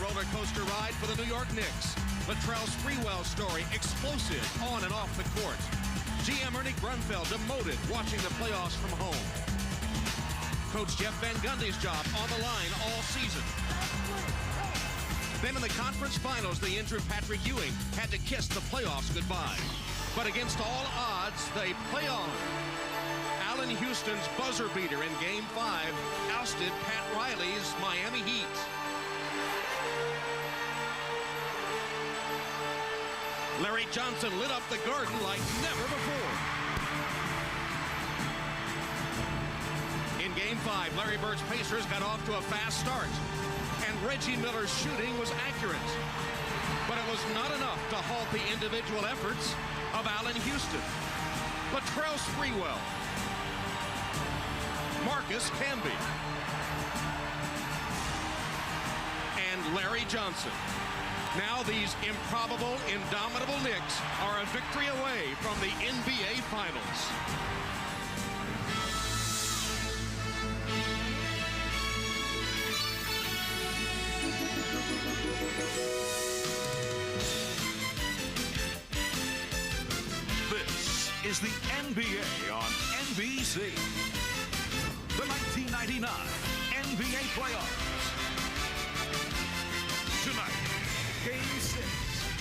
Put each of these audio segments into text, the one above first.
roller coaster ride for the New York Knicks. Latrell Sprewell's story explosive on and off the court. GM Ernie Grunfeld demoted watching the playoffs from home. Coach Jeff Van Gundy's job on the line all season. Then in the conference finals, the injured Patrick Ewing had to kiss the playoffs goodbye. But against all odds, they play on. Allen Houston's buzzer beater in Game 5 ousted Pat Riley's Miami Heat. Larry Johnson lit up the Garden like never before. In Game 5, Larry Bird's Pacers got off to a fast start, and Reggie Miller's shooting was accurate. But it was not enough to halt the individual efforts of Allen Houston, Latrell Sprewell, Marcus Camby, and Larry Johnson. Now these improbable, indomitable Knicks are a victory away from the NBA Finals. This is the NBA on NBC. The 1999 NBA playoffs. Tonight, Game 6,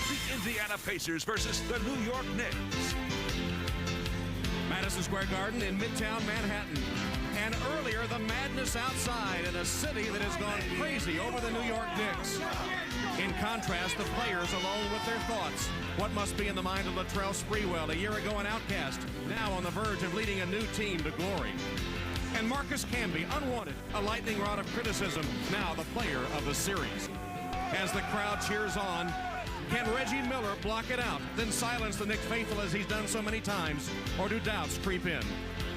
the Indiana Pacers versus the New York Knicks. Madison Square Garden in Midtown Manhattan. And earlier, the madness outside in a city that has gone crazy over the New York Knicks. In contrast, the players alone with their thoughts. What must be in the mind of Latrell Sprewell, a year ago an outcast, now on the verge of leading a new team to glory. And Marcus Camby, unwanted, a lightning rod of criticism, now the player of the series. As the crowd cheers on, can Reggie Miller block it out, then silence the Knicks faithful as he's done so many times, or do doubts creep in?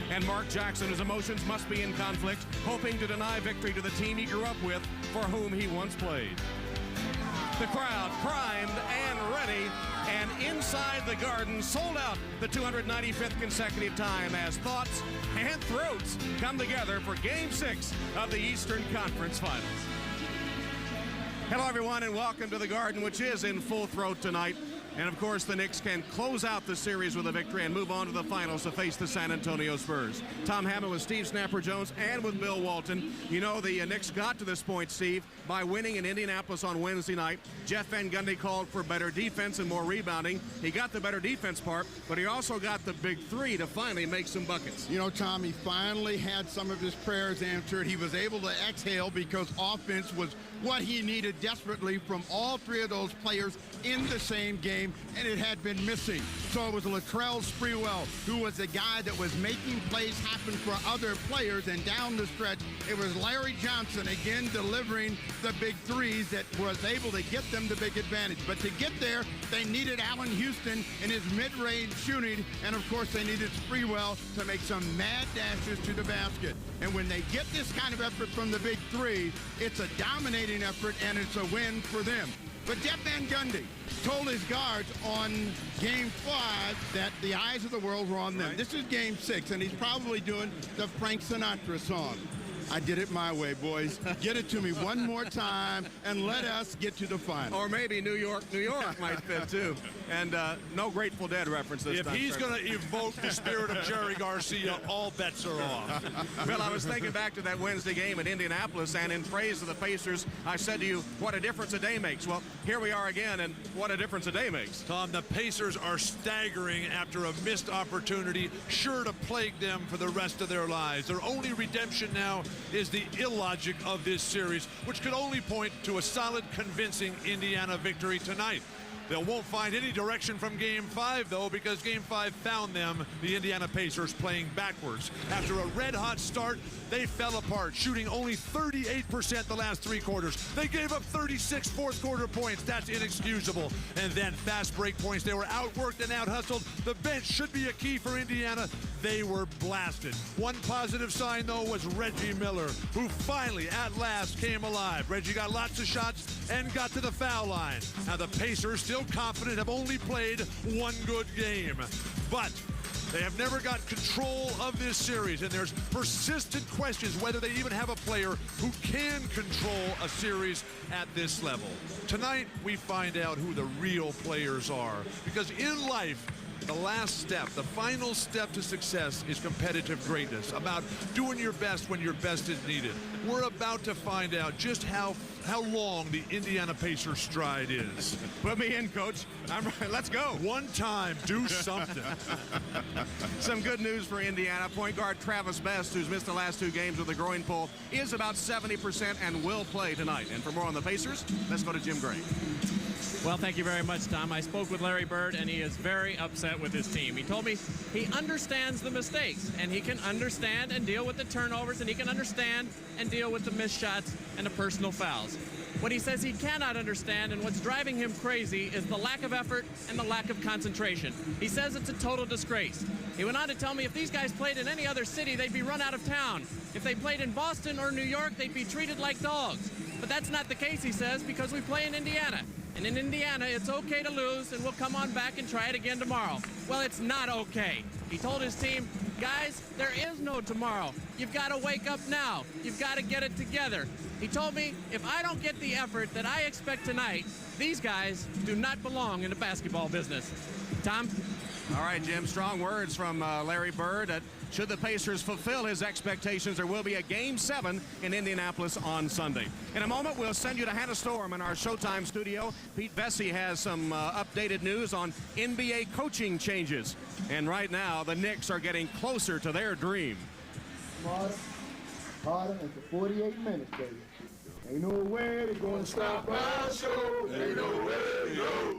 And Mark Jackson, whose emotions must be in conflict, hoping to deny victory to the team he grew up with, for whom he once played. The crowd primed and ready, and inside the Garden sold out the 295th consecutive time as thoughts and throats come together for Game 6 of the Eastern Conference Finals. Hello, everyone, and welcome to the Garden, which is in full throat tonight. And, of course, the Knicks can close out the series with a victory and move on to the finals to face the San Antonio Spurs. Tom Hammond with Steve Snapper Jones and with Bill Walton. You know, the Knicks got to this point, Steve, by winning in Indianapolis on Wednesday night. Jeff Van Gundy called for better defense and more rebounding. He got the better defense part, but he also got the big three to finally make some buckets. You know, Tom, he finally had some of his prayers answered. He was able to exhale because offense was what he needed desperately from all three of those players in the same game, and it had been missing. So it was Latrell Sprewell who was the guy that was making plays happen for other players, and down the stretch, it was Larry Johnson again delivering the big threes that was able to get them the big advantage. But to get there, they needed Allen Houston in his mid-range shooting, and of course they needed Sprewell to make some mad dashes to the basket. And when they get this kind of effort from the big three, it's a dominating effort, and it's a win for them. But Jeff Van Gundy told his guards on Game 5 that the eyes of the world were on them. Right. This is Game 6, and he's probably doing the Frank Sinatra song. I did it my way, boys. Get it to me one more time, and let us get to the final. Or maybe New York, New York might fit, too. And no Grateful Dead reference this time. If he's going to evoke the spirit of Jerry Garcia, all bets are off. Well, I was thinking back to that Wednesday game in Indianapolis, and in praise of the Pacers, I said to you, what a difference a day makes. Well, here we are again, and what a difference a day makes. Tom, the Pacers are staggering after a missed opportunity, sure to plague them for the rest of their lives. Their only redemption now is the illogic of this series, which could only point to a solid, convincing Indiana victory tonight. They won't find any direction from Game 5, though, because Game 5 found them, the Indiana Pacers, playing backwards. After a red-hot start, they fell apart, shooting only 38% the last three quarters. They gave up 36 fourth-quarter points. That's inexcusable. And then fast break points. They were outworked and out-hustled. The bench should be a key for Indiana. They were blasted. One positive sign, though, was Reggie Miller, who finally, at last, came alive. Reggie got lots of shots and got to the foul line. Now, the Pacers, still confident, have only played one good game. But They have never got control of this series, and there's persistent questions whether they even have a player who can control a series at this level. Tonight, we find out who the real players are, because in life, the last step, the final step to success is competitive greatness, about doing your best when your best is needed. We're about to find out just how long the Indiana Pacers stride is. Put me in, Coach. Let's go. One time, do something. Some good news for Indiana. Point guard Travis Best, who's missed the last 2 games with a groin pull, is about 70% and will play tonight. And for more on the Pacers, let's go to Jim Gray. Well, thank you very much, Tom. I spoke with Larry Bird, and he is very upset with his team. He told me he understands the mistakes, and he can understand and deal with the turnovers, and he can understand and deal with the missed shots and the personal fouls. What he says he cannot understand and what's driving him crazy is the lack of effort and the lack of concentration. He says it's a total disgrace. He went on to tell me if these guys played in any other city, they'd be run out of town. If they played in Boston or New York, they'd be treated like dogs. But that's not the case, he says, because we play in Indiana. And in Indiana, it's okay to lose, and we'll come on back and try it again tomorrow. Well, it's not okay. He told his team, guys, there is no tomorrow. You've got to wake up now. You've got to get it together. He told me, if I don't get the effort that I expect tonight, these guys do not belong in the basketball business. Tom? All right, Jim, strong words from Larry Bird. Should the Pacers fulfill his expectations, there will be a Game 7 in Indianapolis on Sunday. In a moment, we'll send you to Hannah Storm in our Showtime studio. Pete Vesey has some updated news on NBA coaching changes. And right now, the Knicks are getting closer to their dream. Harder, and for 48 minutes, baby. Ain't no way they're going to stop our show. Ain't no way,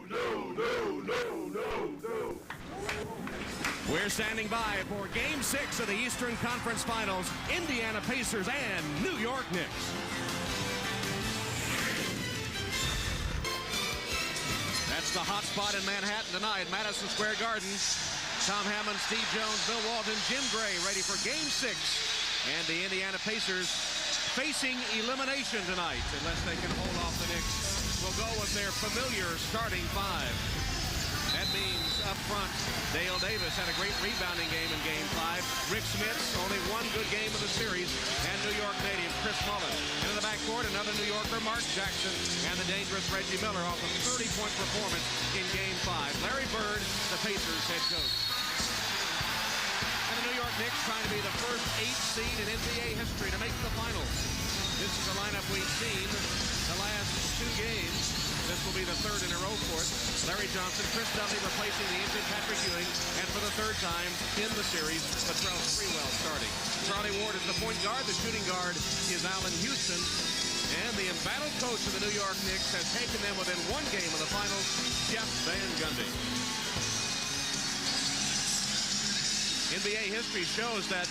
no. We're standing by for Game 6 of the Eastern Conference Finals, Indiana Pacers and New York Knicks. That's the hot spot in Manhattan tonight, Madison Square Garden. Tom Hammond, Steve Jones, Bill Walton, Jim Gray ready for Game 6. And the Indiana Pacers facing elimination tonight, unless they can hold off the Knicks. Will go with their familiar starting 5. That means up front, Dale Davis had a great rebounding game in Game 5. Rick Smits, only one good game of the series, and New York native Chris Mullin. Into the backcourt, another New Yorker, Mark Jackson, and the dangerous Reggie Miller off a 30-point performance in Game 5. Larry Bird, the Pacers head coach. And the New York Knicks trying to be the first 8 seed in NBA history to make the finals. This is the lineup we've seen the last 2 games. This will be the 3rd in a row for it. Larry Johnson, Chris Dudley replacing the injured Patrick Ewing, and for the 3rd time in the series, Latrell Sprewell starting. Charlie Ward is the point guard. The shooting guard is Allen Houston. And the embattled coach of the New York Knicks has taken them within 1 game of the finals, Jeff Van Gundy. NBA history shows that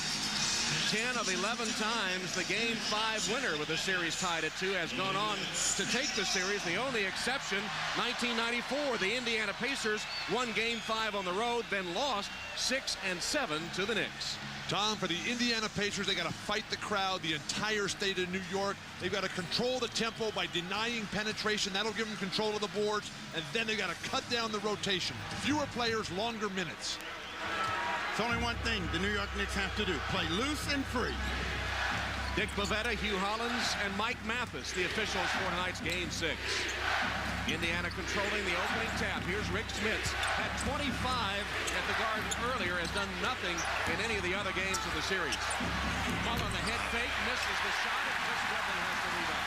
10 of 11 times the Game 5 winner with the series tied at 2 has gone on to take the series. The only exception, 1994, the Indiana Pacers won Game 5 on the road, then lost 6-7 to the Knicks. Tom, for the Indiana Pacers, they got to fight the crowd, the entire state of New York. They've got to control the tempo by denying penetration. That'll give them control of the boards, and then they've got to cut down the rotation. Fewer players, longer minutes. It's only one thing the New York Knicks have to do, play loose and free. Dick Bavetta, Hugh Hollins, and Mike Mathis, the officials for tonight's Game 6. Indiana controlling the opening tap. Here's Rick Smits. Had 25 at the Garden earlier, has done nothing in any of the other games of the series. Ball on the head fake, misses the shot, and Chris Dudley has the rebound.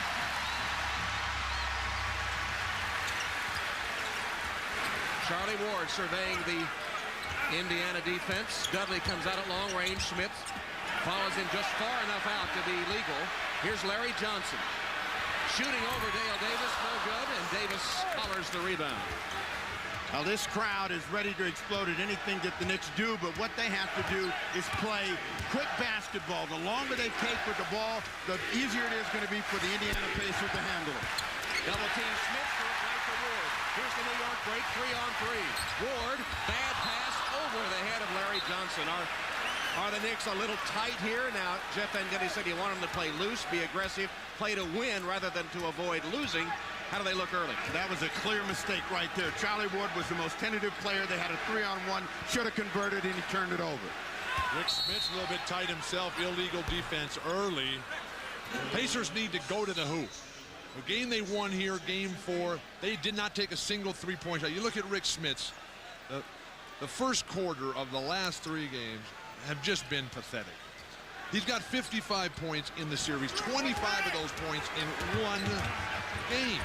Charlie Ward surveying the Indiana defense. Dudley comes out at long range. Smith follows him just far enough out to be legal. Here's Larry Johnson. Shooting over Dale Davis, no good, and Davis collars the rebound. Now this crowd is ready to explode at anything that the Knicks do, but what they have to do is play quick basketball. The longer they take with the ball, the easier it is going to be for the Indiana Pacers to handle it. Double team Smith for it right to Ward. Here's the New York break, 3-on-3. Ward, bad pass over the head of Larry Johnson. Are the Knicks a little tight here? Now, Jeff Van Gundy said he wanted them to play loose, be aggressive, play to win rather than to avoid losing. How do they look early? That was a clear mistake right there. Charlie Ward was the most tentative player. They had a 3-on-1, should have converted, and he turned it over. Rick Smith's a little bit tight himself. Illegal defense early. Pacers need to go to the hoop. The game they won here, game 4, they did not take a single three-point shot. You look at Rick Smith's, the first quarter of the last 3 games have just been pathetic. He's got 55 points in the series, 25 of those points in 1 game.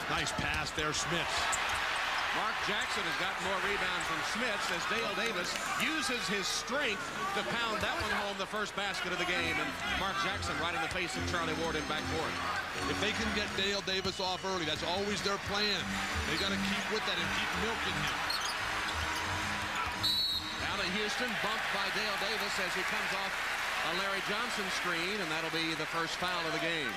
Nice pass there, Smiths. Mark Jackson has gotten more rebounds from Smiths as Dale Davis uses his strength to pound that one home, the first basket of the game. And Mark Jackson right in the face of Charlie Ward in backcourt. If they can get Dale Davis off early, that's always their plan. They got to keep with that and keep milking him. Out of Houston, bumped by Dale Davis as he comes off a Larry Johnson screen, and that'll be the first foul of the game.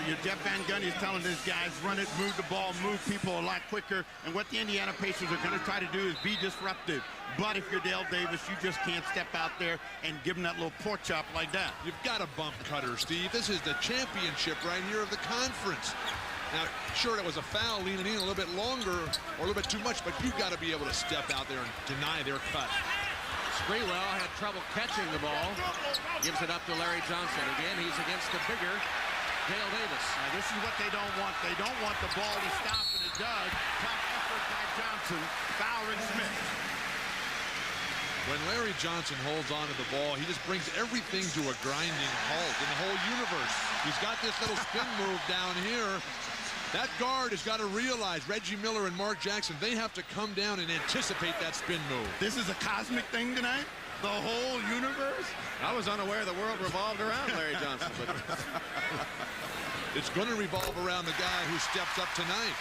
Your Jeff Van Gundy is telling his guys, run it, move the ball, move people a lot quicker. And what the Indiana Pacers are going to try to do is be disruptive. But if you're Dale Davis, you just can't step out there and give him that little pork chop like that. You've got to bump Cutter, Steve. This is the championship right here of the conference. Now, sure, that was a foul leaning in a little bit longer or a little bit too much, but you've got to be able to step out there and deny their cut. Sprewell had trouble catching the ball. Gives it up to Larry Johnson. Again, he's against the bigger Dale Davis. Now, this is what they don't want. They don't want the ball to stop, and it does. Tough effort by Johnson. Fouling Smith. When Larry Johnson holds on to the ball, he just brings everything to a grinding halt in the whole universe. He's got this little spin move down here. That guard has got to realize, Reggie Miller and Mark Jackson, they have to come down and anticipate that spin move. This is a cosmic thing tonight? The whole universe? I was unaware the world revolved around Larry Johnson. But it's going to revolve around the guy who steps up tonight.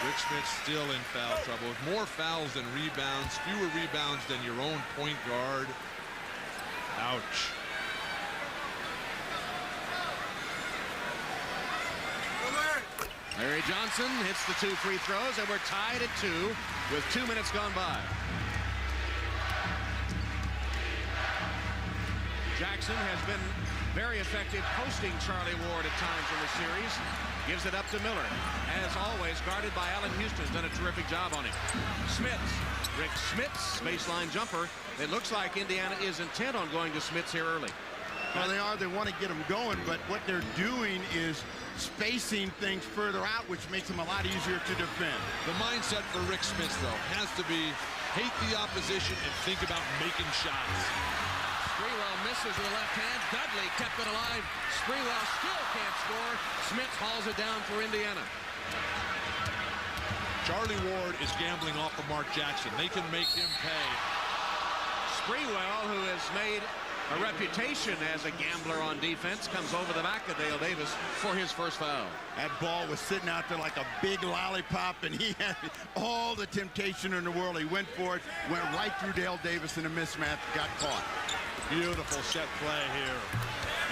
Rick Smith still in foul trouble. More fouls than rebounds, fewer rebounds than your own point guard. Ouch. Larry Johnson hits the 2 free throws, and we're tied at 2 with 2 minutes gone by. Jackson has been very effective posting Charlie Ward at times in the series. Gives it up to Miller. As always, guarded by Allen Houston. Done a terrific job on him. Smiths. Rick Smiths, baseline jumper. It looks like Indiana is intent on going to Smiths here early. Well, they are. They want to get them going, but what they're doing is spacing things further out, which makes them a lot easier to defend. The mindset for Rick Smith, though, has to be hate the opposition and think about making shots. Sprewell misses with the left hand. Dudley kept it alive. Sprewell still can't score. Smith hauls it down for Indiana. Charlie Ward is gambling off of Mark Jackson. They can make him pay. Sprewell, who has made a reputation as a gambler on defense, comes over the back of Dale Davis for his first foul. That ball was sitting out there like a big lollipop, and he had all the temptation in the world. He went for it, went right through Dale Davis in a mismatch, got caught. Beautiful set play here.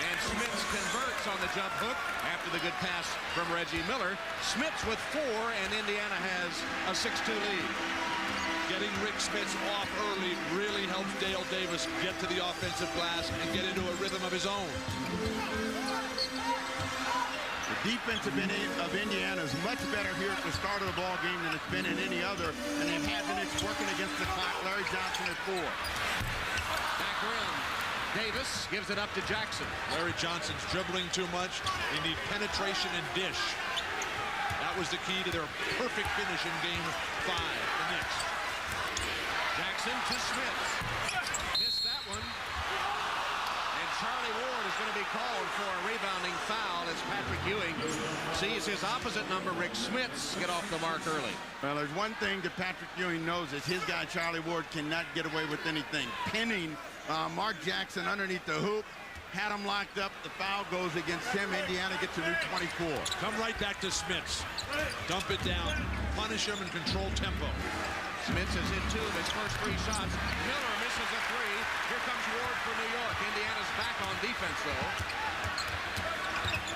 And Smiths converts on the jump hook after the good pass from Reggie Miller. Smiths with 4, and Indiana has a 6-2 lead. Getting Rick Smiths off early really helps Dale Davis get to the offensive glass and get into a rhythm of his own. The defense of Indiana is much better here at the start of the ball game than it's been in any other, and they have been working against the clock. Larry Johnson at 4. Back rim. Davis gives it up to Jackson. Larry Johnson's dribbling too much. They need penetration and dish. That was the key to their perfect finish in game 5. The Knicks. Jackson to Smith. Missed that one. And Charlie Ward is going to be called for a rebounding foul as Patrick Ewing sees his opposite number, Rick Smiths, get off the mark early. Well, there's one thing that Patrick Ewing knows is his guy Charlie Ward cannot get away with anything. Pinning Mark Jackson underneath the hoop, had him locked up. The foul goes against him. Indiana gets a new 24. Come right back to Smiths. Dump it down. Punish him and control tempo. Smiths is in 2 of his first 3 shots. Miller misses a 3. Here comes Ward for New York. Indiana's back on defense, though.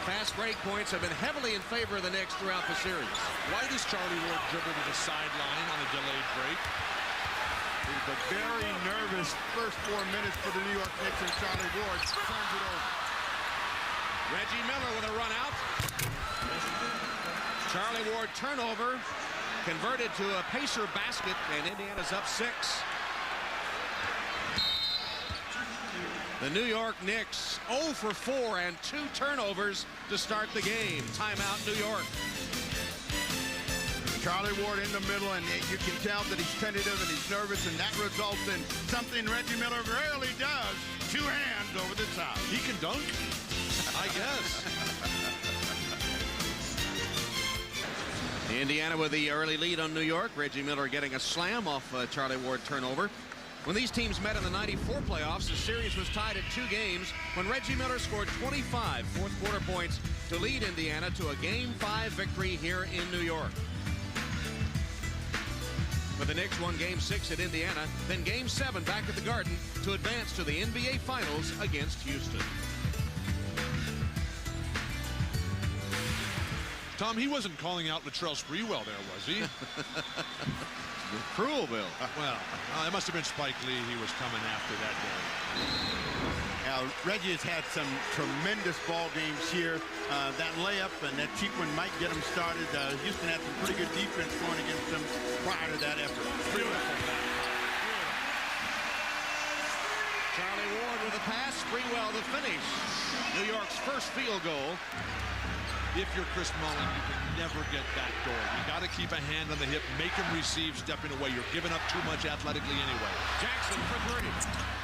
Fast break points have been heavily in favor of the Knicks throughout the series. Why does Charlie Ward dribble to the sideline on a delayed break? It was a very nervous first 4 minutes for the New York Knicks, and Charlie Ward turns it over. Reggie Miller with a run out. Charlie Ward turnover, converted to a Pacer basket, and Indiana's up 6. The New York Knicks 0 for 4 and 2 turnovers to start the game. Timeout, New York. Charlie Ward in the middle, and you can tell that he's tentative and he's nervous, and that results in something Reggie Miller rarely does. 2 hands over the top. He can dunk, I guess. Indiana with the early lead on New York. Reggie Miller getting a slam off Charlie Ward turnover. When these teams met in the '94 playoffs, the series was tied at 2 games when Reggie Miller scored 25 fourth-quarter points to lead Indiana to a Game 5 victory here in New York. But the Knicks won Game 6 at Indiana, then Game 7 back at the Garden to advance to the NBA Finals against Houston. Tom, he wasn't calling out Latrell Sprewell there, was he? Cruel, Bill. Well, it must have been Spike Lee he was coming after that day. Now, Reggie has had some tremendous ball games here. That layup and that cheap one might get him started. Houston had some pretty good defense going against them prior to that effort. Charlie Ward with a pass. Sprewell the finish. New York's first field goal. If you're Chris Mullin, you can never get backdoor. You got to keep a hand on the hip, make him receive, stepping away. You're giving up too much athletically anyway. Jackson for 3.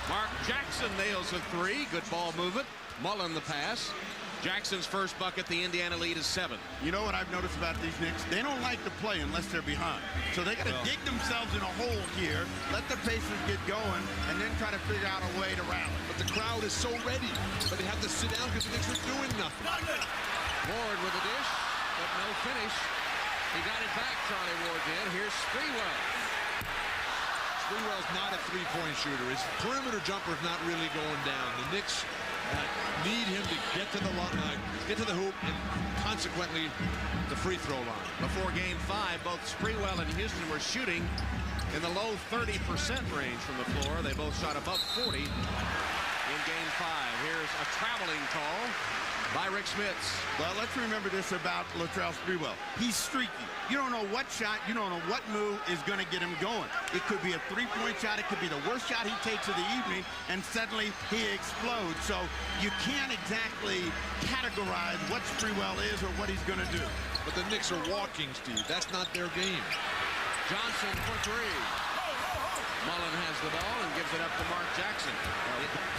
Mark Jackson nails a 3. Good ball movement. Mullin the pass. Jackson's first bucket. The Indiana lead is 7. You know what I've noticed about these Knicks? They don't like to play unless they're behind. So they got to dig themselves in a hole here, let the Pacers get going, and then try to figure out a way to rally. But the crowd is so ready. But they have to sit down because the Knicks are doing nothing. Ward with a dish, but no finish. He got it back, Charlie Ward did. Here's Sprewell. Sprewell's not a three-point shooter. His perimeter jumper's not really going down. The Knicks need him to get to the hoop, and consequently the free throw line. Before Game 5, both Sprewell and Houston were shooting in the low 30% range from the floor. They both shot above 40 in Game 5. Here's a traveling call by Rick Smits. Well, let's remember this about Latrell Sprewell. He's streaky. You don't know what shot, you don't know what move is going to get him going. It could be a 3-point shot. It could be the worst shot he takes of the evening, and suddenly he explodes. So you can't exactly categorize what Sprewell is or what he's going to do. But the Knicks are walking, Steve. That's not their game. Johnson for 3. Mullin has the ball and gives it up to Mark Jackson.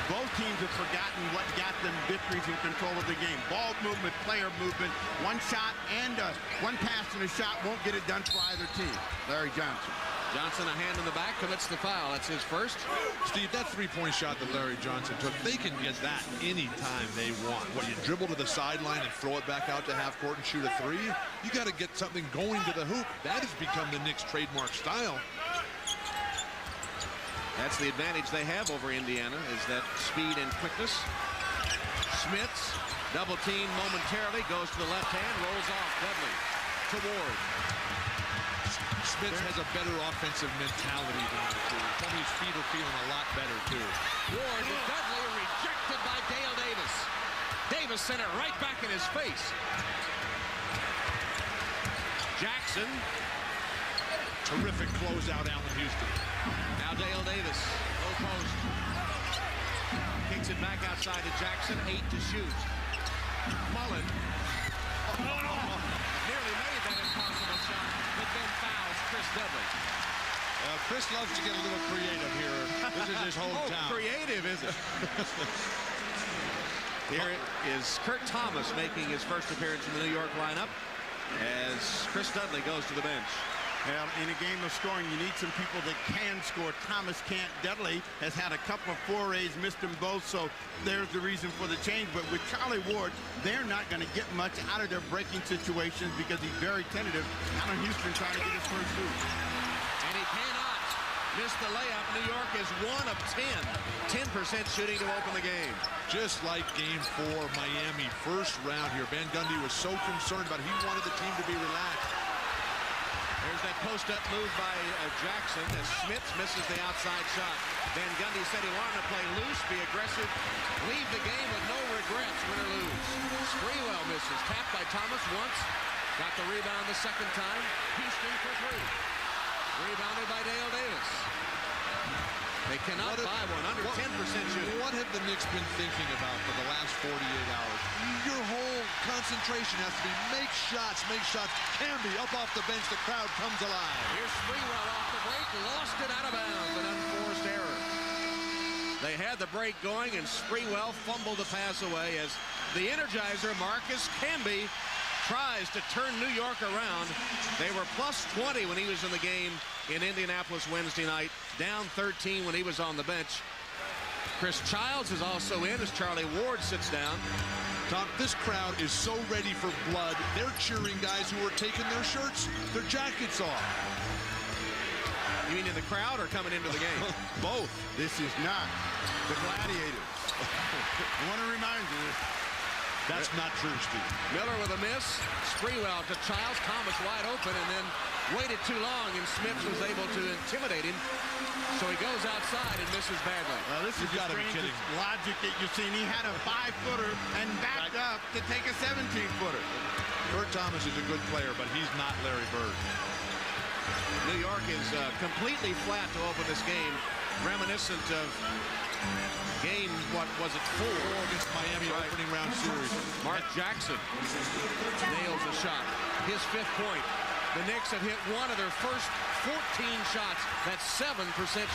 Both teams have forgotten what got them victories and control of the game. Ball movement, player movement, one shot and one pass and a shot won't get it done for either team. Larry Johnson. Johnson, a hand in the back, commits the foul. That's his first. Steve, that 3-point shot that Larry Johnson took, they can get that anytime they want. What, you dribble to the sideline and throw it back out to half court and shoot a 3? You got to get something going to the hoop. That has become the Knicks' trademark style. That's the advantage they have over Indiana, is that speed and quickness. Smits, double team momentarily, goes to the left hand, rolls off. Dudley to Ward. Smits has a better offensive mentality than the two. Tell me his feet are feeling a lot better, too. Ward to Dudley, rejected by Dale Davis. Davis sent it right back in his face. Jackson. Terrific closeout, Allen Houston. Now Dale Davis, low post. Kicks it back outside to Jackson, 8 to shoot. Mullin. Nearly made that impossible shot, but then fouls Chris Dudley. Chris loves to get a little creative here. This is his hometown. Creative, is it? Here is Kurt Thomas making his first appearance in the New York lineup as Chris Dudley goes to the bench. Well, in a game of scoring, you need some people that can score. Thomas can't. Dudley has had a couple of forays, missed them both, so there's the reason for the change. But with Charlie Ward, they're not going to get much out of their breaking situations because he's very tentative. Allen Houston trying to get his first shoot. And he cannot miss the layup. New York is 1 of 10. 10% shooting to open the game. Just like Game 4, Miami, first round here. Van Gundy was so concerned about it. He wanted the team to be relaxed. There's that post-up move by Jackson as Smits misses the outside shot. Van Gundy said he wanted to play loose, be aggressive, leave the game with no regrets, win or lose. Sprewell misses. Tapped by Thomas once. Got the rebound the second time. Houston for three. Rebounded by Dale Davis. They cannot buy one under 10% shooting. What have the Knicks been thinking about for the last 48 hours? Your whole concentration has to be make shots. Camby up off the bench. The crowd comes alive. Here's Sprewell off the break. Lost it out of bounds. An unforced error. They had the break going, and Sprewell fumbled the pass away as the Energizer, Marcus Camby, tries to turn New York around. They were plus 20 when he was in the game in Indianapolis Wednesday night. Down 13 when he was on the bench. Chris Childs is also in as Charlie Ward sits down. Tom, this crowd is so ready for blood. They're cheering guys who are taking their shirts, their jackets off. You mean in the crowd or coming into the game? Both. This is not the Gladiators. I want to remind you this. That's not true, Steve. Miller with a miss. Sprewell to Childs. Thomas wide open and then waited too long, and Smith was able to intimidate him. So he goes outside and misses badly. Well, this is the strangest logic that you've seen. He had a 5-footer and backed up to take a 17-footer. Bert Thomas is a good player, but he's not Larry Bird. New York is completely flat to open this game, reminiscent of game, what was it, 4 against Miami opening round series. Mark Jackson nails a shot, his 5th point. The Knicks have hit one of their first 14 shots. That's 7%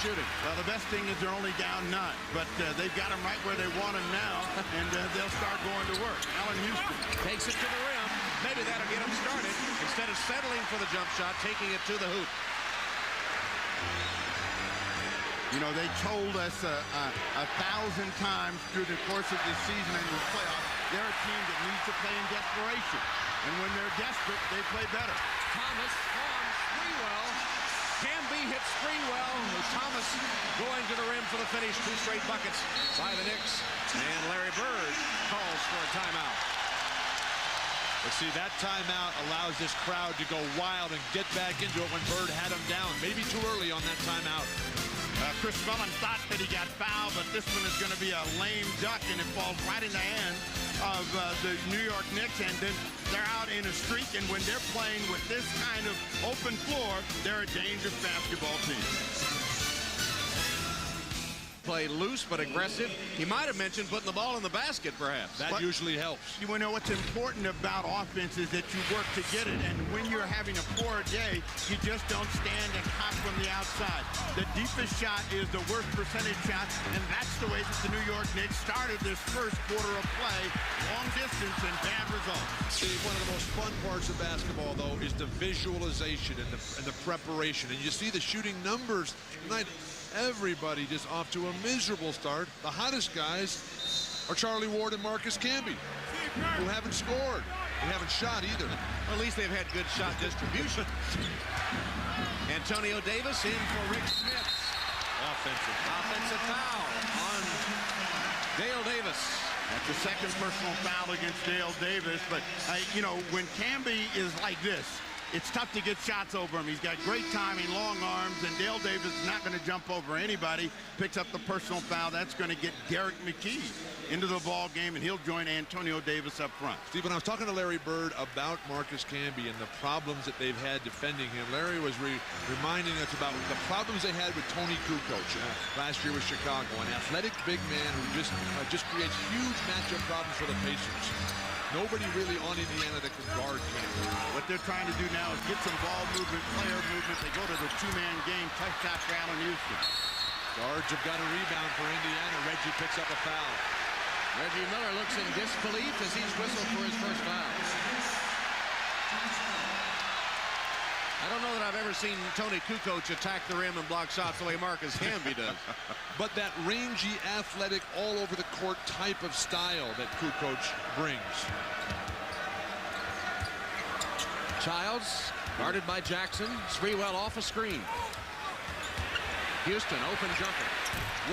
shooting. Well, the best thing is they're only down 9, but they've got them right where they want them now, and they'll start going to work. Allen Houston takes it to the rim. Maybe that'll get them started. Instead of settling for the jump shot, taking it to the hoop. You know, they told us 1,000 times through the course of this season and the playoffs, they're a team that needs to play in desperation. And when they're desperate, they play better. Thomas from Sprewell. Camby hits Sprewell. Thomas going to the rim for the finish. 2 straight buckets by the Knicks. And Larry Bird calls for a timeout. But see, that timeout allows this crowd to go wild and get back into it when Bird had him down. Maybe too early on that timeout. Chris Mullin thought that he got fouled, but this one is going to be a lame duck, and it falls right in the hands of the New York Knicks, and then they're out in a streak, and when they're playing with this kind of open floor, they're a dangerous basketball team. Play loose but aggressive. He might have mentioned putting the ball in the basket, perhaps. That usually helps. You know what's important about offense is that you work to get it, and when you're having a poor day, you just don't stand and hop from the outside. The deepest shot is the worst percentage shot, and that's the way that the New York Knicks started this first quarter of play. Long distance and bad results. See, one of the most fun parts of basketball, though, is the visualization and the preparation. And you see the shooting numbers tonight. Everybody just off to a miserable start. The hottest guys are Charlie Ward and Marcus Camby, who haven't scored. They haven't shot either. Well, at least they've had good shot distribution. Antonio Davis in for Rick Smith. Offensive foul on Dale Davis. That's the second personal foul against Dale Davis. But, you know, when Camby is like this, it's tough to get shots over him. He's got great timing, long arms, and Dale Davis is not going to jump over anybody. Picks up the personal foul. That's going to get Derek McKee into the ball game, and he'll join Antonio Davis up front. Steve, when I was talking to Larry Bird about Marcus Camby and the problems that they've had defending him, Larry was reminding us about the problems they had with Tony Kukoc last year with Chicago, an athletic big man who just creates huge matchup problems for the Pacers. Nobody really on Indiana that can guard Camby. What they're trying to do now is get some ball movement, player movement. They go to the 2-man game, tough shot for Allen Houston. Guards have got a rebound for Indiana. Reggie picks up a foul. Reggie Miller looks in disbelief as he's whistled for his first foul. I don't know that I've ever seen Tony Kukoc attack the rim and block shots the way Marcus Camby does. But that rangy, athletic, all-over-the-court type of style that Kukoc brings. Childs, guarded by Jackson. Sprewell off a screen. Houston, open jumper.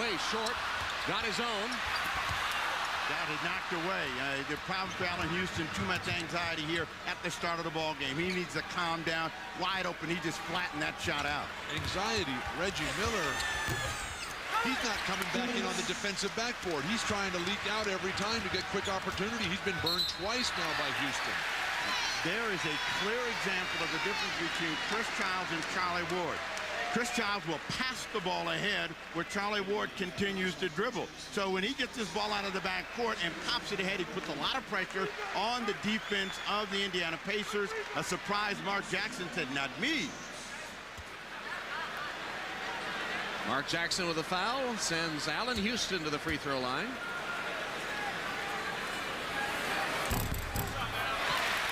Way short. Got his own. Got it knocked away. The problem for Allen Houston, too much anxiety here at the start of the ball game. He needs to calm down. Wide open, he just flattened that shot out. Anxiety. Reggie Miller, he's not coming back in on the defensive backboard. He's trying to leak out every time to get quick opportunity. He's been burned twice now by Houston. There is a clear example of the difference between Chris Childs and Charlie Ward. Chris Childs will pass the ball ahead where Charlie Ward continues to dribble. So when he gets this ball out of the backcourt and pops it ahead, he puts a lot of pressure on the defense of the Indiana Pacers. A surprise, Mark Jackson said, "Not me." Mark Jackson with a foul sends Allen Houston to the free throw line.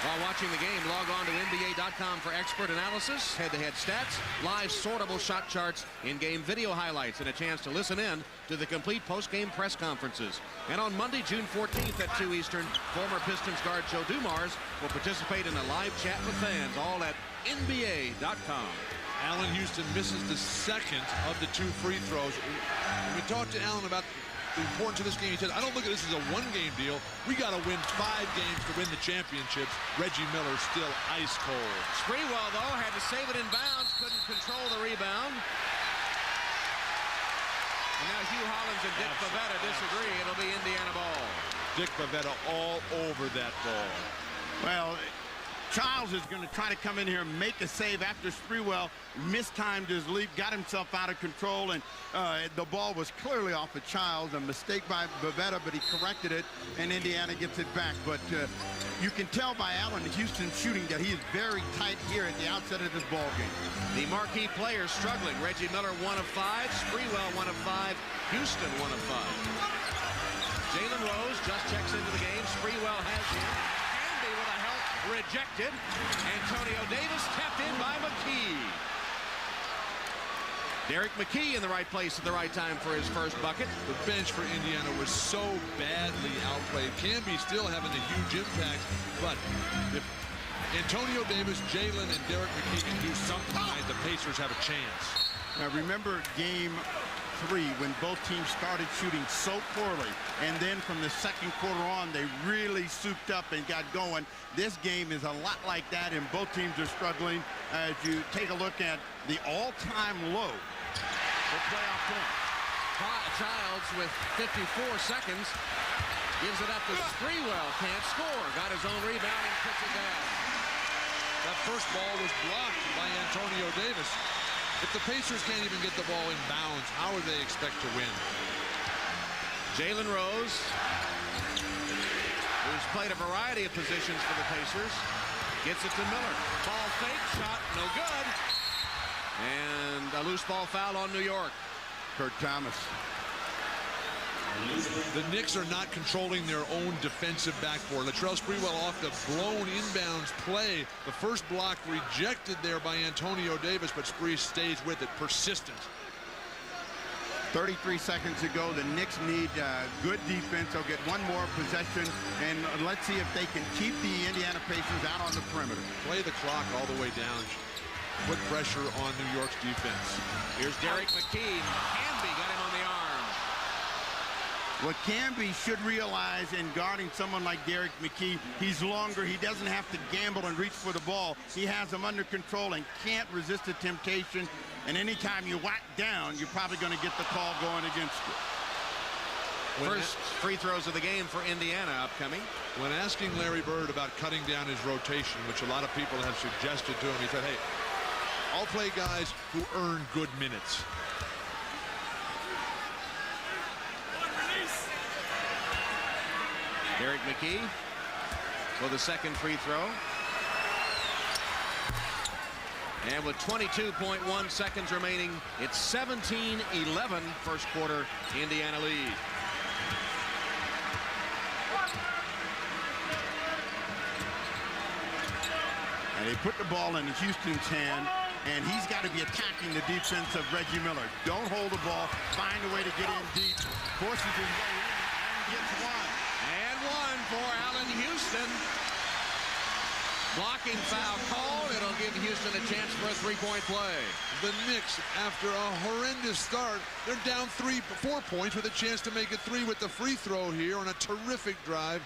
While watching the game, log on to NBA.com for expert analysis, head-to-head stats, live sortable shot charts, in-game video highlights, and a chance to listen in to the complete post-game press conferences. And on Monday, June 14th at 2 Eastern, former Pistons guard Joe Dumars will participate in a live chat with fans, all at NBA.com. Allen Houston misses the second of the 2 free throws. We talked to Allen about the importance of this game. He said, "I don't look at this as a one-game deal. We got to win 5 games to win the championships." Reggie Miller still ice cold. Sprewell, though, had to save it in bounds, couldn't control the rebound. And now Hugh Hollins and Dick Bavetta disagree. It'll be Indiana ball. Dick Bavetta all over that ball. Well, Childs is going to try to come in here and make a save after Sprewell mistimed his leap, got himself out of control, and the ball was clearly off of Childs. A mistake by Bavetta, but he corrected it, and Indiana gets it back. But you can tell by Allen Houston's shooting that he is very tight here at the outset of this ball game. The marquee players struggling. Reggie Miller 1 of 5, Sprewell 1 of 5, Houston 1 of 5. Jalen Rose just checks into the game. Sprewell has him. Canby with a help rejected. Antonio Davis tapped in by McKee. Derek McKee in the right place at the right time for his first bucket. The bench for Indiana was so badly outplayed. Canby still having a huge impact, but if Antonio Davis, Jalen, and Derek McKee can do something tonight, the Pacers have a chance. Now remember game 3 when both teams started shooting so poorly, and then from the second quarter on they really souped up and got going. This game is a lot like that, and both teams are struggling. As you take a look at the all-time low for playoff points. Childs with 54 seconds gives it up to Sprewell. Can't score. Got his own rebound and puts it down. That first ball was blocked by Antonio Davis. If the Pacers can't even get the ball in bounds, how would they expect to win? Jalen Rose, who's played a variety of positions for the Pacers, gets it to Miller. Ball fake, shot no good. And a loose ball foul on New York. Kurt Thomas. The Knicks are not controlling their own defensive backboard. Latrell Sprewell off the blown inbounds play. The first block rejected there by Antonio Davis, but Spree stays with it, persistent. 33 seconds to go. The Knicks need good defense. They'll get one more possession, and let's see if they can keep the Indiana Pacers out on the perimeter. Play the clock all the way down. Put pressure on New York's defense. Here's Derek McKee. Canby got him on the arm. What Canby should realize in guarding someone like Derek McKee, he's longer. He doesn't have to gamble and reach for the ball. He has him under control and can't resist the temptation. And anytime you whack down, you're probably going to get the call going against you. First free throws of the game for Indiana upcoming. When asking Larry Bird about cutting down his rotation, which a lot of people have suggested to him, he said, "Hey, I'll play guys who earn good minutes." Derek McKee for the second free throw. And with 22.1 seconds remaining, it's 17-11 first quarter Indiana lead. And they put the ball in Houston's hand, and he's got to be attacking the defense of Reggie Miller. Don't hold the ball. Find a way to get in deep. Forces his way in and gets one. And one for Allen Houston. Blocking foul called. It'll give Houston a chance for a three-point play. The Knicks, after a horrendous start, they're down 4 points with a chance to make it 3 with the free throw here on a terrific drive.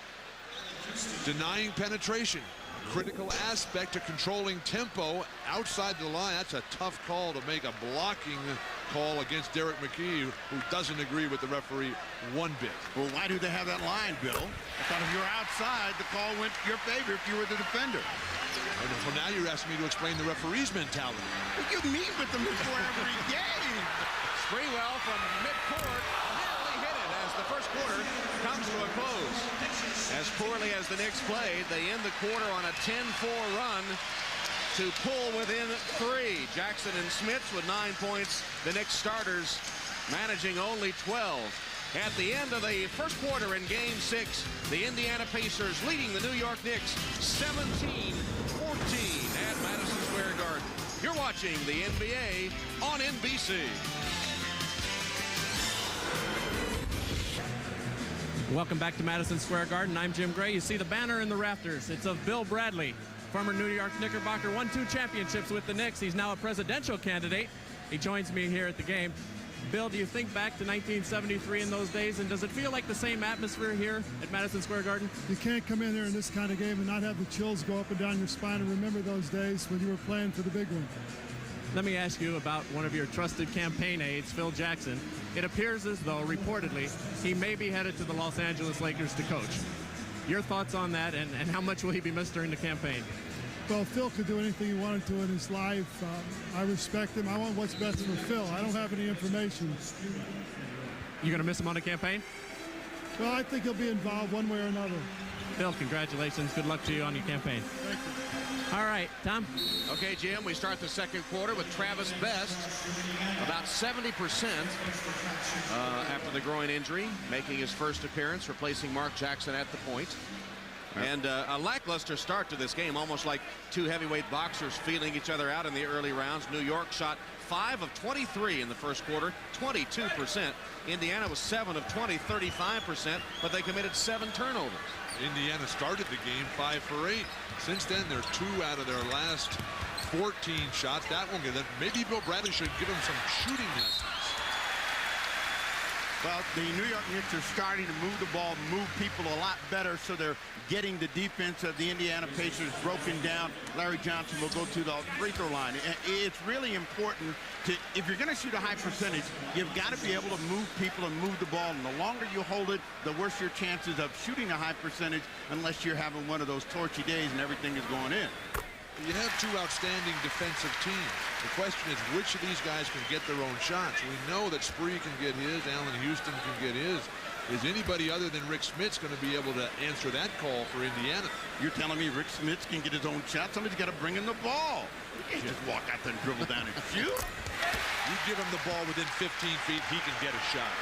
Denying penetration. Critical aspect to controlling tempo outside the line. That's a tough call to make, a blocking call against Derek McKee, who doesn't agree with the referee one bit. Well, why do they have that line, Bill? I thought if you're outside, the call went to your favor if you were the defender. Well, now you're asking me to explain the referee's mentality. Well, you meet with them before every game. Sprewell from midcourt nearly hit it as the first quarter comes to a close. As poorly as the Knicks played, they end the quarter on a 10-4 run to pull within 3. Jackson and Smits with 9 points. The Knicks starters managing only 12. At the end of the first quarter in Game 6, the Indiana Pacers leading the New York Knicks 17-14 at Madison Square Garden. You're watching the NBA on NBC. Welcome back to Madison Square Garden. I'm Jim Gray. You see the banner in the rafters. It's of Bill Bradley, former New York Knickerbocker, won 2 championships with the Knicks. He's now a presidential candidate. He joins me here at the game. Bill, do you think back to 1973 in those days, and does it feel like the same atmosphere here at Madison Square Garden? You can't come in here in this kind of game and not have the chills go up and down your spine and remember those days when you were playing for the big one. Let me ask you about one of your trusted campaign aides, Phil Jackson. It appears as though, reportedly, he may be headed to the Los Angeles Lakers to coach. Your thoughts on that, and how much will he be missed during the campaign? Well, Phil could do anything he wanted to in his life. I respect him. I want what's best for Phil. I don't have any information. You going to miss him on the campaign? Well, I think he'll be involved one way or another. Phil, congratulations. Good luck to you on your campaign. Thank you. All right, Tom. Okay, Jim, we start the second quarter with Travis Best, about 70% after the groin injury, making his first appearance, replacing Mark Jackson at the point. And a lackluster start to this game, almost like 2 heavyweight boxers feeling each other out in the early rounds. New York shot 5 of 23 in the first quarter, 22%. Indiana was 7 of 20, 35%, but they committed 7 turnovers. Indiana started the game 5 for 8. Since then, they're 2 out of their last 14 shots. That won't get them. Maybe Bill Bradley should give them some shooting lessons. Well, the New York Knicks are starting to move the ball, move people a lot better, so they're getting the defense of the Indiana Pacers broken down. Larry Johnson will go to the free throw line. It's really important to, if you're going to shoot a high percentage, you've got to be able to move people and move the ball. And the longer you hold it, the worse your chances of shooting a high percentage, unless you're having one of those torchy days and everything is going in. You have 2 outstanding defensive teams. The question is which of these guys can get their own shots. We know that Spree can get his, Allen Houston can get his. Is anybody other than Rick Smits going to be able to answer that call for Indiana? You're telling me Rick Smits can get his own shot? Somebody's got to bring him the ball. You can't just walk out there and dribble down and shoot. You give him the ball within 15 feet, he can get a shot.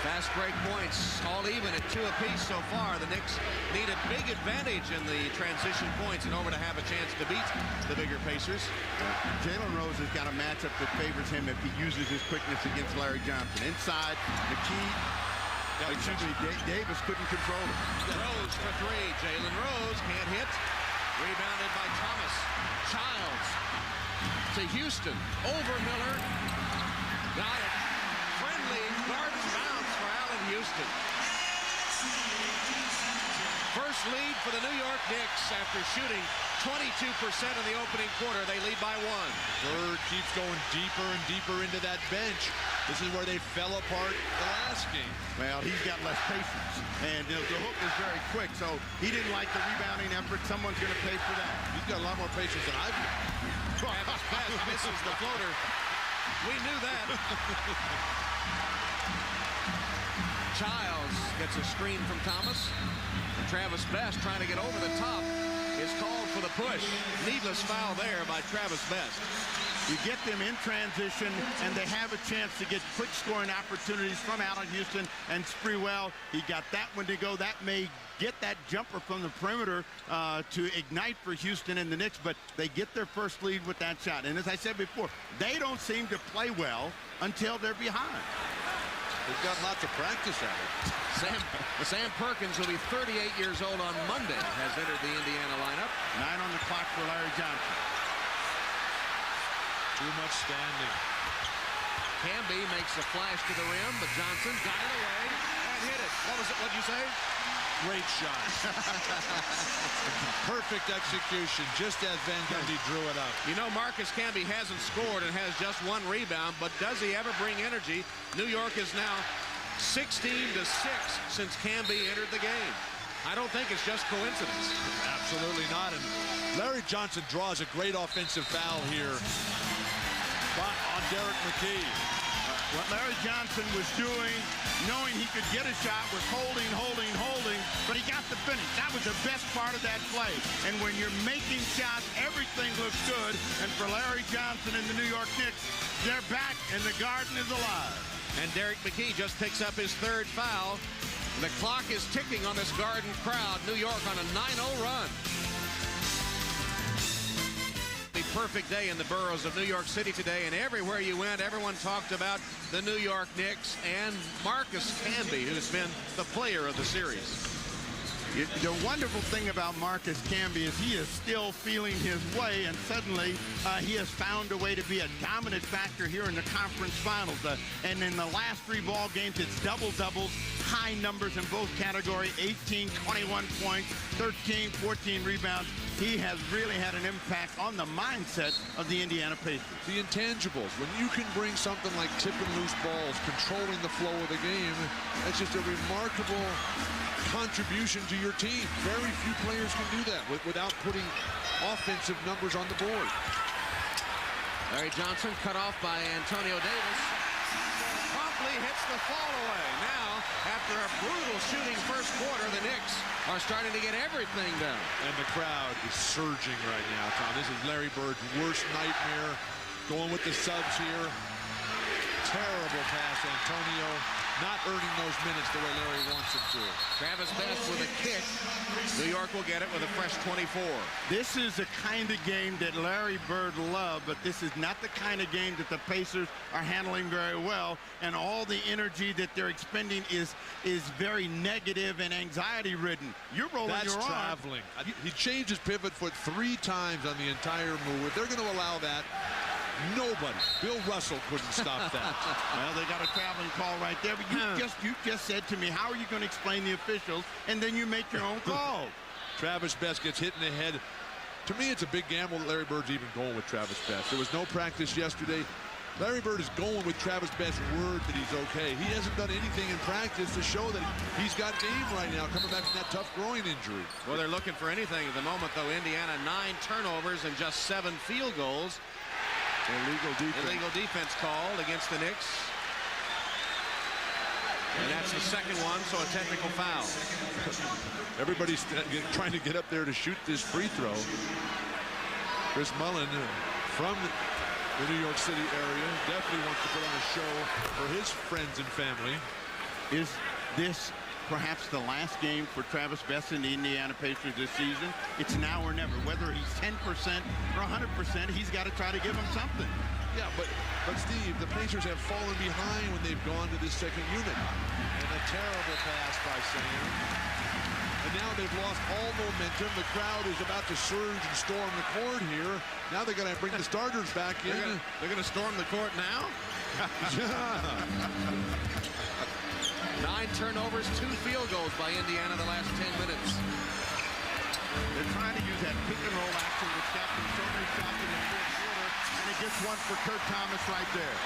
Fast break points, all even at 2 apiece so far. The Knicks need a big advantage in the transition points in order to have a chance to beat the bigger Pacers. Jalen Rose has got a matchup that favors him if he uses his quickness against Larry Johnson. Inside, McKee, Davis couldn't control him. Rose for 3. Jalen Rose can't hit. Rebounded by Thomas. Childs to Houston. Over Miller. Got it. Friendly Garden bounce for Allen Houston. First lead for the New York Knicks after shooting 22% in the opening quarter. They lead by 1. Bird keeps going deeper and deeper into that bench. This is where they fell apart the last game. Well, he's got less patience, and the hook is very quick, so he didn't like the rebounding effort. Someone's going to pay for that. He's got a lot more patience than I've got. Travis Best misses the floater. We knew that. Childs gets a screen from Thomas. And Travis Best, trying to get over the top, is called for the push. Needless foul there by Travis Best. You get them in transition, and they have a chance to get quick scoring opportunities from Allen Houston and Sprewell. He got that one to go. That may get that jumper from the perimeter to ignite for Houston and the Knicks, but they get their first lead with that shot. And as I said before, they don't seem to play well until they're behind. They've got lots of practice at it. Sam Perkins, who'll be 38 years old on Monday, has entered the Indiana lineup. 9 on the clock for Larry Johnson. Too much standing. Camby makes a flash to the rim, but Johnson got it away and hit it. What'd you say? Great shot. Perfect execution, just as Van Gundy drew it up. You know, Marcus Camby hasn't scored and has just 1 rebound, but does he ever bring energy? New York is now 16-6 since Camby entered the game. I don't think it's just coincidence. Absolutely not. And Larry Johnson draws a great offensive foul here on Derek McKee. What Larry Johnson was doing, knowing he could get a shot, was holding, but he got the finish. That was the best part of that play. And when you're making shots, everything looks good. And for Larry Johnson and the New York Knicks, they're back and the Garden is alive. And Derek McKee just picks up his 3rd foul. The clock is ticking on this Garden crowd. New York on a 9-0 run. Perfect day in the boroughs of New York City today, and everywhere you went, everyone talked about the New York Knicks and Marcus Camby, who's been the player of the series. The wonderful thing about Marcus Camby is he is still feeling his way, and suddenly he has found a way to be a dominant factor here in the conference finals. And in the last 3 ball games, it's double-doubles, high numbers in both categories, 18, 21 points, 13, 14 rebounds. He has really had an impact on the mindset of the Indiana Pacers. The intangibles, when you can bring something like tipping loose balls, controlling the flow of the game, that's just a remarkable contribution to your team. Very few players can do that without putting offensive numbers on the board. Larry Johnson cut off by Antonio Davis. Promptly hits the fall away. Now, after a brutal shooting first quarter, the Knicks are starting to get everything done. And the crowd is surging right now, Tom. This is Larry Bird's worst nightmare. Going with the subs here. Terrible pass, Antonio. Not earning those minutes the way Larry wants him to. Travis Best with a kick. New York will get it with a fresh 24. This is the kind of game that Larry Bird loved, but this is not the kind of game that the Pacers are handling very well. And all the energy that they're expending is very negative and anxiety-ridden. You're rolling your arm. That's traveling. He changed his pivot foot 3 times on the entire move. If they're going to allow that, nobody. Bill Russell couldn't stop that. Well, they got a traveling call right there. But you just said to me, how are you going to explain the officials? And then you make your own call. Travis Best gets hit in the head. To me, it's a big gamble that Larry Bird's even going with Travis Best. There was no practice yesterday. Larry Bird is going with Travis Best's word that he's okay. He hasn't done anything in practice to show that he's got game right now, coming back from that tough groin injury. Well, they're looking for anything at the moment, though. Indiana, 9 turnovers and just 7 field goals. Illegal defense called against the Knicks. And that's the second one, so a technical foul. Everybody's trying to get up there to shoot this free throw. Chris Mullin from the New York City area definitely wants to put on a show for his friends and family. Is this perhaps the last game for Travis Best and the Indiana Pacers this season? It's now or never. Whether he's 10% or 100%, he's got to try to give them something. Yeah, but Steve, the Pacers have fallen behind when they've gone to this second unit. And a terrible pass by Sam. And now they've lost all momentum. The crowd is about to surge and storm the court here. Now they're going to bring the starters back in. They're going to storm the court now? Yeah. 9 turnovers, 2 field goals by Indiana the last 10 minutes. They're trying to use that pick and roll action which got them so many shots in the fourth quarter, and it gets one for Kurt Thomas right there.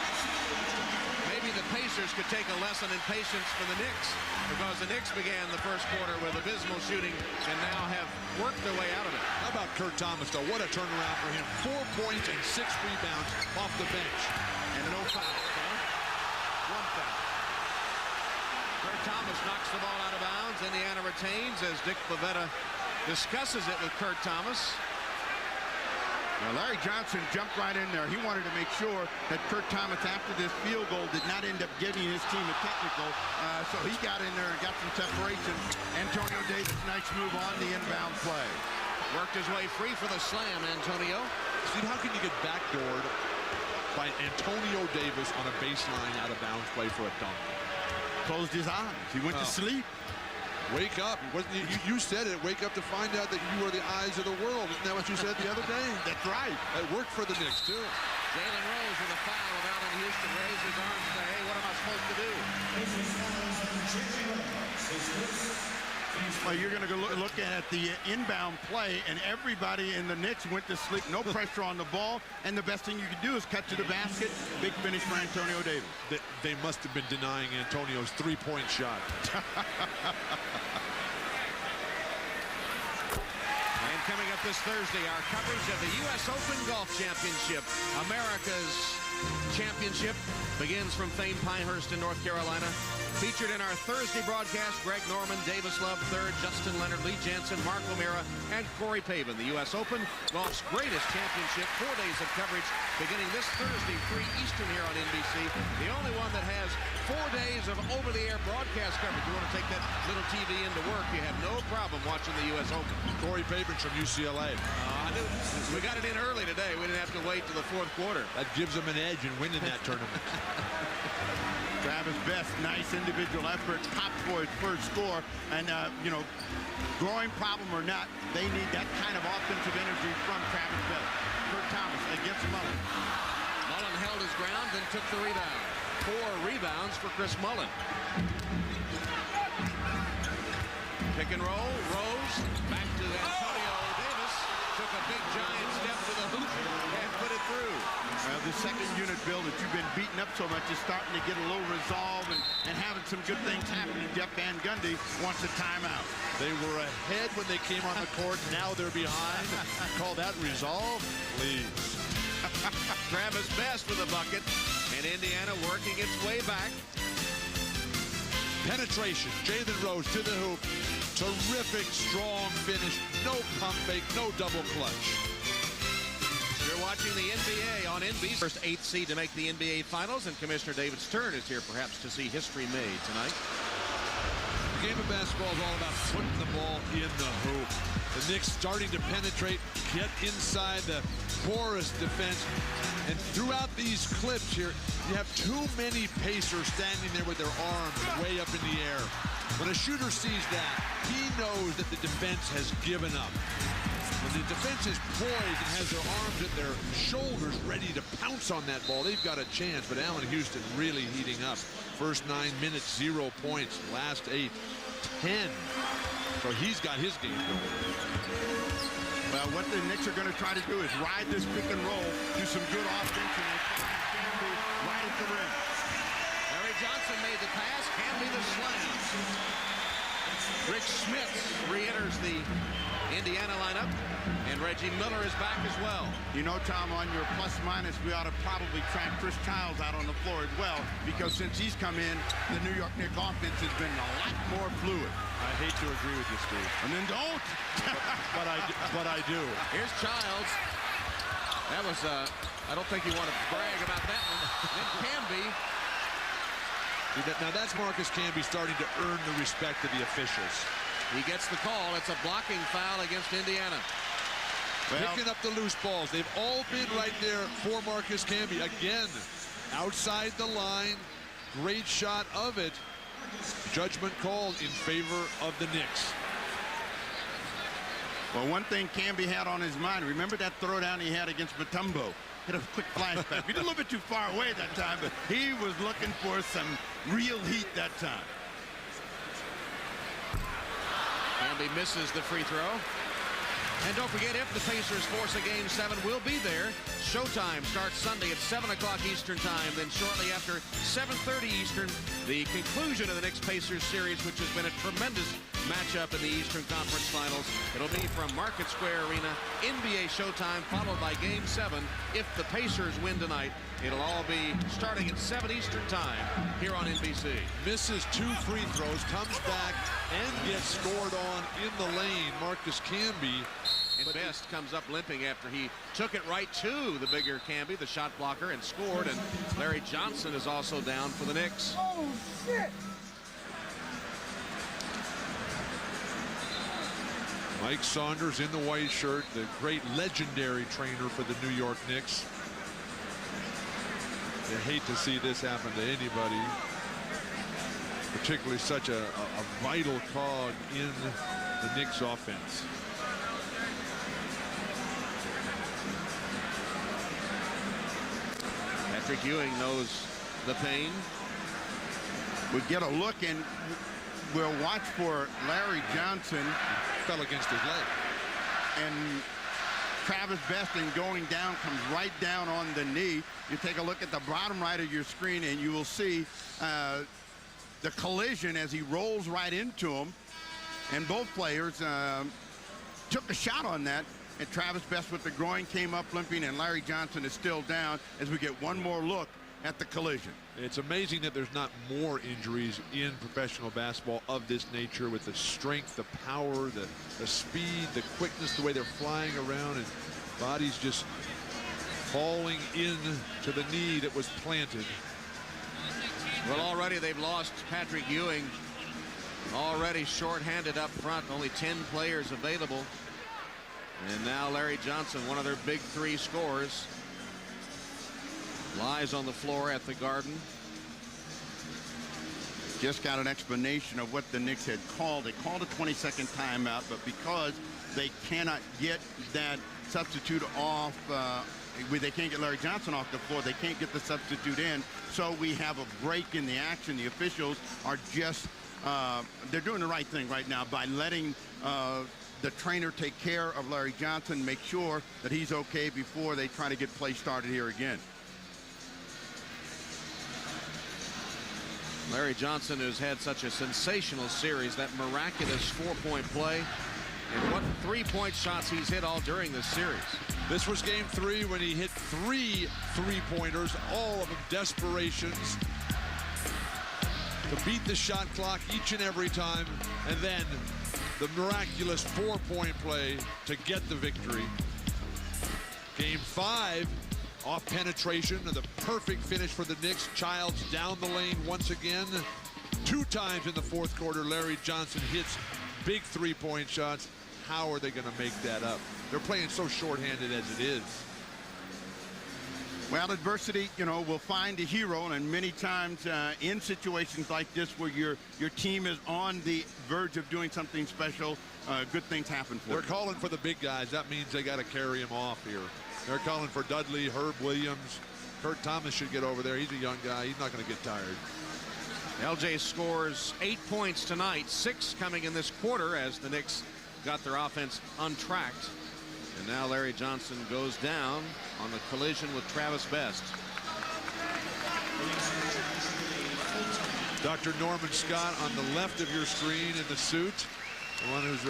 Maybe the Pacers could take a lesson in patience from the Knicks, because the Knicks began the first quarter with abysmal shooting and now have worked their way out of it. How about Kurt Thomas, though? What a turnaround for him. 4 points and 6 rebounds off the bench. And no foul. One foul. Kurt Thomas knocks the ball out of bounds. Indiana retains as Dick Pavetta discusses it with Kurt Thomas. Now, Larry Johnson jumped right in there. He wanted to make sure that Kurt Thomas, after this field goal, did not end up giving his team a technical. So he got in there and got some separation. Antonio Davis, nice move on the inbound play. Worked his way free for the slam, Antonio. Steve, how can you get backdoored by Antonio Davis on a baseline out of bounds play for a dunk? closed his eyes. He went to sleep. Wake up. You said it. Wake up to find out that you are the eyes of the world. Isn't that what you said the other day? That's right. It worked for the Knicks, too. Jalen Rose with a foul of Allen Houston. Raised his arms and say, hey, what am I supposed to do? Well, you're going to go look at the inbound play, and everybody in the Knicks went to sleep. No pressure on the ball, and the best thing you can do is cut to the basket. Big finish for Antonio Davis. They must have been denying Antonio's three-point shot. And coming up this Thursday, our coverage of the U.S. Open Golf Championship. America's championship begins from famed Pinehurst in North Carolina. Featured in our Thursday broadcast, Greg Norman, Davis Love III, Justin Leonard, Lee Jansen, Mark O'Meara, and Corey Pavin. The U.S. Open, golf's greatest championship. 4 days of coverage beginning this Thursday, 3 Eastern here on NBC. The only one that has 4 days of over-the-air broadcast coverage. You want to take that little TV into work, you have no problem watching the U.S. Open. Corey Pavin from UCLA. I knew we got it in early today. We didn't have to wait till the fourth quarter. That gives them an edge in winning that tournament. Travis Best, nice individual effort, tops for his first score. And, you know, growing problem or not, they need that kind of offensive energy from Travis Best. Kurt Thomas against Mullen. Mullen held his ground, then took the rebound. 4 rebounds for Chris Mullen. Pick and roll, Rose, back to Antonio Davis. Took a big giant step to the hoop and put it through. Well, the second unit, Bill, that you've been beaten up so much is starting to get a little resolve and having some good things happening. Jeff Van Gundy wants a timeout. They were ahead when they came on the court. Now they're behind. Call that resolve, please. Travis Best with a bucket, and Indiana working its way back. Penetration. Jalen Rose to the hoop. Terrific, strong finish. No pump fake, no double clutch. You're watching the NBA on NBC. First 8th seed to make the NBA Finals, and Commissioner David Stern is here perhaps to see history made tonight. The game of basketball is all about putting the ball in the hoop. The Knicks starting to penetrate, get inside the porous defense. And throughout these clips here, you have too many Pacers standing there with their arms way up in the air. When a shooter sees that, he knows that the defense has given up. When the defense is poised and has their arms at their shoulders ready to pounce on that ball, they've got a chance. But Allen Houston really heating up. First 9 minutes, 0 points. Last 8, 10. So he's got his game going. Well, what the Knicks are going to try to do is ride this pick and roll, do some good offense, and they find Canby right at the rim. Larry Johnson made the pass. Canby the slam. Rich Smith re-enters the Indiana lineup, and Reggie Miller is back as well. You know, Tom, on your plus-minus, we ought to probably track Chris Childs out on the floor as well, because since he's come in, the New York Knicks offense has been a lot more fluid. I hate to agree with you, Steve. And then don't. but I do. Here's Childs. That was, I don't think you want to brag about that one. Then Canby. Now that's Marcus Camby starting to earn the respect of the officials. He gets the call. It's a blocking foul against Indiana. Well, Picking up the loose balls. They've all been right there for Marcus Camby. Again, outside the line. Great shot of it. Judgment called in favor of the Knicks. well, one thing Canby had on his mind, remember that throwdown he had against Mutombo? Hit a quick flashback. He did a little bit too far away that time, but he was looking for some real heat that time. Canby misses the free throw. And don't forget, if the Pacers force a Game 7, we'll be there. Showtime starts Sunday at 7 o'clock Eastern Time. Then shortly after 7:30 Eastern, the conclusion of the Knicks-Pacers series, which has been a tremendous matchup in the Eastern Conference Finals. It'll be from Market Square Arena, NBA Showtime, followed by Game 7. If the Pacers win tonight, it'll all be starting at 7 Eastern Time here on NBC. Misses 2 free throws, comes back and gets scored on in the lane. Marcus Camby. And Best comes up limping after he took it right to the bigger Canby, the shot blocker, and scored. And Larry Johnson is also down for the Knicks. Oh, shit! Mike Saunders in the white shirt, the great legendary trainer for the New York Knicks. You hate to see this happen to anybody. particularly such a vital cog in the Knicks offense. Patrick Ewing knows the pain. We get a look, and we'll watch for Larry Johnson. Fell against his leg. And Travis Best, in going down, comes right down on the knee. You take a look at the bottom right of your screen, and you will see the collision as he rolls right into him. And both players took a shot on that. And Travis Best with the groin came up limping, and Larry Johnson is still down as we get one more look at the collision. It's amazing that there's not more injuries in professional basketball of this nature, with the strength, the power, the speed, the quickness, the way they're flying around, and bodies just falling in to the knee that was planted. Well, already they've lost Patrick Ewing. Already shorthanded up front, only 10 players available. And now Larry Johnson, one of their big three scorers, lies on the floor at the Garden. Just got an explanation of what the Knicks had called. They called a 20-second timeout, but because they cannot get that substitute off, they can't get Larry Johnson off the floor, they can't get the substitute in, so we have a break in the action. The officials are just, they're doing the right thing right now by letting the trainer take care of Larry Johnson, make sure that he's okay before they try to get play started here again. Larry Johnson, who's had such a sensational series, that miraculous four-point play, and what three-point shots he's hit all during this series. This was game 3 when he hit 3 three-pointers, all of them desperations, to beat the shot clock each and every time, and then the miraculous four-point play to get the victory. Game 5, off penetration, and the perfect finish for the Knicks. Childs down the lane once again. 2 times in the fourth quarter, Larry Johnson hits big three-point shots. How are they going to make that up? They're playing so shorthanded as it is. Well, adversity, will find a hero, and many times in situations like this where your team is on the verge of doing something special, good things happen for They're you. calling for the big guys. That means they got to carry him off here. They're calling for Dudley, Herb Williams. Kurt Thomas should get over there. He's a young guy. He's not going to get tired. LJ scores 8 points tonight, 6 coming in this quarter as the Knicks got their offense untracked. And now Larry Johnson goes down on the collision with Travis Best. Dr. Norman Scott on the left of your screen in the suit, the one who's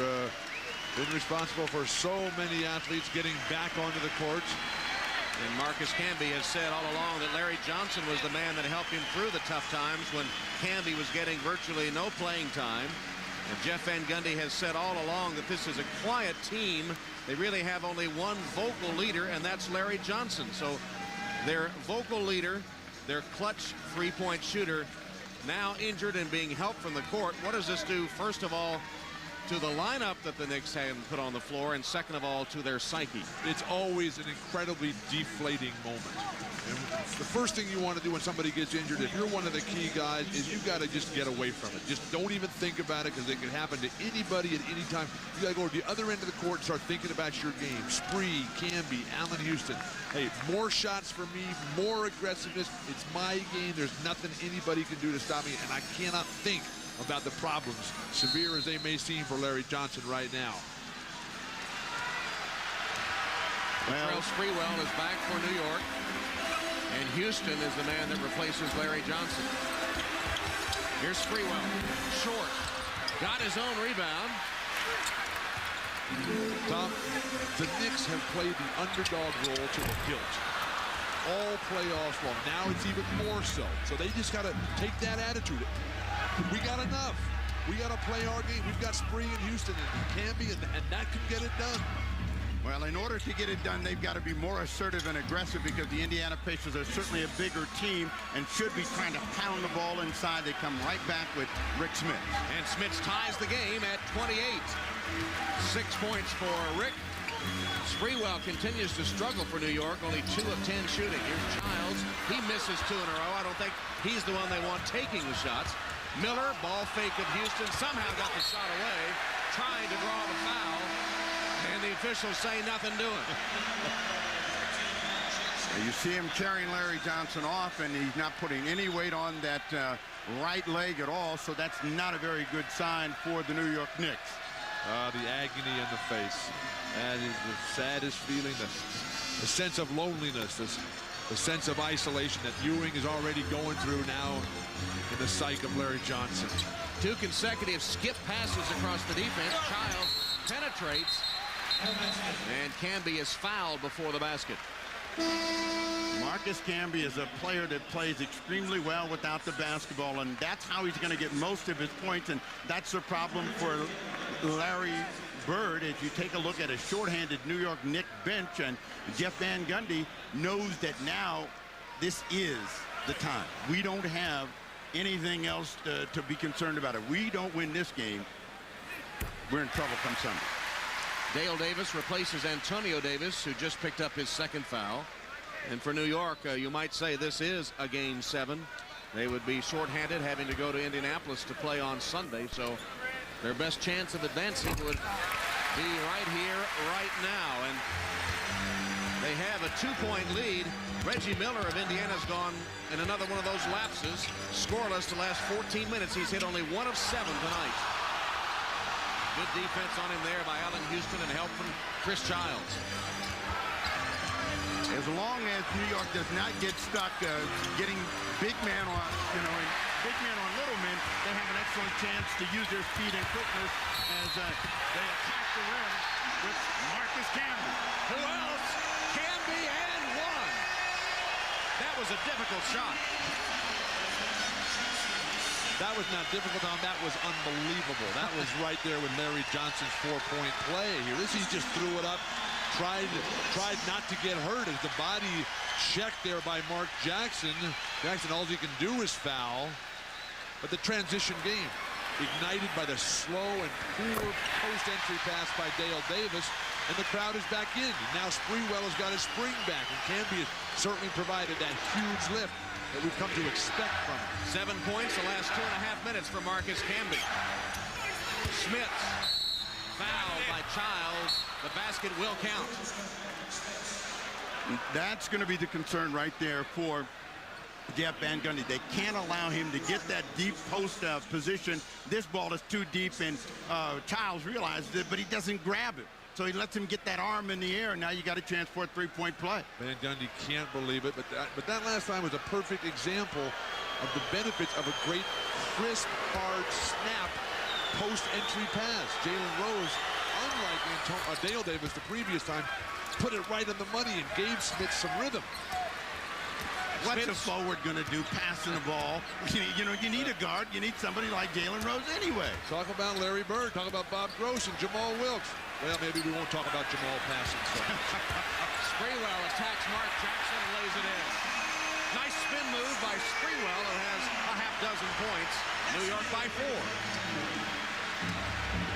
been responsible for so many athletes getting back onto the court. And Marcus Camby has said all along that Larry Johnson was the man that helped him through the tough times when Camby was getting virtually no playing time. And Jeff Van Gundy has said all along that this is a quiet team. They really have only one vocal leader, and that's Larry Johnson. So their vocal leader, their clutch three-point shooter, now injured and being helped from the court. What does this do, first of all, to the lineup that the Knicks have put on the floor, and second of all, to their psyche? It's always an incredibly deflating moment. And the first thing you want to do when somebody gets injured, if you're one of the key guys, is you got to just get away from it. Just don't even think about it, because it can happen to anybody at any time. You got to go to the other end of the court and start thinking about your game. Spree, Camby, Allen Houston. Hey, more shots for me, more aggressiveness. It's my game. There's nothing anybody can do to stop me, and I cannot think about the problems, severe as they may seem for Larry Johnson right now. Well, Sprewell is back for New York, and Houston is the man that replaces Larry Johnson. Here's Sprewell, short, got his own rebound. Tom, the Knicks have played the underdog role to the hilt all playoffs long. Now it's even more so. So they just got to take that attitude. We got enough. We got to play our game. We've got Spree and Houston and Camby, and that can get it done. Well, in order to get it done, they've got to be more assertive and aggressive, because the Indiana Pacers are certainly a bigger team and should be trying to pound the ball inside. They come right back with Rick Smith. And Smith ties the game at 28. 6 points for Rick. Sprewell continues to struggle for New York, only 2 of 10 shooting. Here's Childs. He misses 2 in a row. I don't think he's the one they want taking the shots. Miller, ball fake of Houston, somehow got the shot away, trying to draw the foul, and the officials say nothing doing. You see him carrying Larry Johnson off, and he's not putting any weight on that right leg at all, so that's not a very good sign for the New York Knicks. The agony in the face. That is the saddest feeling, the sense of loneliness, the sense of isolation that Ewing is already going through now in the psyche of Larry Johnson. 2 consecutive skip passes across the defense. Childs penetrates, and Camby is fouled before the basket. Marcus Camby is a player that plays extremely well without the basketball, and that's how he's going to get most of his points, and that's the problem for Larry Bird. If you take a look at a shorthanded New York Knicks bench, and Jeff Van Gundy knows that now this is the time. We don't have anything else to be concerned about. If we don't win this game, we're in trouble come Sunday. Dale Davis replaces Antonio Davis, who just picked up his 2nd foul. And for New York, you might say this is a game 7. They would be shorthanded, having to go to Indianapolis to play on Sunday. So their best chance of advancing would be right here, right now. And they have a 2-point lead. Reggie Miller of Indiana's gone in another one of those lapses. Scoreless the last 14 minutes. He's hit only 1 of 7 tonight. Good defense on him there by Allen Houston and help from Chris Childs. As long as New York does not get stuck getting big man on, big man on little men, they have an excellent chance to use their speed and quickness as they attack the rim with Marcus Camby. Who else? Camby and 1. That was a difficult shot. That was not difficult, Tom. That was unbelievable. That was right there with Larry Johnson's 4-point play here. He just threw it up, tried not to get hurt as the body checked there by Mark Jackson. Jackson, all he can do is foul. But the transition game, ignited by the slow and poor post-entry pass by Dale Davis, and the crowd is back in. Now Sprewell has got his spring back, and Camby has certainly provided that huge lift that we've come to expect from him. 7 points the last 2.5 minutes for Marcus Camby. Smith fouled by Childs. The basket will count. That's going to be the concern right there for Jeff Van Gundy. They can't allow him to get that deep post position. This ball is too deep, and Childs realizes it, but he doesn't grab it. So he lets him get that arm in the air, and now you got a chance for a 3-point play. Van Gundy can't believe it, but that last time was a perfect example of the benefits of a great, crisp, hard snap post-entry pass. Jalen Rose, unlike Dale Davis the previous time, put it right on the money and gave Smith some rhythm. What's a forward going to do passing the ball? You need a guard. You need somebody like Jalen Rose anyway. Talk about Larry Bird. Talk about Bob Gross and Jamal Wilkes. Well, maybe we won't talk about Jamal passing. So. Sprewell attacks Mark Jackson and lays it in. Nice spin move by Sprewell, who has a half dozen points. New York by 4.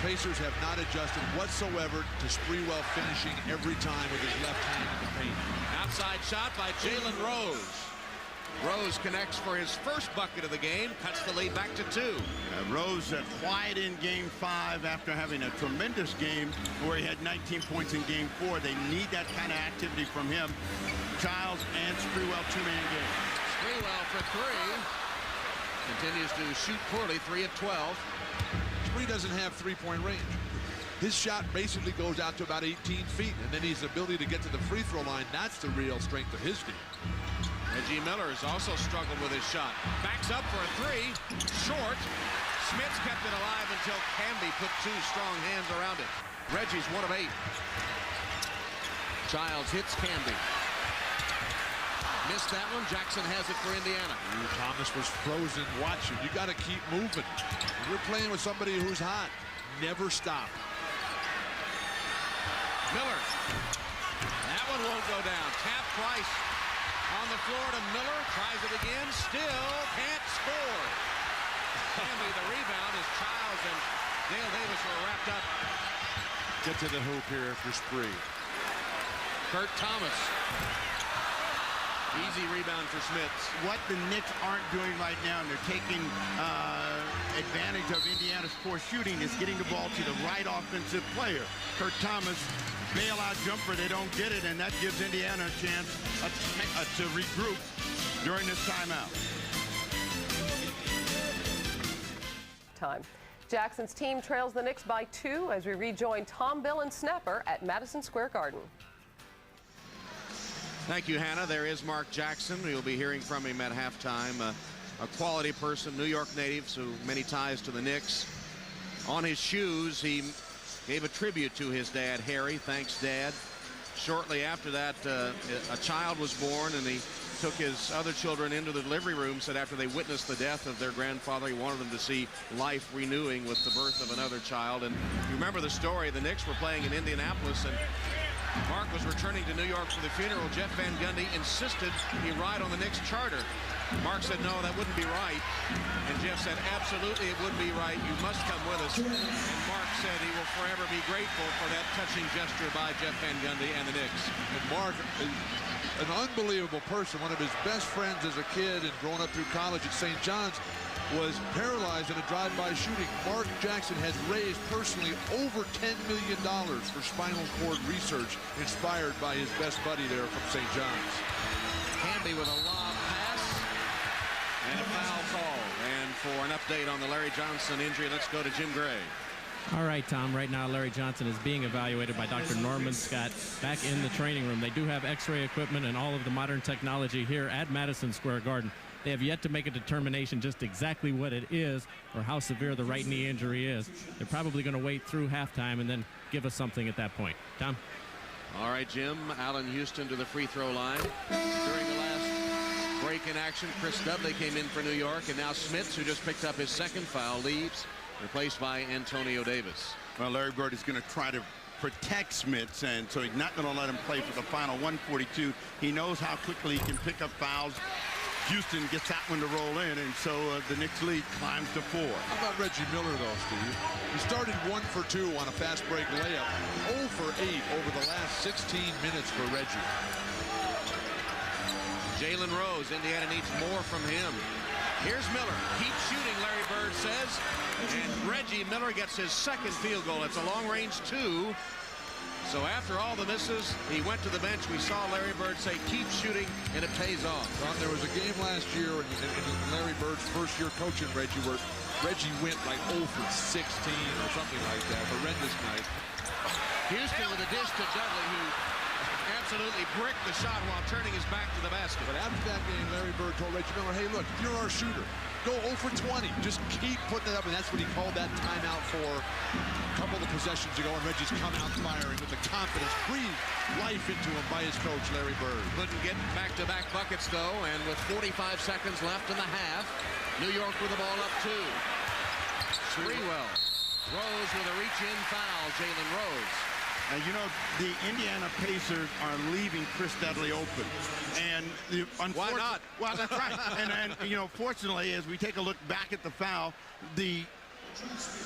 Pacers have not adjusted whatsoever to Sprewell finishing every time with his left hand in the paint. Outside shot by Jalen Rose. Rose connects for his first bucket of the game, cuts the lead back to 2. Rose quiet in game 5 after having a tremendous game where he had 19 points in game 4. They need that kind of activity from him. Childs and Sprewell 2-man game. Sprewell for 3. Continues to shoot poorly, 3 of 12. Spree doesn't have 3-point range. His shot basically goes out to about 18 feet, and then his ability to get to the free throw line, that's the real strength of his game. Reggie Miller has also struggled with his shot. Backs up for a 3. Short. Smith's kept it alive until Camby put 2 strong hands around it. Reggie's 1 of 8. Childs hits Camby. Missed that one. Jackson has it for Indiana. Thomas was frozen watching. You got to keep moving. You're playing with somebody who's hot. Never stop. Miller. That one won't go down. Tap twice. On the floor to Miller, tries it again, still can't score. Camby the rebound as Childs and Dale Davis were wrapped up. Get to the hoop here for Spree. Kurt Thomas. Easy rebound for Smith. What the Knicks aren't doing right now, and they're taking advantage of Indiana's poor shooting is getting the ball to the right offensive player. Kurt Thomas, bailout jumper, they don't get it, and that gives Indiana a chance to regroup during this timeout. Time. Jackson's team trails the Knicks by 2 as we rejoin Tom, Bill, and Snapper at Madison Square Garden. Thank you, Hannah. There is Mark Jackson. We'll be hearing from him at halftime. A quality person, New York native, so many ties to the Knicks. On his shoes, he gave a tribute to his dad, Harry. Thanks, Dad. Shortly after that, a child was born, and he took his other children into the delivery room, said after they witnessed the death of their grandfather, he wanted them to see life renewing with the birth of another child. And you remember the story, the Knicks were playing in Indianapolis, and Mark was returning to New York for the funeral. Jeff Van Gundy insisted he ride on the Knicks charter. Mark said, no, that wouldn't be right. And Jeff said, absolutely, it would be right. You must come with us. And Mark said he will forever be grateful for that touching gesture by Jeff Van Gundy and the Knicks. And Mark, an unbelievable person, one of his best friends as a kid and growing up through college at St. John's, was paralyzed in a drive-by shooting. Mark Jackson has raised personally over $10 million for spinal cord research, inspired by his best buddy there from St. John's. Hamby with a lob pass and a foul call. And for an update on the Larry Johnson injury, let's go to Jim Gray. All right, Tom. Right now, Larry Johnson is being evaluated by Dr. Norman Scott back in the training room. They do have x-ray equipment and all of the modern technology here at Madison Square Garden. They have yet to make a determination just exactly what it is or how severe the right knee injury is. They're probably going to wait through halftime and then give us something at that point. Tom? All right, Jim. Allen Houston to the free throw line. During the last break in action, Chris Dudley came in for New York, and now Smits, who just picked up his second foul, leaves, replaced by Antonio Davis. Well, Larry Bird is going to try to protect Smits, and so he's not going to let him play for the final 142. He knows how quickly he can pick up fouls. Houston gets that one to roll in, and so the Knicks lead climbs to 4. How about Reggie Miller, though, Steve? He started 1 for 2 on a fast break layup. 0 for 8 over the last 16 minutes for Reggie. Jalen Rose, Indiana needs more from him. Here's Miller. Keep shooting, Larry Bird says. And Reggie Miller gets his second field goal. It's a long-range 2. So after all the misses, he went to the bench. We saw Larry Bird say, keep shooting, and it pays off. Well, there was a game last year in Larry Bird's first year coaching Reggie where Reggie went like 0 for 16 or something like that. Horrendous night. Houston with a dish to Dudley, who absolutely bricked the shot while turning his back to the basket. But after that game, Larry Bird told Reggie Miller, hey, look, you're our shooter. Go 0 for 20. Just keep putting it up. And that's what he called that timeout for a couple of possessions ago. And Reggie's come out firing with the confidence, breathed life into him by his coach, Larry Bird. Couldn't get back-to-back buckets, though. And with 45 seconds left in the half, New York with the ball up 2. Sprewell. Rose with a reach-in foul, Jalen Rose. And you know, the Indiana Pacers are leaving Chris Dudley open. And why not? Well, that's right. and you know, fortunately, as we take a look back at the foul, the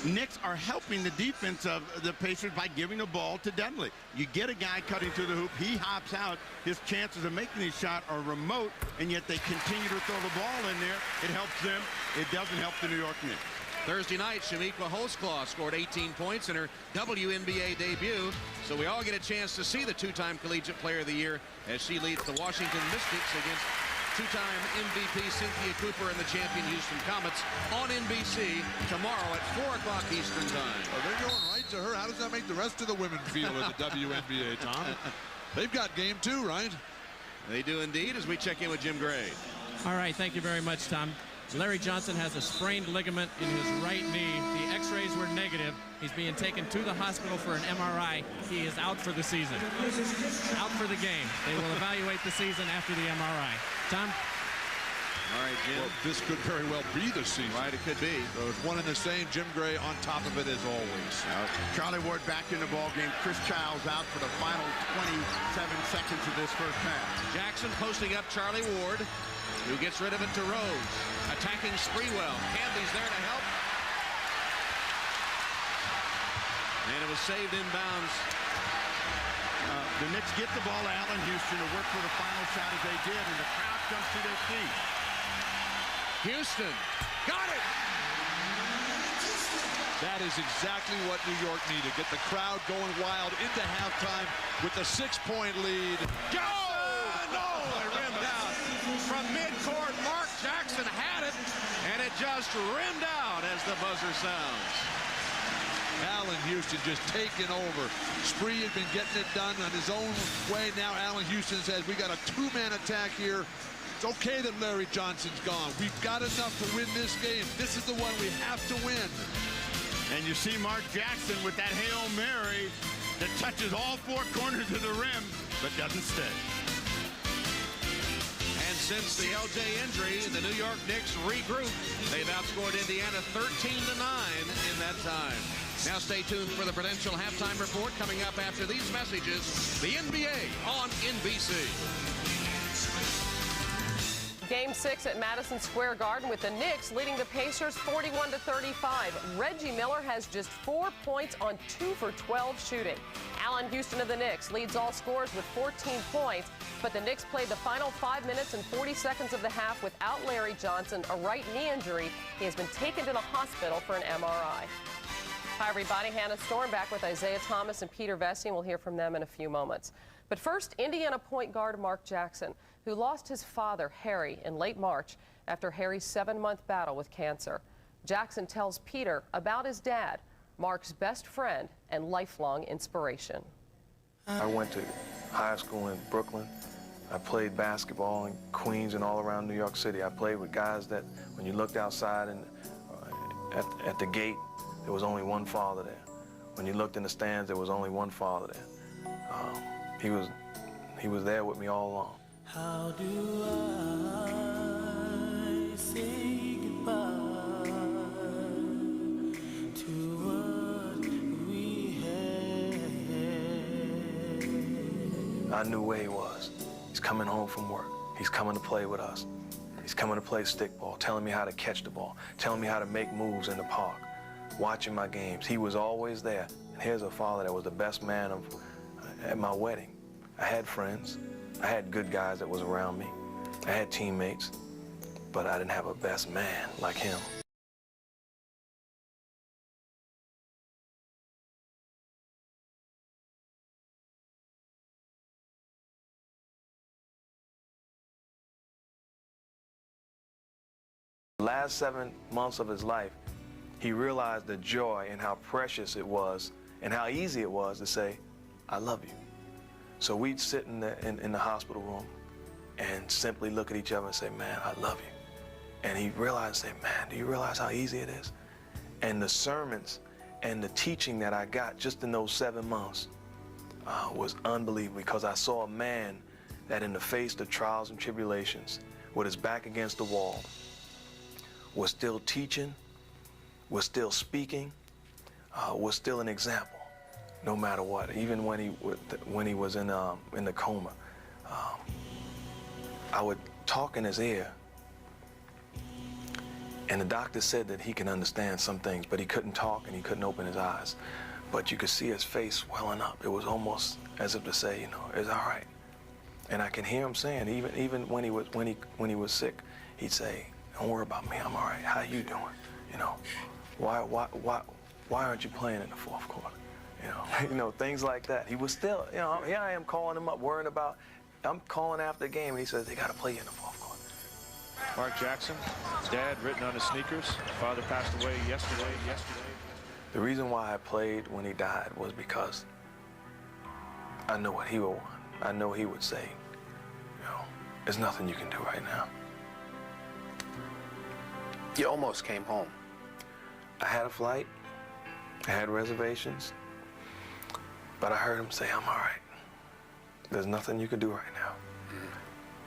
Knicks are helping the defense of the Pacers by giving the ball to Dudley. You get a guy cutting to the hoop, he hops out, his chances of making his shot are remote, and yet they continue to throw the ball in there. It helps them. It doesn't help the New York Knicks. Thursday night, Shamika Holtzclaw scored 18 points in her WNBA debut. So we all get a chance to see the two-time Collegiate Player of the Year as she leads the Washington Mystics against two-time MVP Cynthia Cooper and the champion Houston Comets on NBC tomorrow at 4 o'clock Eastern Time. Oh, they're going right to her. How does that make the rest of the women feel at the WNBA, Tom? They've got game 2, right? They do indeed, as we check in with Jim Gray. All right, thank you very much, Tom. Larry Johnson has a sprained ligament in his right knee. The x-rays were negative. He's being taken to the hospital for an MRI. He is out for the season. Out for the game. They will evaluate the season after the MRI. Tom? All right, Jim. Well, this could very well be the season. Right, it could be. So it's one and the same. Jim Gray on top of it as always. Charlie Ward back in the ball game. Chris Childs out for the final 27 seconds of this first half. Jackson posting up Charlie Ward, who gets rid of it to Rose. Attacking Sprewell. Hamby's there to help. And it was saved inbounds. The Knicks get the ball to Allen Houston to work for the final shot as they did, and the crowd comes to their feet. Houston got it. That is exactly what New York needed. Get the crowd going wild into halftime with the 6-point lead. Go! No! It rimmed out. From midcourt, Mark Jackson had it, and it just rimmed out as the buzzer sounds. Allen Houston just taking over. Spree had been getting it done on his own way. Now Allen Houston says, we got a two-man attack here. It's okay that Larry Johnson's gone. We've got enough to win this game. This is the one we have to win. And you see Mark Jackson with that Hail Mary that touches all four corners of the rim, but doesn't stay. And since the LJ injury, the New York Knicks regroup. They've outscored Indiana 13-9 in that time. Now stay tuned for the Prudential halftime report coming up after these messages. The NBA on NBC. Game 6 at Madison Square Garden with the Knicks leading the Pacers 41-35. Reggie Miller has just 4 points on 2 for 12 shooting. Allen Houston of the Knicks leads all scorers with 14 points, but the Knicks played the final 5 minutes and 40 seconds of the half without Larry Johnson, a right knee injury. He has been taken to the hospital for an MRI. Hi, everybody. Hannah Storm back with Isaiah Thomas and Peter Vesey, and we'll hear from them in a few moments. But first, Indiana point guard Mark Jackson, who lost his father, Harry, in late March after Harry's 7-month battle with cancer. Jackson tells Peter about his dad, Mark's best friend and lifelong inspiration. I went to high school in Brooklyn. I played basketball in Queens and all around New York City. I played with guys that when you looked outside and at the gate, there was only one father there. When you looked in the stands, there was only one father there. He was there with me all along. How do I say goodbye to what we had? I knew where he was. He's coming home from work. He's coming to play with us. He's coming to play stickball, telling me how to catch the ball, telling me how to make moves in the park, watching my games. He was always there. And here's a father that was the best man at my wedding. I had friends. I had good guys that was around me. I had teammates, but I didn't have a best man like him. The last 7 months of his life, he realized the joy and how precious it was and how easy it was to say, I love you. So we'd sit in the hospital room and simply look at each other and say, man, I love you. And he realized, say, man, do you realize how easy it is? And the sermons and the teaching that I got just in those 7 months was unbelievable, because I saw a man that in the face of trials and tribulations, with his back against the wall, was still teaching, was still speaking, was still an example. No matter what, even when he was in the coma, I would talk in his ear, and the doctor said that he can understand some things, but he couldn't talk and he couldn't open his eyes. But you could see his face swelling up. It was almost as if to say, you know, it's all right. And I can hear him saying, even when he was sick, he'd say, don't worry about me, I'm all right. How you doing? You know, why aren't you playing in the fourth quarter? You know, things like that. He was still, you know, here I am calling him up, worrying about, I'm calling after the game, and he says, they got to play you in the fourth quarter. Mark Jackson, dad written on his sneakers. Father passed away yesterday. The reason why I played when he died was because I know what he would want. I know he would say, you know, there's nothing you can do right now. You almost came home. I had a flight. I had reservations. But I heard him say, I'm all right. There's nothing you can do right now.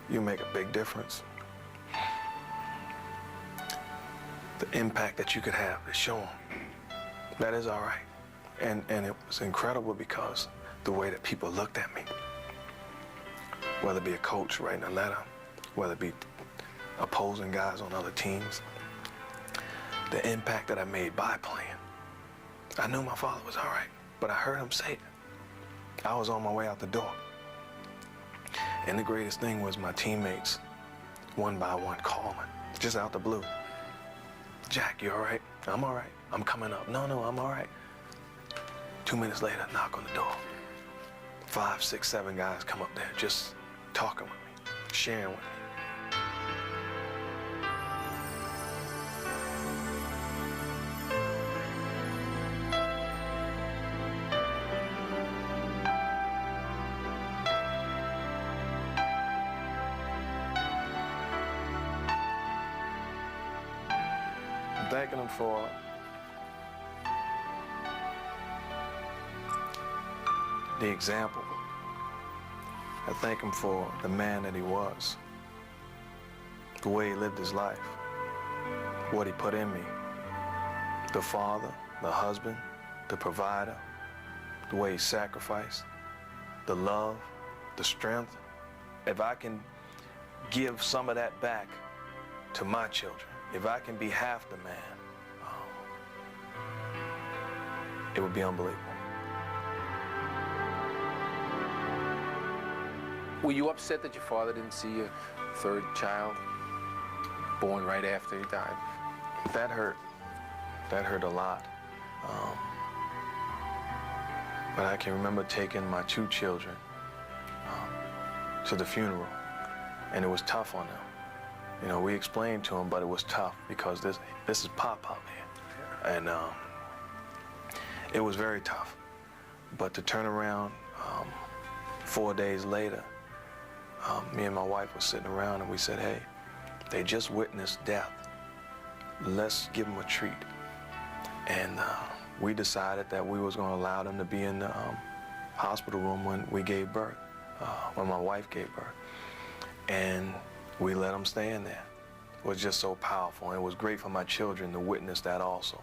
You make a big difference. The impact that you could have to show him, that is all right. And it was incredible because the way that people looked at me, whether it be a coach writing a letter, whether it be opposing guys on other teams, the impact that I made by playing. I knew my father was all right, but I heard him say it. I was on my way out the door. And the greatest thing was my teammates, one by one, calling, just out the blue. Jack, you all right? I'm all right. I'm coming up. No, I'm all right. 2 minutes later, knock on the door. 5, 6, 7 guys come up there just talking with me, sharing with me. I'm thanking them for the example. I thank him for the man that he was, the way he lived his life, what he put in me, the father, the husband, the provider, the way he sacrificed, the love, the strength. If I can give some of that back to my children, if I can be half the man, it would be unbelievable. Were you upset that your father didn't see your third child born right after he died? That hurt. That hurt a lot. But I can remember taking my 2 children to the funeral, and it was tough on them. You know, we explained to them, but it was tough because this is Pop out there. And it was very tough. But to turn around 4 days later, me and my wife were sitting around and we said, hey, they just witnessed death. Let's give them a treat. And we decided that we was going to allow them to be in the hospital room when we gave birth, when my wife gave birth. And we let them stay in there. It was just so powerful. And it was great for my children to witness that also,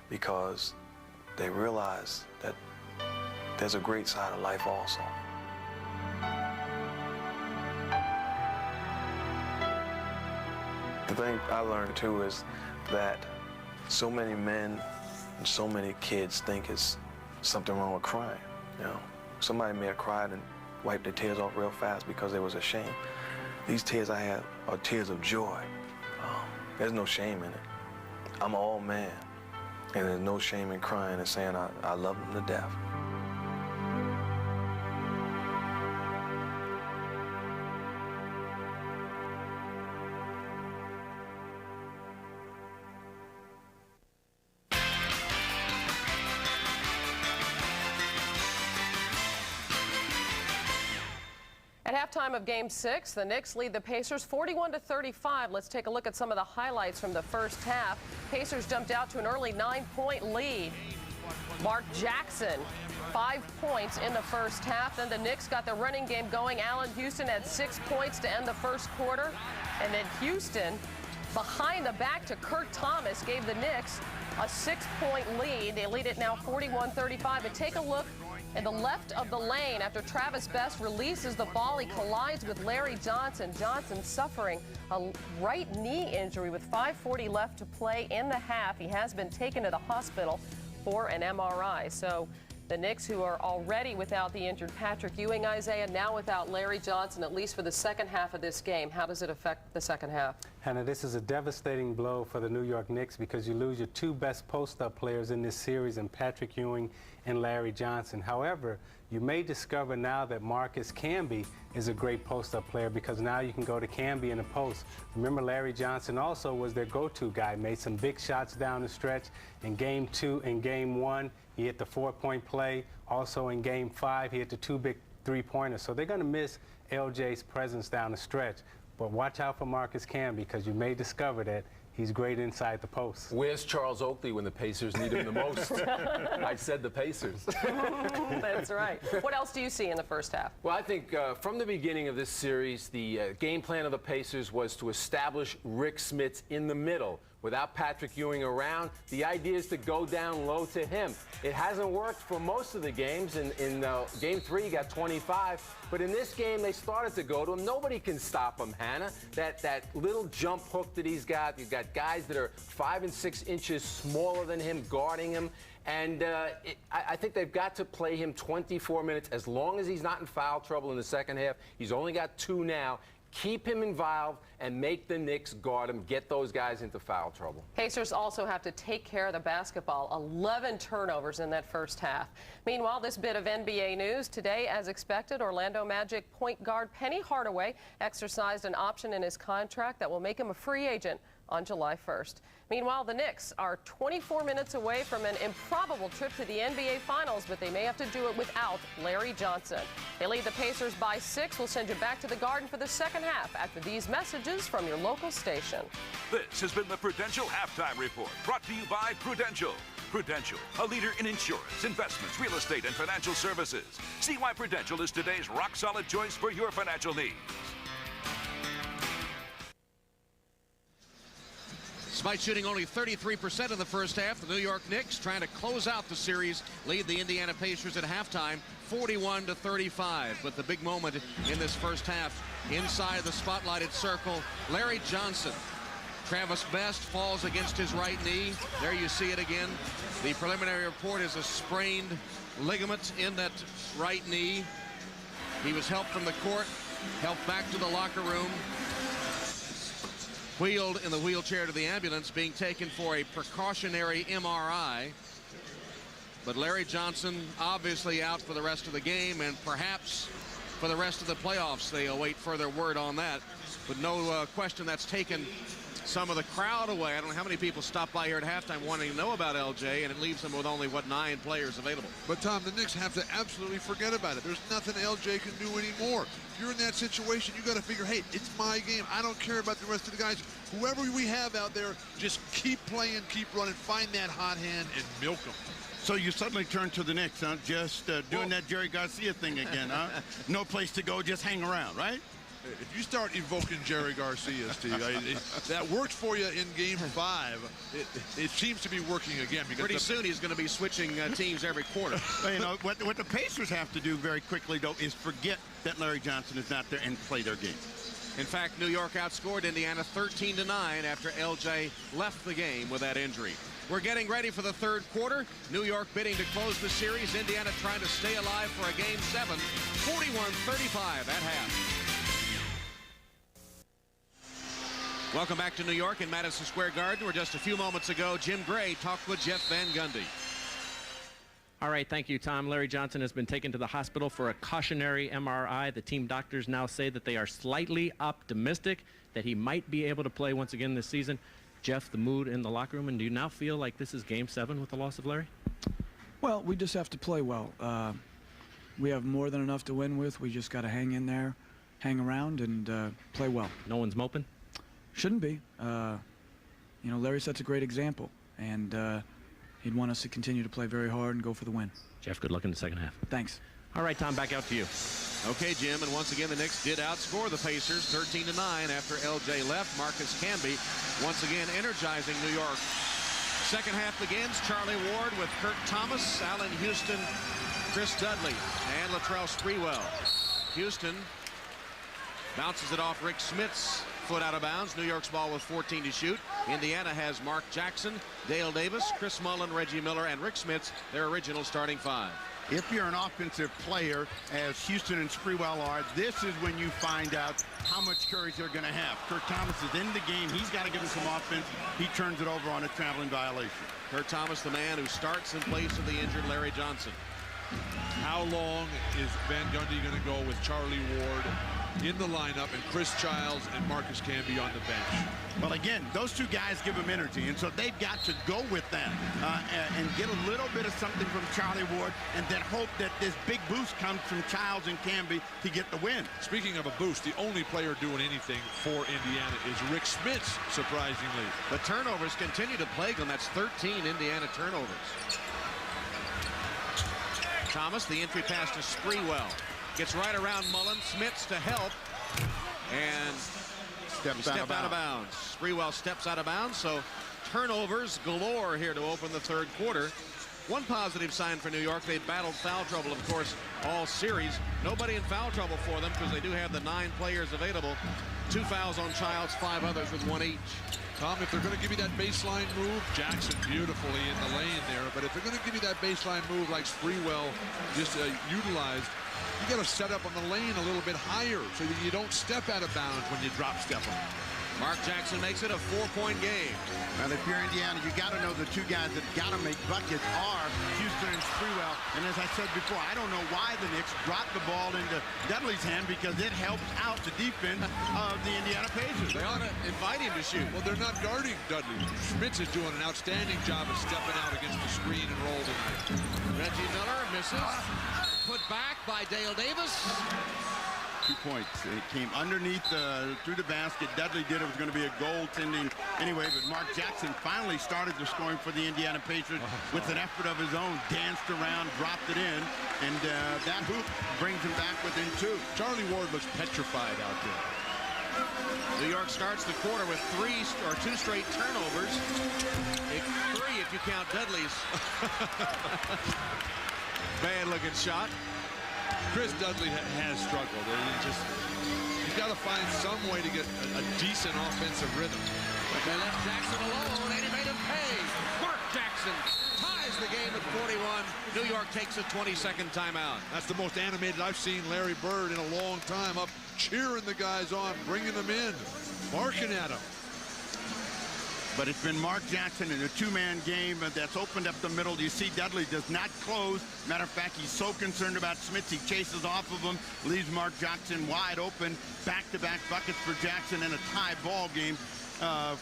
because they realized that there's a great side of life also. The thing I learned too is that so many men and so many kids think it's something wrong with crying. You know, somebody may have cried and wiped their tears off real fast because they was ashamed. These tears I have are tears of joy. There's no shame in it. I'm all man, and there's no shame in crying and saying I love them to death. At halftime of Game 6, the Knicks lead the Pacers 41-35. Let's take a look at some of the highlights from the first half. Pacers jumped out to an early 9-point lead. Mark Jackson, 5 points in the first half. Then the Knicks got the running game going. Allen Houston had 6 points to end the first quarter. And then Houston, behind the back to Kurt Thomas, gave the Knicks a 6-point lead. They lead it now 41-35. But take a look in the left of the lane after Travis Best releases the ball. He collides with Larry Johnson. Johnson suffering a right knee injury with 5:40 left to play in the half. He has been taken to the hospital for an MRI. So the Knicks, who are already without the injured Patrick Ewing, Isaiah, now without Larry Johnson, at least for the second half of this game. How does it affect the second half? Hannah, this is a devastating blow for the New York Knicks because you lose your 2 best post-up players in this series in Patrick Ewing and Larry Johnson. However, you may discover now that Marcus Camby is a great post-up player because now you can go to Camby in the post. Remember, Larry Johnson also was their go-to guy, made some big shots down the stretch. In Game 2 and Game 1, he hit the 4-point play. Also in Game 5, he hit the 2 big 3-pointers. So they're going to miss LJ's presence down the stretch. But watch out for Marcus Camby because you may discover that he's great inside the post. Where's Charles Oakley when the Pacers need him the most? I said the Pacers. That's right. What else do you see in the first half? Well, I think from the beginning of this series, the game plan of the Pacers was to establish Rick Smits in the middle. Without Patrick Ewing around, the idea is to go down low to him. It hasn't worked for most of the games. In Game 3, he got 25. But in this game, they started to go to him. Nobody can stop him, Hannah. That little jump hook that he's got, you've got guys that are 5 and 6 inches smaller than him guarding him. And I think they've got to play him 24 minutes as long as he's not in foul trouble in the second half. He's only got 2 now. Keep him involved and make the Knicks guard him, get those guys into foul trouble. Pacers also have to take care of the basketball. 11 turnovers in that first half. Meanwhile, this bit of NBA news today, as expected, Orlando Magic point guard Penny Hardaway exercised an option in his contract that will make him a free agent on July 1st. Meanwhile, the Knicks are 24 minutes away from an improbable trip to the NBA Finals, but they may have to do it without Larry Johnson. They lead the Pacers by 6. We'll send you back to the Garden for the second half after these messages from your local station. This has been the Prudential Halftime Report, brought to you by Prudential. Prudential, a leader in insurance, investments, real estate, and financial services. See why Prudential is today's rock-solid choice for your financial needs. Despite shooting only 33% in the first half, the New York Knicks trying to close out the series, lead the Indiana Pacers at halftime, 41-35. But the big moment in this first half, inside the spotlighted circle, Larry Johnson. Travis Best falls against his right knee. There you see it again. The preliminary report is a sprained ligament in that right knee. He was helped from the court, helped back to the locker room, wheeled in the wheelchair to the ambulance, being taken for a precautionary MRI. But Larry Johnson obviously out for the rest of the game and perhaps for the rest of the playoffs. They await further word on that. But no question that's taken some of the crowd away. I don't know how many people stopped by here at halftime wanting to know about LJ, and it leaves them with only, what, 9 players available. But, Tom, the Knicks have to absolutely forget about it. There's nothing LJ can do anymore. If you're in that situation, you got to figure, hey, it's my game. I don't care about the rest of the guys. Whoever we have out there, just keep playing, keep running, find that hot hand, and milk them. So you suddenly turn to the Knicks, huh? Just doing that Jerry Garcia thing again, huh? No place to go, just hang around, right? If you start evoking Jerry Garcia, Steve, that worked for you in Game 5. It seems to be working again. Because pretty soon he's going to be switching teams every quarter. Well, you know, what the Pacers have to do very quickly, though, is forget that Larry Johnson is not there and play their game. In fact, New York outscored Indiana 13-9 after LJ left the game with that injury. We're getting ready for the third quarter. New York bidding to close the series. Indiana trying to stay alive for a Game 7. 41-35 at half. Welcome back to New York in Madison Square Garden, where just a few moments ago, Jim Gray talked with Jeff Van Gundy. All right, thank you, Tom. Larry Johnson has been taken to the hospital for a cautionary MRI. The team doctors now say that they are slightly optimistic that he might be able to play once again this season. Jeff, the mood in the locker room, and do you now feel like this is Game 7 with the loss of Larry? Well, we just have to play well. We have more than enough to win with. We just got to hang in there, hang around, and play well. No one's moping? Shouldn't be. You know, Larry sets a great example, and he'd want us to continue to play very hard and go for the win. Jeff, good luck in the second half. Thanks. All right, Tom, back out to you. Okay, Jim, and once again, the Knicks did outscore the Pacers 13-9 after LJ left. Marcus Camby once again energizing New York. Second half begins. Charlie Ward with Kurt Thomas, Allen Houston, Chris Dudley, and Latrell Sprewell. Houston bounces it off Rick Smith's foot out of bounds. New York's ball with 14 to shoot. Indiana has Mark Jackson, Dale Davis, Chris Mullin, Reggie Miller, and Rick Smith's their original starting 5. If you're an offensive player, as Houston and Sprewell are, this is when you find out how much courage they're going to have. Kurt Thomas is in the game. He's got to give him some offense. He turns it over on a traveling violation. Kurt Thomas, the man who starts in place of the injured Larry Johnson. How long is Van Gundy going to go with Charlie Ward in the lineup and Chris Childs and Marcus Camby on the bench? Well, again, those two guys give him energy, and so they've got to go with that and get a little bit of something from Charlie Ward and then hope that this big boost comes from Childs and Camby to get the win. Speaking of a boost, the only player doing anything for Indiana is Rick Smits, surprisingly. The turnovers continue to plague them. That's 13 Indiana turnovers. Thomas, the entry pass to Sprewell. Gets right around Mullin. Smits to help. And step out of bounds. Sprewell steps out of bounds, so turnovers galore here to open the third quarter. One positive sign for New York, they've battled foul trouble, of course, all series. Nobody in foul trouble for them because they do have the 9 players available. 2 fouls on Childs, 5 others with 1 each. Tom, if they're going to give you that baseline move, Jackson beautifully in the lane there, but if they're going to give you that baseline move like Sprewell just utilized, you got to set up on the lane a little bit higher so that you don't step out of bounds when you drop step them. Mark Jackson makes it a 4-point game. Well, if you're Indiana, you got to know the two guys that got to make buckets are Houston and Sprewell. And as I said before, I don't know why the Knicks dropped the ball into Dudley's hand, because it helps out the defense of the Indiana Pacers. They ought to invite him to shoot. Well, they're not guarding Dudley. Schmitz is doing an outstanding job of stepping out against the screen and roll tonight. Reggie Miller misses. Put back by Dale Davis. 2 points. It came underneath through the basket. Dudley did it. Was going to be a goaltending anyway, but Mark Jackson finally started the scoring for the Indiana Pacers with an effort of his own. Danced around, dropped it in, and that hoop brings him back within 2. Charlie Ward looks petrified out there. New York starts the quarter with 2 straight turnovers. 3 if you count Dudley's bad-looking shot. Chris Dudley has struggled. He's got to find some way to get a decent offensive rhythm. But they left Jackson alone, and he made him pay. Mark Jackson ties the game at 41. New York takes a 20-second timeout. That's the most animated I've seen Larry Bird in a long time, up cheering the guys on, bringing them in, barking at them. But it's been Mark Jackson in a 2-man game that's opened up the middle. You see Dudley does not close. Matter of fact, he's so concerned about Smith, he chases off of him, leaves Mark Jackson wide open. Back-to-back buckets for Jackson in a tie ball game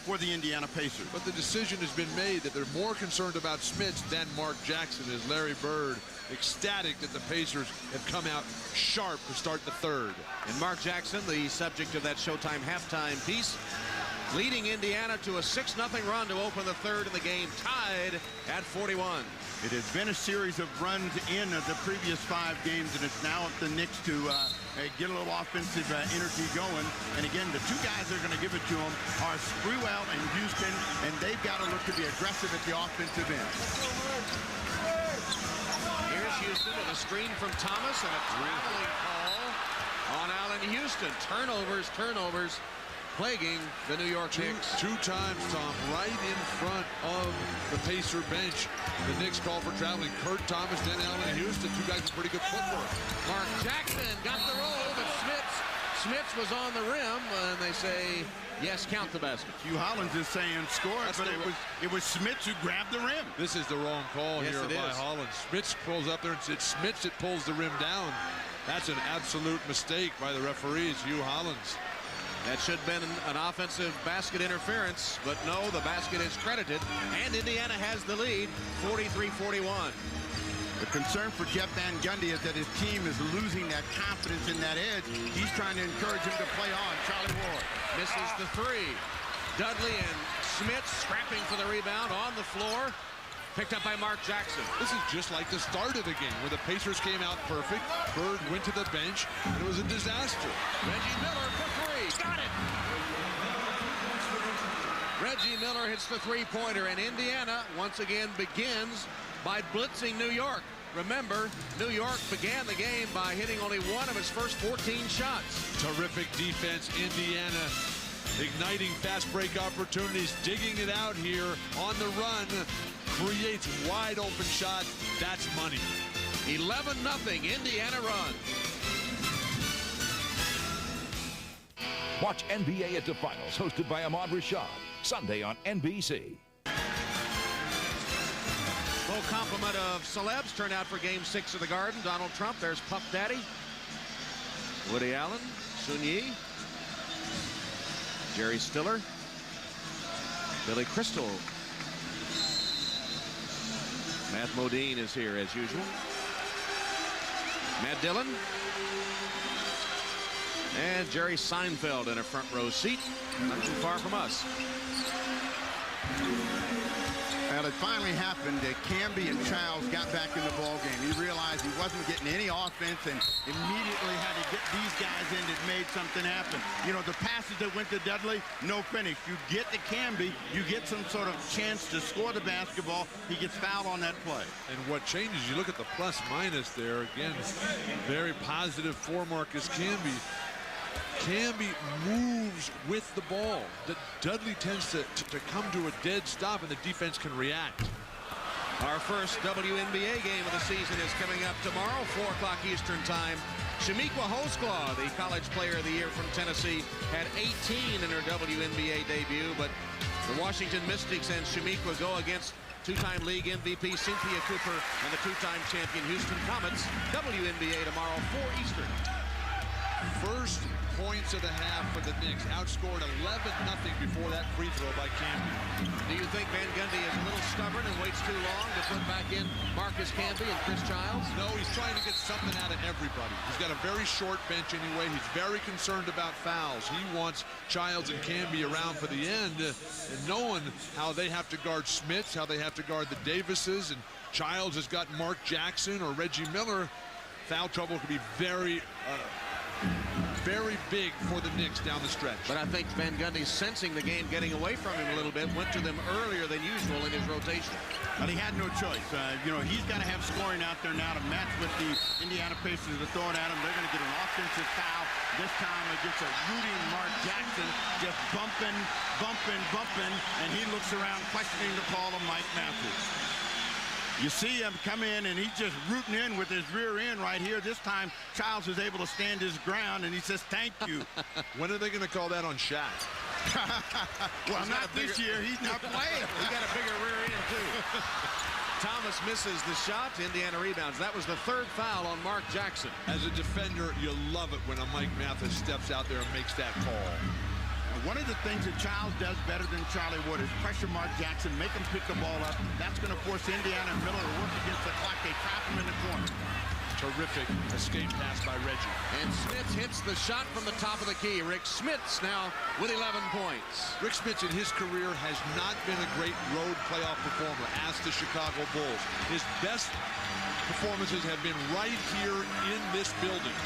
for the Indiana Pacers. But the decision has been made that they're more concerned about Smith than Mark Jackson is. Larry Bird ecstatic that the Pacers have come out sharp to start the third. And Mark Jackson, the subject of that Showtime halftime piece, leading Indiana to a 6-0 run to open the third, and the game tied at 41. It has been a series of runs in the previous 5 games, and it's now up to the Knicks to get a little offensive energy going. And again, the 2 guys that are going to give it to them are Sprewell and Houston, and they've got to look to be aggressive at the offensive end. Here's Houston with a screen from Thomas and a traveling call on Allen Houston. Turnovers plaguing the New York Knicks. 2 times, Tom, right in front of the Pacer bench. The Knicks call for traveling. Kurt Thomas, then Allen Houston. 2 guys with pretty good footwork. Mark Jackson got the roll, but Smits was on the rim, and they say, yes, count the basket. Hugh Hollins is saying score it, but it was Smits who grabbed the rim. This is the wrong call yes, here by Hollins. Smits pulls up there, and it's Smits that pulls the rim down. That's an absolute mistake by the referees, Hugh Hollins. That should have been an offensive basket interference, but no, the basket is credited, and Indiana has the lead, 43-41. The concern for Jeff Van Gundy is that his team is losing that confidence in that edge. He's trying to encourage him to play on. Charlie Ward misses the 3. Dudley and Smith scrapping for the rebound on the floor. Picked up by Mark Jackson. This is just like the start of the game, where the Pacers came out perfect. Bird went to the bench, and it was a disaster. Reggie Miller for 3. Got it! Reggie Miller hits the 3-pointer, and Indiana once again begins by blitzing New York. Remember, New York began the game by hitting only 1 of its first 14 shots. Terrific defense, Indiana. Igniting fast break opportunities, digging it out here on the run. Creates wide open shot. That's money. 11-0 Indiana run. Watch NBA at the Finals, hosted by Ahmad Rashad, Sunday on NBC. Full complement of celebs turned out for Game 6 of the Garden. Donald Trump, there's Puff Daddy, Woody Allen, Sun Yi, Jerry Stiller, Billy Crystal. Matt Modine is here as usual. Matt Dillon. And Jerry Seinfeld in a front row seat, not too far from us. Well, it finally happened. Camby and Childs got back in the ball game. He realized he wasn't getting any offense and immediately had to get these guys in that made something happen. You know, the passes that went to Dudley, no finish. You get to Camby, you get some sort of chance to score the basketball. He gets fouled on that play. And what changes, you look at the plus-minus there. Again, very positive for Marcus Camby. Camby moves with the ball. Dudley tends to come to a dead stop, and the defense can react. Our first WNBA game of the season is coming up tomorrow, 4 o'clock Eastern time. Shamiqua Hosklaw, the College Player of the Year from Tennessee, had 18 in her WNBA debut, but the Washington Mystics and Shamiqua go against two-time league MVP Cynthia Cooper and the two-time champion Houston Comets. WNBA tomorrow, 4 Eastern. First points of the half for the Knicks, outscored 11-0 before that free throw by Camby. Do you think Van Gundy is a little stubborn and waits too long to put back in Marcus Camby and Chris Childs? No, he's trying to get something out of everybody. He's got a very short bench anyway. He's very concerned about fouls. He wants Childs and Camby around for the end, and knowing how they have to guard Smits, how they have to guard the Davises, and Childs has got Mark Jackson or Reggie Miller. Foul trouble could be very big for the Knicks down the stretch. But I think Van Gundy, sensing the game getting away from him a little bit, went to them earlier than usual in his rotation. But he had no choice. You know, he's got to have scoring out there now to match with the Indiana Pacers to throw it at him. They're going to get an offensive foul this time against a rooting Mark Jackson, just bumping, and he looks around questioning the call of Mike Matthews. You see him come in, and he's just rooting in with his rear end right here. This time, Childs was able to stand his ground, and he says, thank you. When are they going to call that on Shaq? Well, not this year. He's not playing. He got a bigger rear end, too. Thomas misses the shot. Indiana rebounds. That was the 3rd foul on Mark Jackson. As a defender, you love it when a Mike Mathis steps out there and makes that call. One of the things that Childs does better than Charlie Wood is pressure Mark Jackson, make him pick the ball up. That's going to force Indiana and Miller to work against the clock. They trap him in the corner. Terrific escape pass by Reggie. And Smits hits the shot from the top of the key. Rick Smits now with 11 points. Rick Smits in his career has not been a great road playoff performer, as the Chicago Bulls. His best performances have been right here in this building.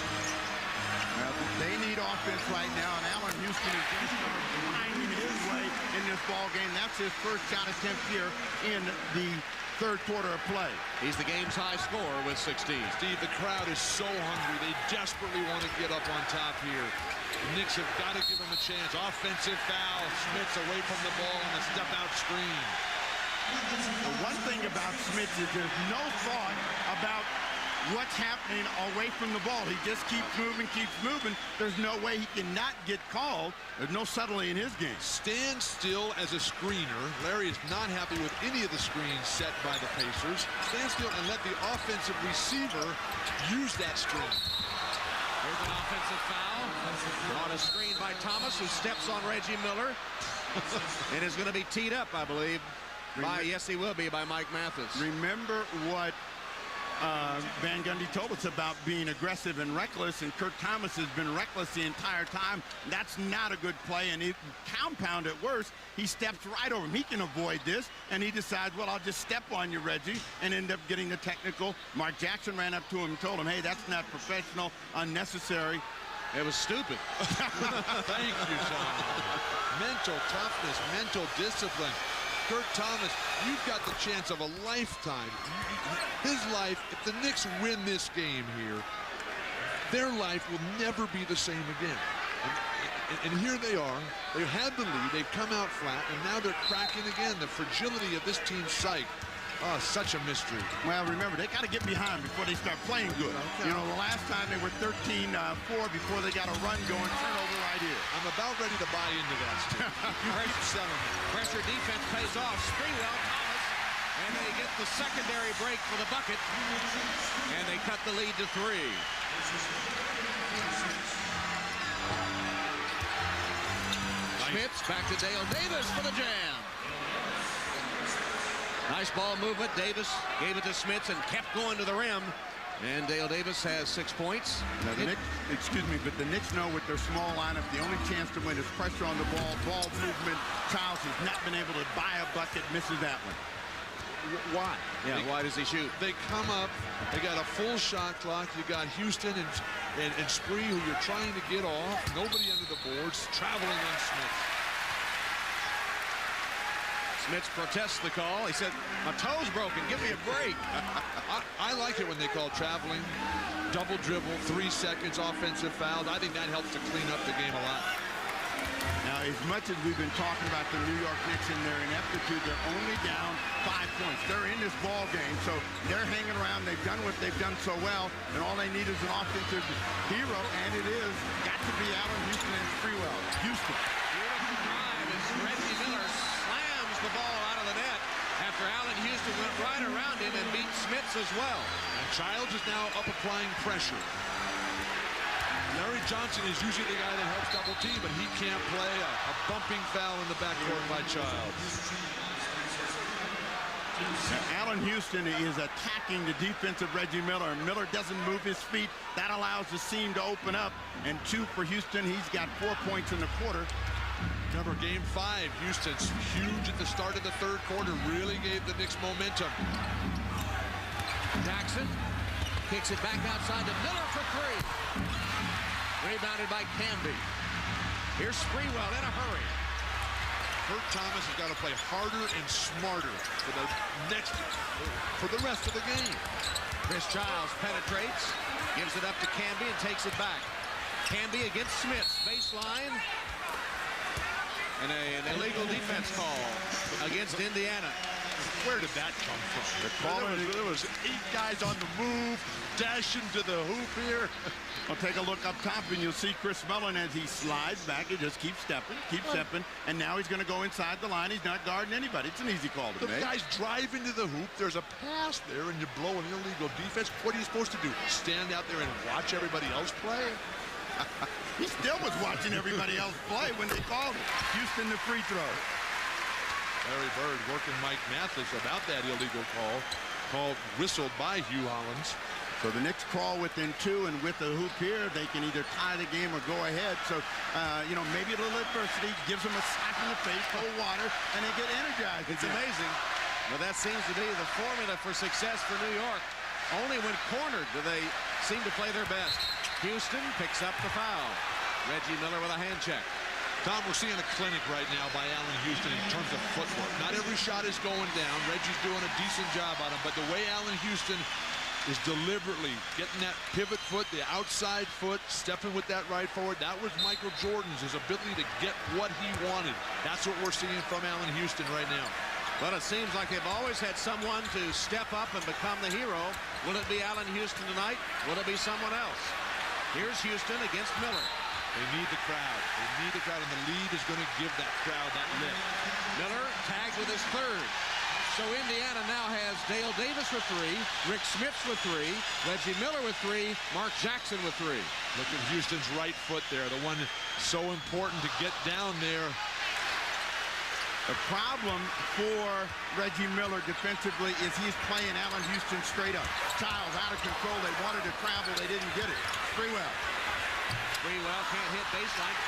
They need offense right now, and Allen Houston is going to start finding his way in this ball game. That's his first shot attempt here in the 3rd quarter of play. He's the game's high scorer with 16. Steve, the crowd is so hungry. They desperately want to get up on top here. The Knicks have got to give him a chance. Offensive foul. Smits away from the ball on a step-out screen. The one thing about Smits is there's no thought about what's happening away from the ball. He just keeps moving. There's no way he cannot get called. There's no subtlety in his game. Stand still as a screener. Larry is not happy with any of the screens set by the Pacers. Stand still and let the offensive receiver use that screen. Here's an offensive foul on a screen by Thomas, who steps on Reggie Miller and is going to be teed up, I believe. Yes, he will be, by Mike Mathis. Remember what Van Gundy told us about being aggressive and reckless, and Kurt Thomas has been reckless the entire time. That's not a good play, and he compound it worse. He steps right over him. He can avoid this, and he decides, well, I'll just step on you, Reggie, and end up getting the technical. Mark Jackson ran up to him and told him, hey, that's not professional, unnecessary. It was stupid. Thank you, John. Mental toughness, mental discipline. Kurt Thomas, you've got the chance of a lifetime. His life, if the Knicks win this game here, their life will never be the same again. And here they are. They've had the lead. They've come out flat, and now they're cracking again. The fragility of this team's psyche. Oh, such a mystery. Well, remember, they got to get behind before they start playing good. Okay. You know, the last time they were 13-4 before they got a run going. Turnover right here. I'm about ready to buy into that, Steve. You keep selling me. Pressure defense pays off. Springwell, Thomas, and they get the secondary break for the bucket, and they cut the lead to 3. Smits back to Dale Davis for the jam. Nice ball movement. Davis gave it to Smits and kept going to the rim. And Dale Davis has 6 points. Now the Knicks, excuse me, but the Knicks know with their small lineup, the only chance to win is pressure on the ball movement. Childs has not been able to buy a bucket, misses that one. Why? Yeah, why does he shoot? They come up, they got a full shot clock. You got Houston and Spree, who you're trying to get off. Nobody under the boards, traveling on Smits. Smits protests the call. He said, my toe's broken. Give me a break. I like it when they call traveling, double dribble, 3 seconds, offensive foul. I think that helps to clean up the game a lot. Now Now, as much as we've been talking about the New York Knicks and their ineptitude, they're only down 5 points. They're in this ball game, so they're hanging around. They've done what they've done so well, and all they need is an offensive hero, and it is got to be Allen Houston and Sprewell. Houston. Beautiful drive as Reggie Miller slams the ball out of the net after Allen Houston went right around him and beat Smits as well. And Childs is now up applying pressure. Larry Johnson is usually the guy that helps double team, but he can't play. A bumping foul in the backcourt by Childs. Now, Allen Houston is attacking the defensive Reggie Miller. Miller doesn't move his feet. That allows the seam to open up. And 2 for Houston. He's got 4 points in the quarter. Remember, Game 5, Houston's huge at the start of the third quarter. Really gave the Knicks momentum. Jackson kicks it back outside to Miller for 3. Rebounded by Camby. Here's Sprewell in a hurry. Kurt Thomas has got to play harder and smarter for the rest of the game. Chris Childs penetrates, gives it up to Camby and takes it back. Camby against Smits, baseline. And an illegal defense call against Indiana. Where did that come from? There was 8 guys on the move, dashing to the hoop here. I'll take a look up top, and you'll see Chris Mullin as he slides back. He just keeps stepping, and now he's going to go inside the line. He's not guarding anybody. It's an easy call to make. The guys drive into the hoop. There's a pass there, and you blow an illegal defense. What are you supposed to do? Stand out there and watch everybody else play? He still was watching everybody else play when they called it. Houston the free throw. Larry Bird working Mike Mathis about that illegal call whistled by Hugh Hollins. So the Knicks crawl within 2, and with the hoop here, they can either tie the game or go ahead. So, maybe a little adversity gives them a slap in the face, cold water, and they get energized. It's amazing. Well, that seems to be the formula for success for New York. Only when cornered do they seem to play their best. Houston picks up the foul. Reggie Miller with a hand check. Tom, we're seeing a clinic right now by Allen Houston in terms of footwork. Not every shot is going down. Reggie's doing a decent job on him, but the way Allen Houston is deliberately getting that pivot foot, the outside foot, stepping with that right forward. That was Michael Jordan's, his ability to get what he wanted. That's what we're seeing from Allen Houston right now. Well, it seems like they've always had someone to step up and become the hero. Will it be Allen Houston tonight? Will it be someone else? Here's Houston against Miller. They need the crowd. They need the crowd, and the lead is going to give that crowd that lift. Miller tagged with his 3rd. So Indiana now has Dale Davis with 3, Rick Smits with 3, Reggie Miller with 3, Mark Jackson with 3. Look at Houston's right foot there, the one so important to get down there. The problem for Reggie Miller defensively is he's playing Allen Houston straight up. Childs out of control. They wanted to travel. They didn't get it. Sprewell. Sprewell can't hit baseline.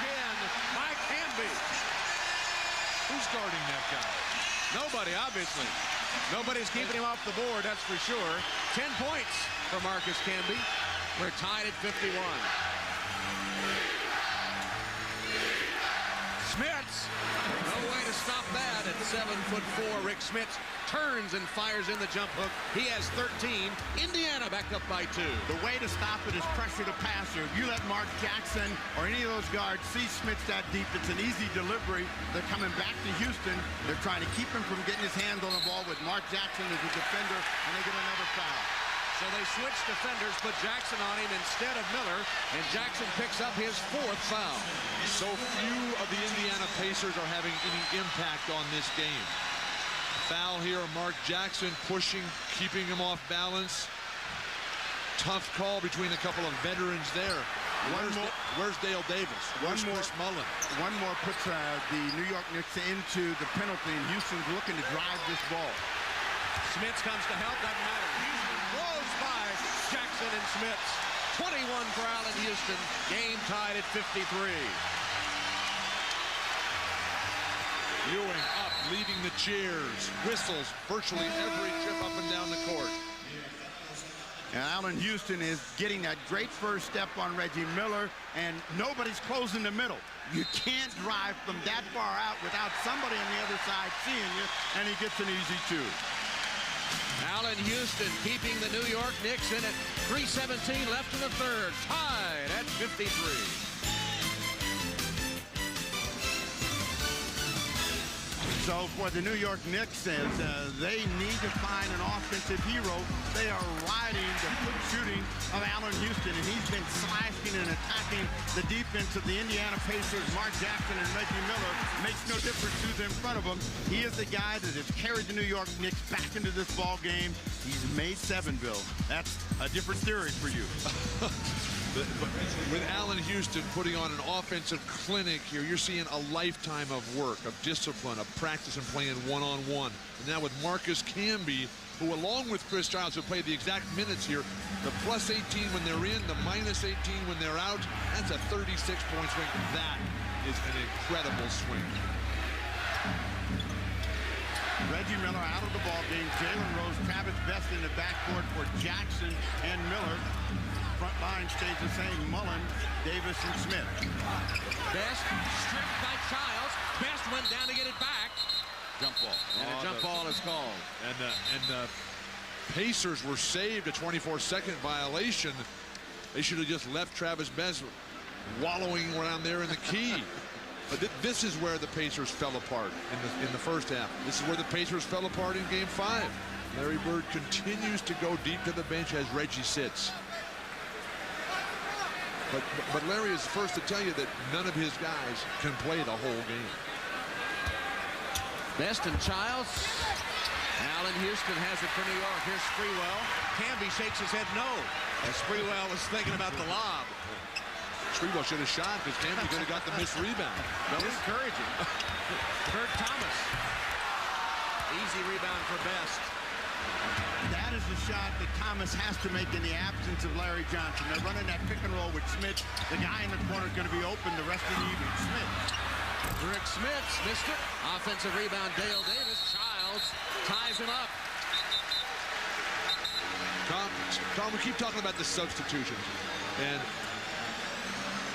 Again by Camby. Who's guarding that guy? Nobody, obviously. Nobody's keeping him off the board, that's for sure. 10 points for Marcus Camby. We're tied at 51. Smits, no way to stop that at 7'4". Rick Smits turns and fires in the jump hook. He has 13. Indiana back up by 2. The way to stop it is pressure the passer. If you let Mark Jackson or any of those guards see Smits that deep, it's an easy delivery. They're coming back to Houston. They're trying to keep him from getting his hands on the ball with Mark Jackson as a defender, and they get another foul. So they switch defenders, put Jackson on him instead of Miller, and Jackson picks up his 4th foul. So few of the Indiana Pacers are having any impact on this game. Foul here, Mark Jackson pushing, keeping him off balance. Tough call between a couple of veterans there. Where's Dale Davis? Where's Chris Mullin? One more puts the New York Knicks into the penalty, and Houston's looking to drive this ball. Smits comes to help, doesn't matter. Houston blows by Jackson and Smits. 21 for Allen Houston. Game tied at 53. Ewing up, leading the cheers. Whistles virtually every trip up and down the court. And Allen Houston is getting that great first step on Reggie Miller, and nobody's closing the middle. You can't drive from that far out without somebody on the other side seeing you, and he gets an easy 2. Allen Houston keeping the New York Knicks in it. 3:17 left in the 3rd. Tied at 53. So for the New York Knicks, as they need to find an offensive hero, they are riding the quick shooting of Allen Houston, and he's been slashing and attacking the defense of the Indiana Pacers. Mark Jackson and Reggie Miller makes no difference who's in front of him. He is the guy that has carried the New York Knicks back into this ball game. He's made 7, Bill. That's a different theory for you. With Allen Houston putting on an offensive clinic here, you're seeing a lifetime of work, of discipline, of practice and playing one-on-one. And now with Marcus Camby, who along with Chris Childs, who played the exact minutes here, the plus 18 when they're in, the minus 18 when they're out, that's a 36-point swing. That is an incredible swing. Reggie Miller out of the ball game. Jalen Rose, Travis Best in the backcourt for Jackson and Miller. Front line stays the same. Mullen, Davis, and Smith. Best stripped by Childs. Best went down to get it back. Jump ball. And a jump ball is called. And the Pacers were saved a 24-second violation. They should have just left Travis Best wallowing around there in the key. But this is where the Pacers fell apart in the first half. This is where the Pacers fell apart in Game 5. Larry Bird continues to go deep to the bench as Reggie sits. But Larry is the first to tell you that none of his guys can play the whole game. Best and Childs. Allen Houston has it for New York. Here's Sprewell. Camby shakes his head no, as Sprewell is thinking about the lob. Sprewell should have shot because Camby could have got the missed rebound. Discouraging. Kurt Thomas. Easy rebound for Best. That is the shot that Thomas has to make in the absence of Larry Johnson. They're running that pick and roll with Smith. The guy in the corner is going to be open the rest of the evening. Smith. Rick Smith missed it. Offensive rebound, Dale Davis. Childs ties him up. Tom, we keep talking about the substitutions. And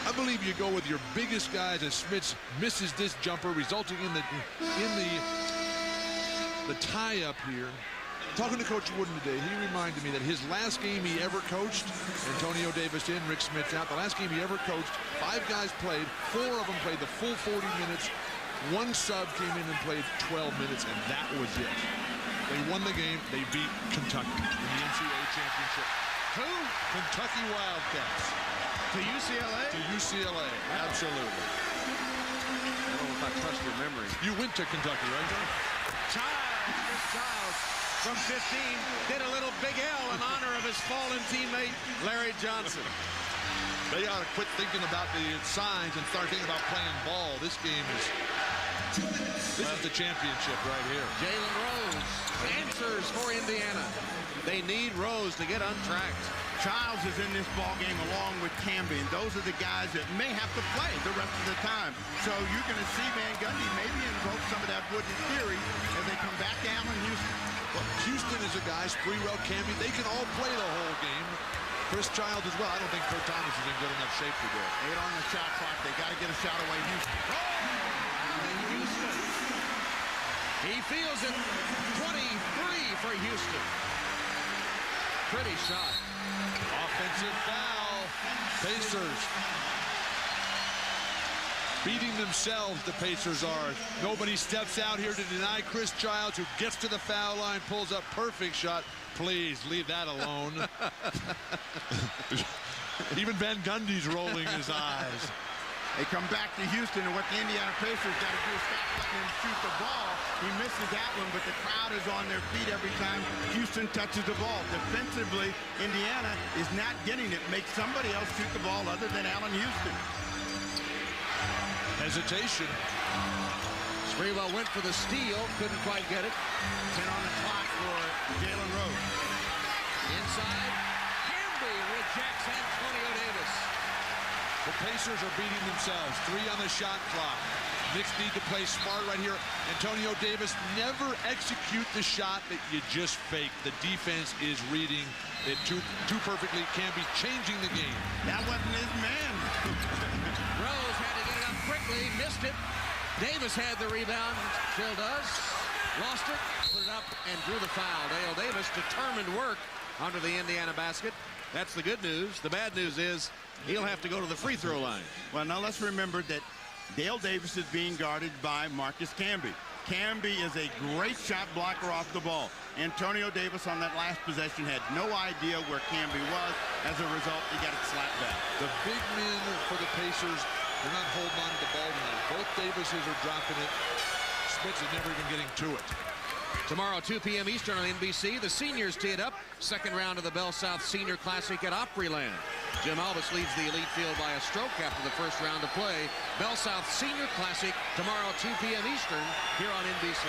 I believe you go with your biggest guys as Smith misses this jumper, resulting in the tie-up here. Talking to Coach Wooden today, he reminded me that his last game he ever coached, Antonio Davis in, Rick Smith out, the last game he ever coached, 5 guys played, 4 of them played the full 40 minutes, 1 sub came in and played 12 minutes, and that was it. They won the game. They beat Kentucky in the NCAA championship. Who? Kentucky Wildcats. To UCLA? To UCLA, absolutely. I don't know if I trust your memory. You went to Kentucky, right, John? Childs from 15 did a little Big L in honor of his fallen teammate, Larry Johnson. They ought to quit thinking about the signs and start thinking about playing ball. This game is... This is the championship right here. Jalen Rose answers for Indiana. They need Rose to get untracked. Childs is in this ball game along with Camby, and those are the guys that may have to play the rest of the time. So you're going to see Van Gundy maybe invoke some of that Wooden theory as they come back to Allen Houston. Well, Houston is a guy, Sprewell, Camby, they can all play the whole game. Chris Childs as well. I don't think Kurt Thomas is in good enough shape to do it. 8 on the shot clock. They got to get a shot away. Houston. Houston. He feels it. 23 for Houston. Pretty shot. Offensive foul. Pacers. Beating themselves, the Pacers are. Nobody steps out here to deny Chris Childs, who gets to the foul line, pulls up perfect shot. Please leave that alone. Even Van Gundy's rolling his eyes. They come back to Houston, and what the Indiana Pacers got to do is stop letting him shoot the ball. He misses that one, but the crowd is on their feet every time Houston touches the ball. Defensively, Indiana is not getting it. Make somebody else shoot the ball other than Allen Houston. Hesitation. Sprewell went for the steal, couldn't quite get it. 10 on the clock for Jalen Rose. Inside, Camby rejects Antonio Davis. The Pacers are beating themselves. 3 on the shot clock. Knicks need to play smart right here. Antonio Davis, never execute the shot that you just faked. The defense is reading it too perfectly. Camby changing the game. That wasn't his man. Rose had to get it up quickly, missed it. Davis had the rebound, still does. Lost it, put it up, and drew the foul. Dale Davis determined work under the Indiana basket. That's the good news. The bad news is he'll have to go to the free throw line. Well, now let's remember that Dale Davis is being guarded by Marcus Camby. Camby is a great shot blocker off the ball. Antonio Davis on that last possession had no idea where Camby was. As a result, he got it slapped back. The big men for the Pacers, they're not holding on to the ball tonight. Both Davises are dropping it. Smits is never even getting to it. Tomorrow, 2 p.m. Eastern on NBC, the seniors tee it up. Second round of the Bell South Senior Classic at Opryland. Jim Albus leads the elite field by a stroke after the first round of play. Bell South Senior Classic tomorrow, 2 p.m. Eastern, here on NBC.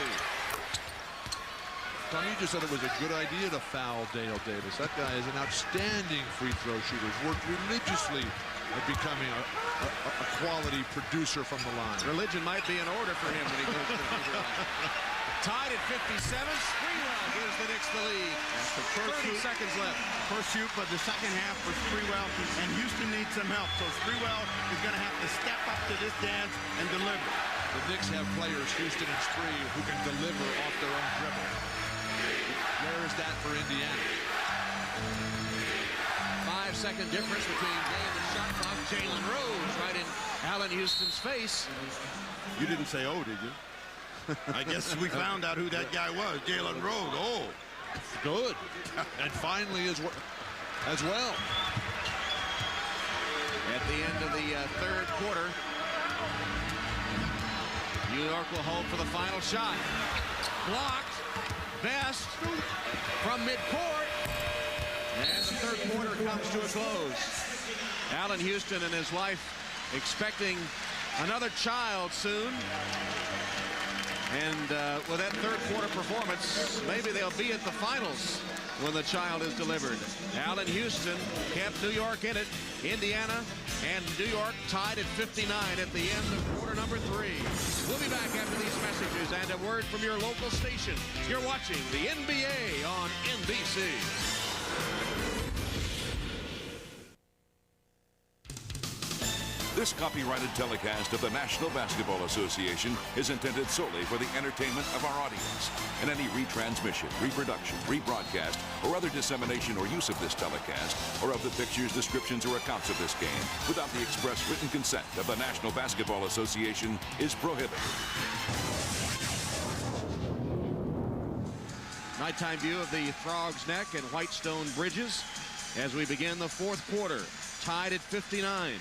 Tom, you just said it was a good idea to foul Dale Davis. That guy is an outstanding free throw shooter. He's worked religiously at becoming a quality producer from the line. Religion might be in order for him when he goes to the free throw line. Tied at 57, Sprewell gives the Knicks the lead. That's the first 30 seconds left. First shoot, but the second half for Sprewell, and Houston needs some help. So Sprewell is going to have to step up to this dance and deliver. The Knicks have players, Houston and Spree, who can deliver off their own dribble. Where is that for Indiana? 5-second difference between Jay and the shot clock. Jalen Rose right in Allen Houston's face. You didn't say oh, did you? I guess we found out who that guy was, Jalen Rose. Oh, good. And finally as well. At the end of the third quarter, New York will hold for the final shot. Blocked. Best from midcourt. And the third quarter comes to a close. Allen Houston and his wife expecting another child soon. And with that third quarter performance, maybe they'll be at the finals when the child is delivered. Allen Houston kept New York in it. Indiana and New York tied at 59 at the end of quarter number 3. We'll be back after these messages and a word from your local station. You're watching the NBA on NBC. This copyrighted telecast of the National Basketball Association is intended solely for the entertainment of our audience. And any retransmission, reproduction, rebroadcast, or other dissemination or use of this telecast, or of the pictures, descriptions, or accounts of this game, without the express written consent of the National Basketball Association, is prohibited. Nighttime view of the Frog's Neck and Whitestone Bridges as we begin the fourth quarter. Tied at 59.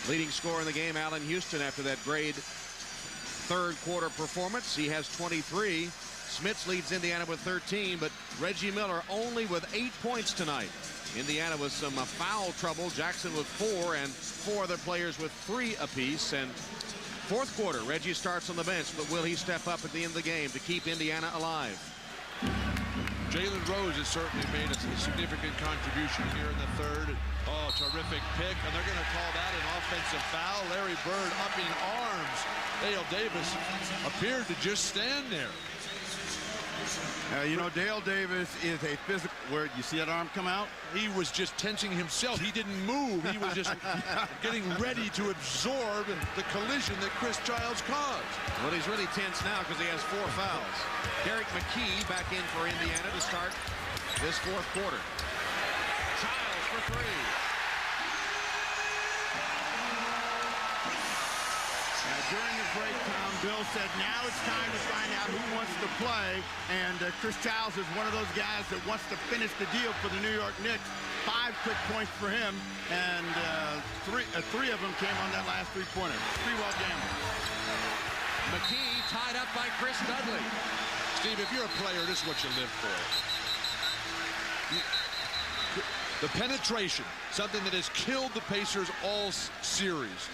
Leading scorer in the game, Allen Houston, after that great third quarter performance. He has 23. Smits leads Indiana with 13, but Reggie Miller only with 8 points tonight. Indiana with some foul trouble. Jackson with 4, and 4 other players with 3 apiece. And fourth quarter, Reggie starts on the bench, but will he step up at the end of the game to keep Indiana alive? Jalen Rose has certainly made a significant contribution here in the third. Oh, terrific pick, and they're going to call that an offensive foul. Larry Bird up in arms. Dale Davis appeared to just stand there. You know, Dale Davis is a physical. Where you see that arm come out? He was just tensing himself. He didn't move. He was just getting ready to absorb the collision that Chris Childs caused. Well, he's really tense now because he has 4 fouls. Derek McKee back in for Indiana to start this fourth quarter. Childs for 3. During the break, Tom, Bill said now it's time to find out who wants to play, and Chris Childs is one of those guys that wants to finish the deal for the New York Knicks. 5 quick points for him, and three of them came on that last three-pointer. Pretty well gambled. McKee tied up by Chris Dudley. Steve, if you're a player, this is what you live for. The penetration, something that has killed the Pacers all series.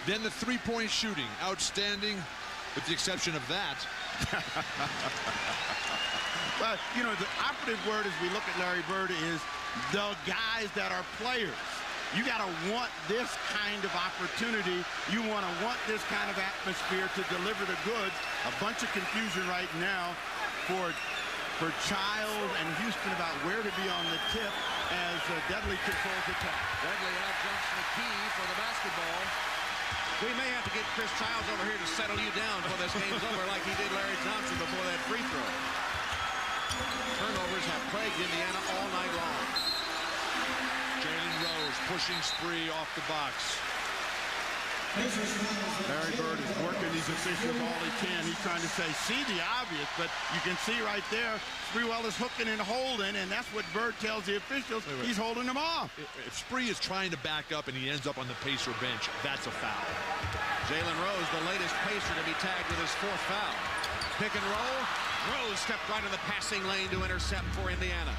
Then the three-point shooting, outstanding, with the exception of that. But, you know, the operative word as we look at Larry Bird is the guys that are players. You got to want this kind of opportunity. You want this kind of atmosphere to deliver the goods. A bunch of confusion right now for Child and Houston about where to be on the tip as Dudley controls the top. Dudley out-jumps McKee for the basketball. We may have to get Chris Childs over here to settle you down before this game's over, like he did Larry Johnson before that free throw. Turnovers have plagued Indiana all night long. Jalen Rose pushing Spree off the box. Larry Bird is working these officials all he can. He's trying to say, see the obvious, but you can see right there, Sprewell is hooking and holding, and that's what Bird tells the officials. He's holding them off. If Spree is trying to back up and he ends up on the Pacer bench, that's a foul. Jalen Rose, the latest Pacer to be tagged with his 4th foul. Pick and roll. Rose stepped right in the passing lane to intercept for Indiana.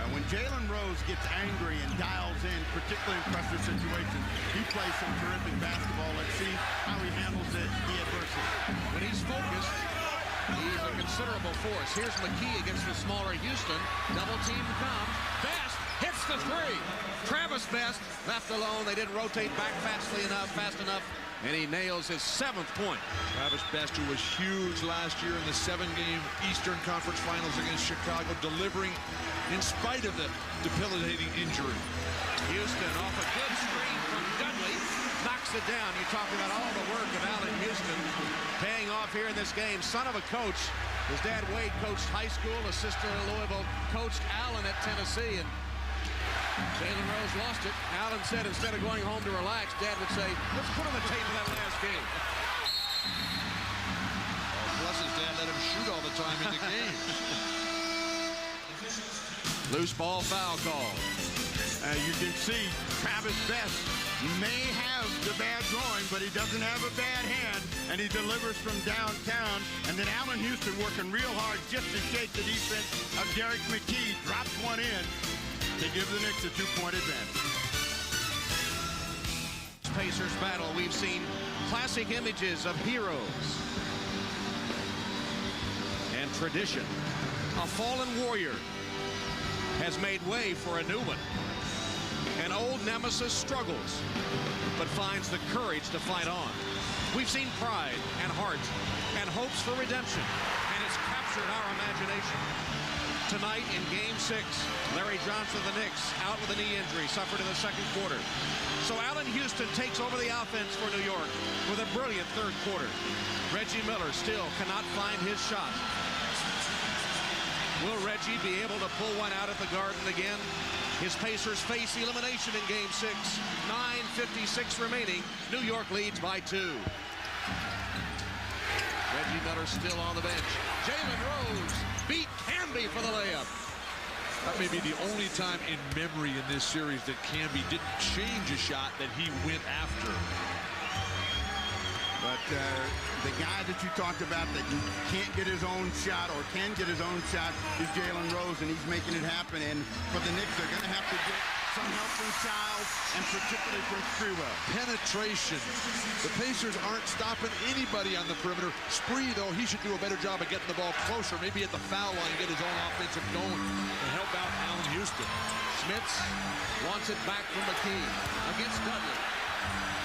When Jalen Rose gets angry and dials in, particularly in pressure situations, he plays some terrific basketball. Let's see how he handles the adversity. When he's focused, he's a considerable force. Here's McKee against the smaller Houston. Double team comes. Best hits the 3. Travis Best left alone. They didn't rotate back fast enough. And he nails his 7th point. Travis Best, who was huge last year in the 7-game Eastern Conference Finals against Chicago, delivering in spite of the debilitating injury. Houston off a good screen from Dudley. Knocks it down. You talk about all the work of Allen Houston paying off here in this game. Son of a coach. His dad, Wade, coached high school, assistant at Louisville, coached Allen at Tennessee, and Jalen Rose lost it. Allen said instead of going home to relax, Dad would say, let's put on the tape of that last game. Bless his dad, let him shoot all the time in the game. Loose ball foul call. You can see Travis Best may have the bad drawing, but he doesn't have a bad hand, and he delivers from downtown. And then Allen Houston working real hard just to shake the defense of Derek McKee. Drops one in. They give the Knicks a 2-point advantage. Pacers battle. We've seen classic images of heroes and tradition. A fallen warrior has made way for a new one. An old nemesis struggles, but finds the courage to fight on. We've seen pride and heart and hopes for redemption, and it's captured our imagination. Tonight in Game 6, Larry Johnson of the Knicks out with a knee injury suffered in the 2nd quarter. So Allen Houston takes over the offense for New York with a brilliant 3rd quarter. Reggie Miller still cannot find his shot. Will Reggie be able to pull one out at the Garden again? His Pacers face elimination in Game 6. 9:56 remaining. New York leads by 2. Reggie Miller still on the bench. Jalen Rose beat Canby for the layup. That may be the only time in memory in this series that Canby didn't change a shot that he went after. But the guy that you talked about that can't get his own shot or can get his own shot is Jalen Rose, and he's making it happen. And for the Knicks, they're going to have to get some help from Childs and particularly from Sprewell. Penetration. The Pacers aren't stopping anybody on the perimeter. Spree, though, he should do a better job of getting the ball closer, maybe at the foul line, get his own offensive going and help out Allen Houston. Smits wants it back from McKee against Dudley.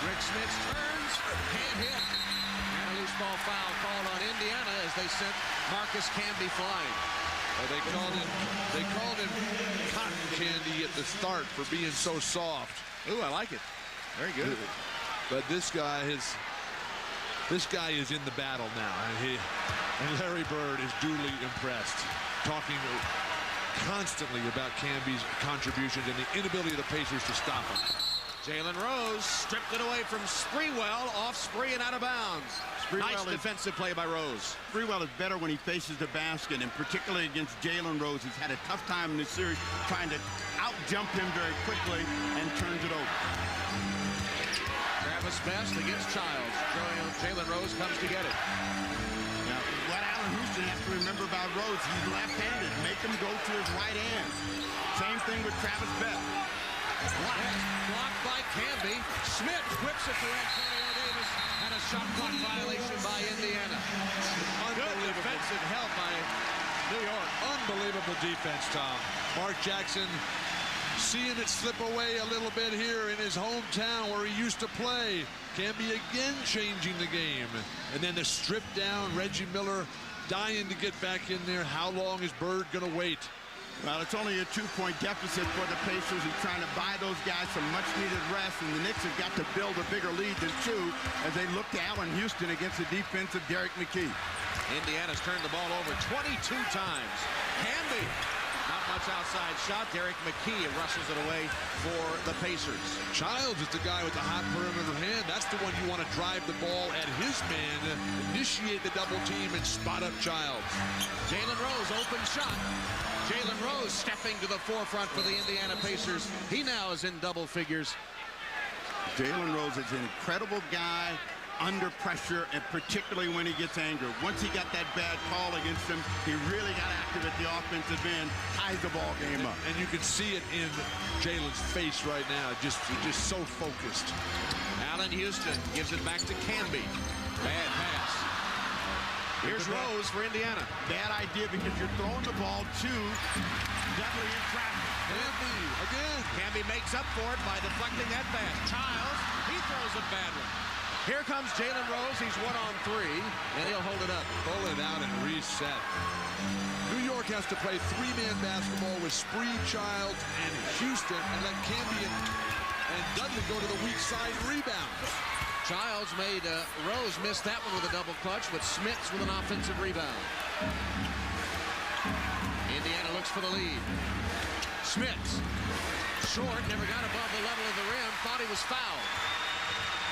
Rick Smits turns, can't hit. And a loose ball foul called on Indiana as they sent Marcus Camby flying. They called him cotton candy at the start for being so soft. Ooh, I like it. Very good. But this guy is in the battle now, and Larry Bird is duly impressed, talking constantly about Camby's contributions and the inability of the Pacers to stop him. Jalen Rose stripped it away from Sprewell, off Spree and out of bounds. Nice defensive play by Rose. Sprewell is better when he faces the basket, and particularly against Jalen Rose. He's had a tough time in this series trying to out-jump him very quickly and turns it over. Travis Best against Childs. Jalen Rose comes to get it. Now, what Allen Houston has to remember about Rose, he's left-handed. Make him go to his right hand. Same thing with Travis Best. Blocked by Camby. Smith whips it to Antonio Davis, and a shot clock violation by Indiana. Good defensive help by New York. Unbelievable defense, Tom. Mark Jackson seeing it slip away a little bit here in his hometown where he used to play. Camby again changing the game. And then the strip down, Reggie Miller dying to get back in there. How long is Bird going to wait? Well, it's only a 2-point deficit for the Pacers. He's trying to buy those guys some much-needed rest, and the Knicks have got to build a bigger lead than 2 as they look to Allen Houston against the defense of Derek McKee. Indiana's turned the ball over 22 times. Camby not much outside shot. Derek McKee rushes it away for the Pacers. Childs is the guy with the hot perimeter hand. That's the one you want to drive the ball at his man, initiate the double team, and spot up Childs. Jalen Rose, open shot. Jalen Rose stepping to the forefront for the Indiana Pacers. He now is in double figures. Jalen Rose is an incredible guy under pressure, and particularly when he gets angry. Once he got that bad call against him, he really got active at the offensive end, ties the ball game up. And you can see it in Jalen's face right now. He's just so focused. Allen Houston gives it back to Camby. Bad pass. Here's Rose for Indiana. Bad idea because you're throwing the ball to Dudley in traffic. Camby again. Camby makes up for it by deflecting that pass. Childs, he throws a bad one. Here comes Jalen Rose. He's 1-on-3, and he'll hold it up. Pull it out and reset. New York has to play three-man basketball with Spree, Childs, and Houston, and let Camby and Dudley go to the weak side rebounds. Childs made Rose miss that one with a double clutch, but Smits with an offensive rebound. Indiana looks for the lead. Smits, short, never got above the level of the rim, thought he was fouled.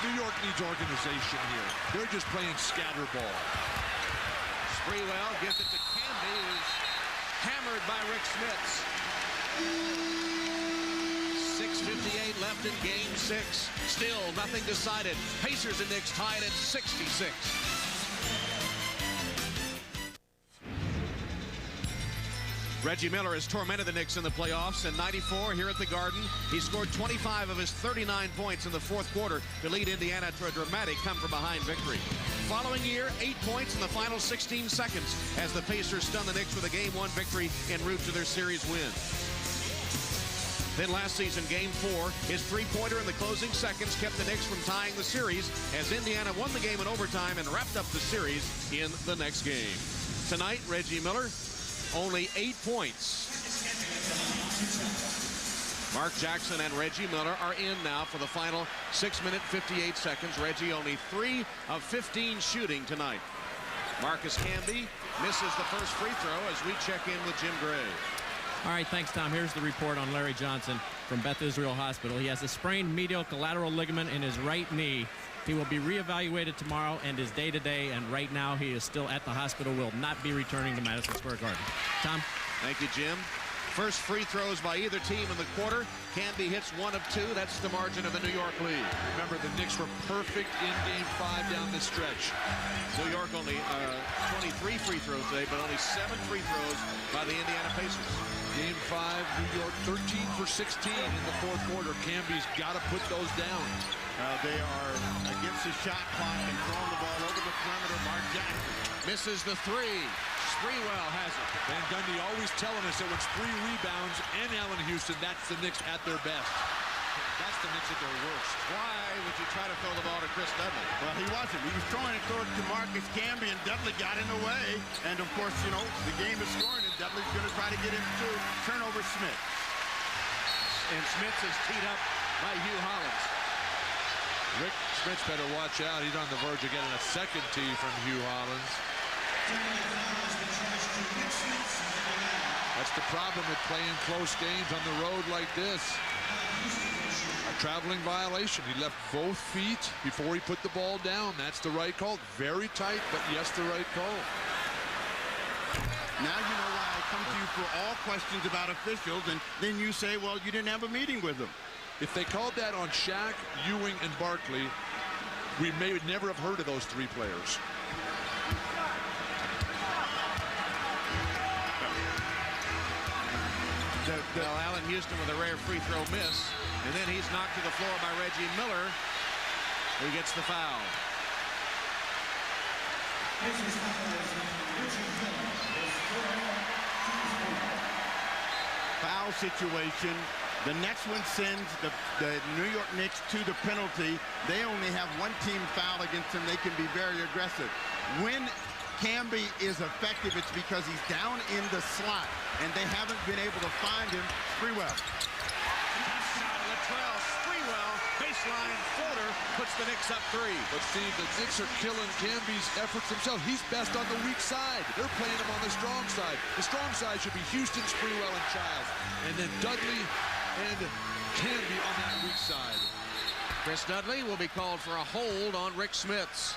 New York needs organization here. They're just playing scatter ball. Sprewell gives it to Camby, who's hammered by Rick Smits. 6:58 left in Game 6. Still nothing decided. Pacers and Knicks tied at 66. Reggie Miller has tormented the Knicks in the playoffs. In '94 here at the Garden, he scored 25 of his 39 points in the fourth quarter to lead Indiana to a dramatic come-from-behind victory. Following year, 8 points in the final 16 seconds as the Pacers stunned the Knicks with a Game 1 victory en route to their series win. Then last season, Game 4, his three-pointer in the closing seconds kept the Knicks from tying the series as Indiana won the game in overtime and wrapped up the series in the next game. Tonight, Reggie Miller, only 8 points. Mark Jackson and Reggie Miller are in now for the final 6 minutes, 58 seconds. Reggie only 3 of 15 shooting tonight. Marcus Camby misses the first free throw as we check in with Jim Gray. All right, thanks, Tom. Here's the report on Larry Johnson from Beth Israel Hospital. He has a sprained medial collateral ligament in his right knee. He will be reevaluated tomorrow and is day-to-day, and right now he is still at the hospital, will not be returning to Madison Square Garden. Tom? Thank you, Jim. First free throws by either team in the quarter. Camby hits 1 of 2. That's the margin of the New York lead. Remember, the Knicks were perfect in Game 5 down the stretch. New York only 23 free throws today, but only 7 free throws by the Indiana Pacers. Game 5, New York 13 for 16 in the fourth quarter. Camby's got to put those down. They are against the shot clock and throwing the ball over the perimeter. Mark Jackson misses the 3. Sprewell has it. Van Gundy always telling us that when Spree rebounds and Allen Houston, that's the Knicks at their best. That's the Knicks at their worst. Why would you try to throw the ball to Chris Dudley? Well, he wasn't. He was trying to throw it to Marcus Camby, and Dudley got in the way. And, of course, you know, the game is scoring, and Dudley's going to try to get into turnover Smith. And Smith is teed up by Hugh Hollins. Rick Smith better watch out. He's on the verge of getting a second tee from Hugh Hollins. That's the problem with playing close games on the road like this. A traveling violation. He left both feet before he put the ball down. That's the right call. Very tight, but yes, the right call. Now you know why I come to you for all questions about officials, and then you say, well, you didn't have a meeting with them. If they called that on Shaq, Ewing, and Barkley, we may never have heard of those 3 players. Well, Allen Houston with a rare free throw miss, and then he's knocked to the floor by Reggie Miller, who gets the foul. Foul situation. The next one sends the New York Knicks to the penalty. They only have 1 team foul against them. They can be very aggressive. When Camby is effective, it's because he's down in the slot, and they haven't been able to find him. Sprewell. The Latrell Sprewell, baseline floater, puts the Knicks up 3. But Steve, the Knicks are killing Camby's efforts themselves. He's best on the weak side. They're playing him on the strong side. The strong side should be Houston, Sprewell, and Childs. And then Dudley and Camby on that weak side. Chris Dudley will be called for a hold on Rick Smits.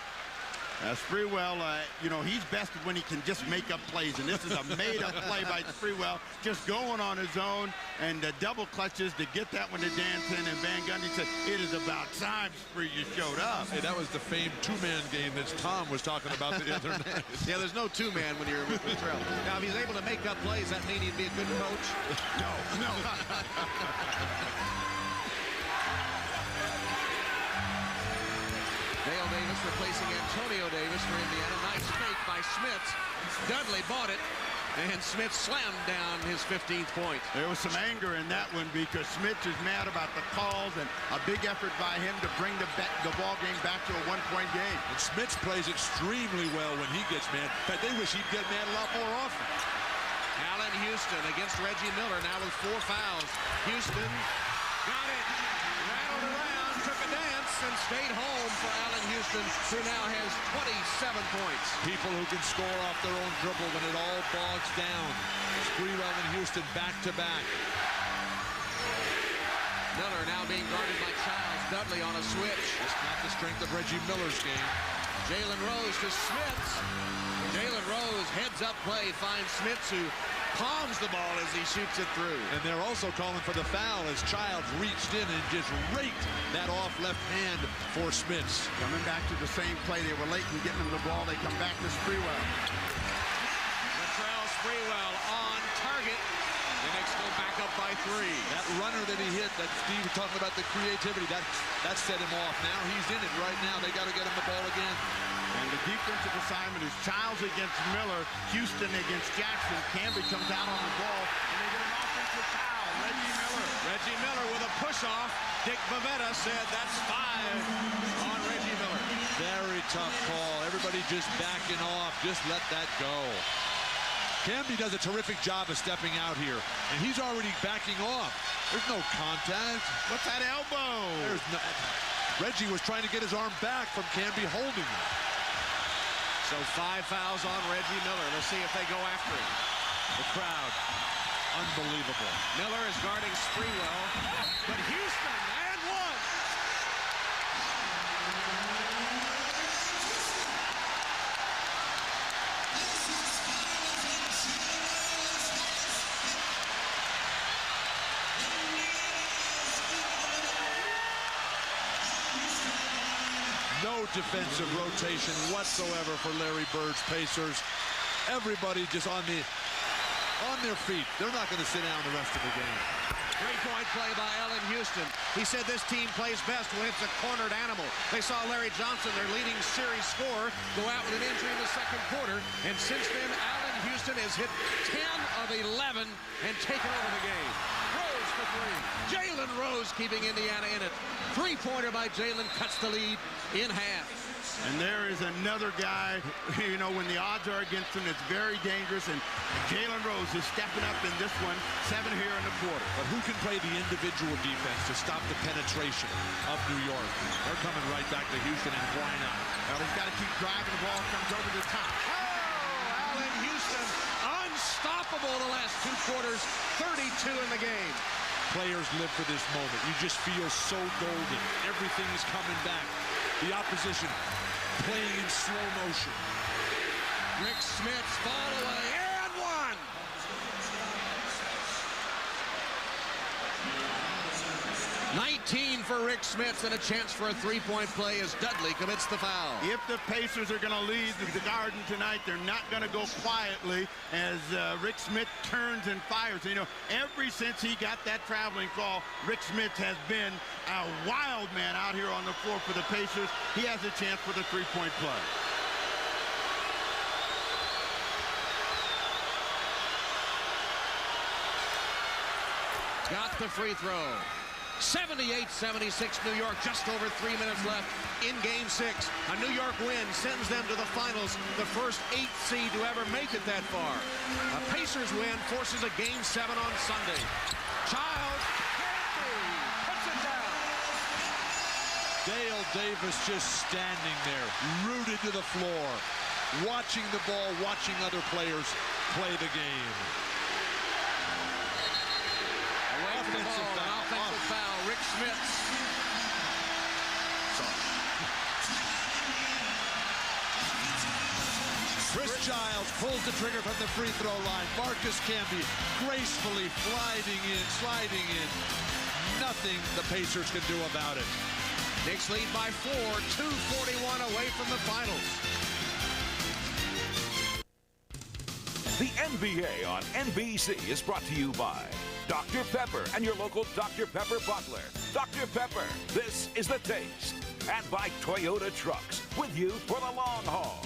Sprewell, you know, he's best when he can just make up plays, and this is a made-up play by Sprewell, just going on his own, and double clutches to get that one to Danson, and Van Gundy said, it is about time Spree you showed up. Hey, that was the famed two-man game that Tom was talking about the other night. Yeah, there's no two-man when you're with Latrell. Now, if he's able to make up plays, that mean he'd be a good coach? No. Dale Davis replacing Antonio Davis for Indiana. Nice fake by Smits. Dudley bought it, and Smits slammed down his 15th point. There was some anger in that one because Smits is mad about the calls and a big effort by him to bring the ball game back to a one-point game. And Smits plays extremely well when he gets mad. In fact, they wish he'd get mad a lot more often. Allen Houston against Reggie Miller now with 4 fouls. Houston got it, rattled around, took a dance, and stayed home for Allen Houston, who now has 27 points. People who can score off their own dribble when it all bogs down. Sprewell and Houston back-to-back. Miller now being guarded by Childs. Dudley on a switch. That's not the strength of Reggie Miller's game. Jalen Rose to Smits. Jalen Rose heads up play, finds Smits, who palms the ball as he shoots it through. And they're also calling for the foul as Childs reached in and just raked that off left hand for Smits. Coming back to the same play. They were late in getting them the ball. They come back to Sprewell. Latrell Sprewell on target. The Knicks go back up by 3. That runner that he hit, that Steve was talking about the creativity, that set him off. Now he's in it right now. They got to get him the ball again. And the defensive assignment is Childs against Miller, Houston against Jackson. Camby comes out on the ball, and they get an offensive foul. Reggie Miller with a push-off. Dick Bavetta said that's 5 on Reggie Miller. Very tough call. Everybody just backing off. Just let that go. Camby does a terrific job of stepping out here, and he's already backing off. There's no contact. What's that elbow? Reggie was trying to get his arm back from Camby holding him. So 5 fouls on Reggie Miller. Let's see if they go after him. The crowd, unbelievable. Miller is guarding Sprewell, but Houston and 1. No defensive rotation whatsoever for Larry Bird's Pacers. Everybody just on their feet. They're not going to sit down the rest of the game. 3-point play by Allen Houston. He said this team plays best when it's a cornered animal. They saw Larry Johnson, their leading series scorer, go out with an injury in the second quarter. And since then, Allen Houston has hit 10 of 11 and taken over the game. Rose for 3. Jalen Rose keeping Indiana in it. 3-pointer by Jalen cuts the lead in half. And there is another guy, you know, when the odds are against him, it's very dangerous. And Jalen Rose is stepping up in this one, 7 here in the quarter. But who can play the individual defense to stop the penetration of New York? They're coming right back to Houston, and why not? Well, he's got to keep driving. The ball comes over the top. Oh, Allen Houston, unstoppable the last 2 quarters, 32 in the game. Players live for this moment. You just feel so golden. Everything is coming back. The opposition playing in slow motion. Rick Smits fall away and 1. For Rick Smits, and a chance for a 3-point play as Dudley commits the foul. If the Pacers are going to lead the Garden tonight, they're not going to go quietly as Rick Smits turns and fires. You know, ever since he got that traveling call, Rick Smits has been a wild man out here on the floor for the Pacers. He has a chance for the 3-point play. Got the free throw. 78-76 New York, just over 3 minutes left in Game 6. A New York win sends them to the finals, the first 8th seed to ever make it that far. A Pacers win forces a Game 7 on Sunday. Childs puts it Dale Davis just standing there, rooted to the floor, watching the ball, watching other players play the game. Away from the ball, an offensive foul. Rick Smits. Chris Childs pulls the trigger from the free throw line. Marcus Camby gracefully sliding in. Nothing the Pacers can do about it. Knicks lead by 4, 2:41 away from the finals. The NBA on NBC is brought to you by Dr. Pepper and your local Dr. Pepper butler. Dr. Pepper, this is the taste. And by Toyota Trucks, with you for the long haul.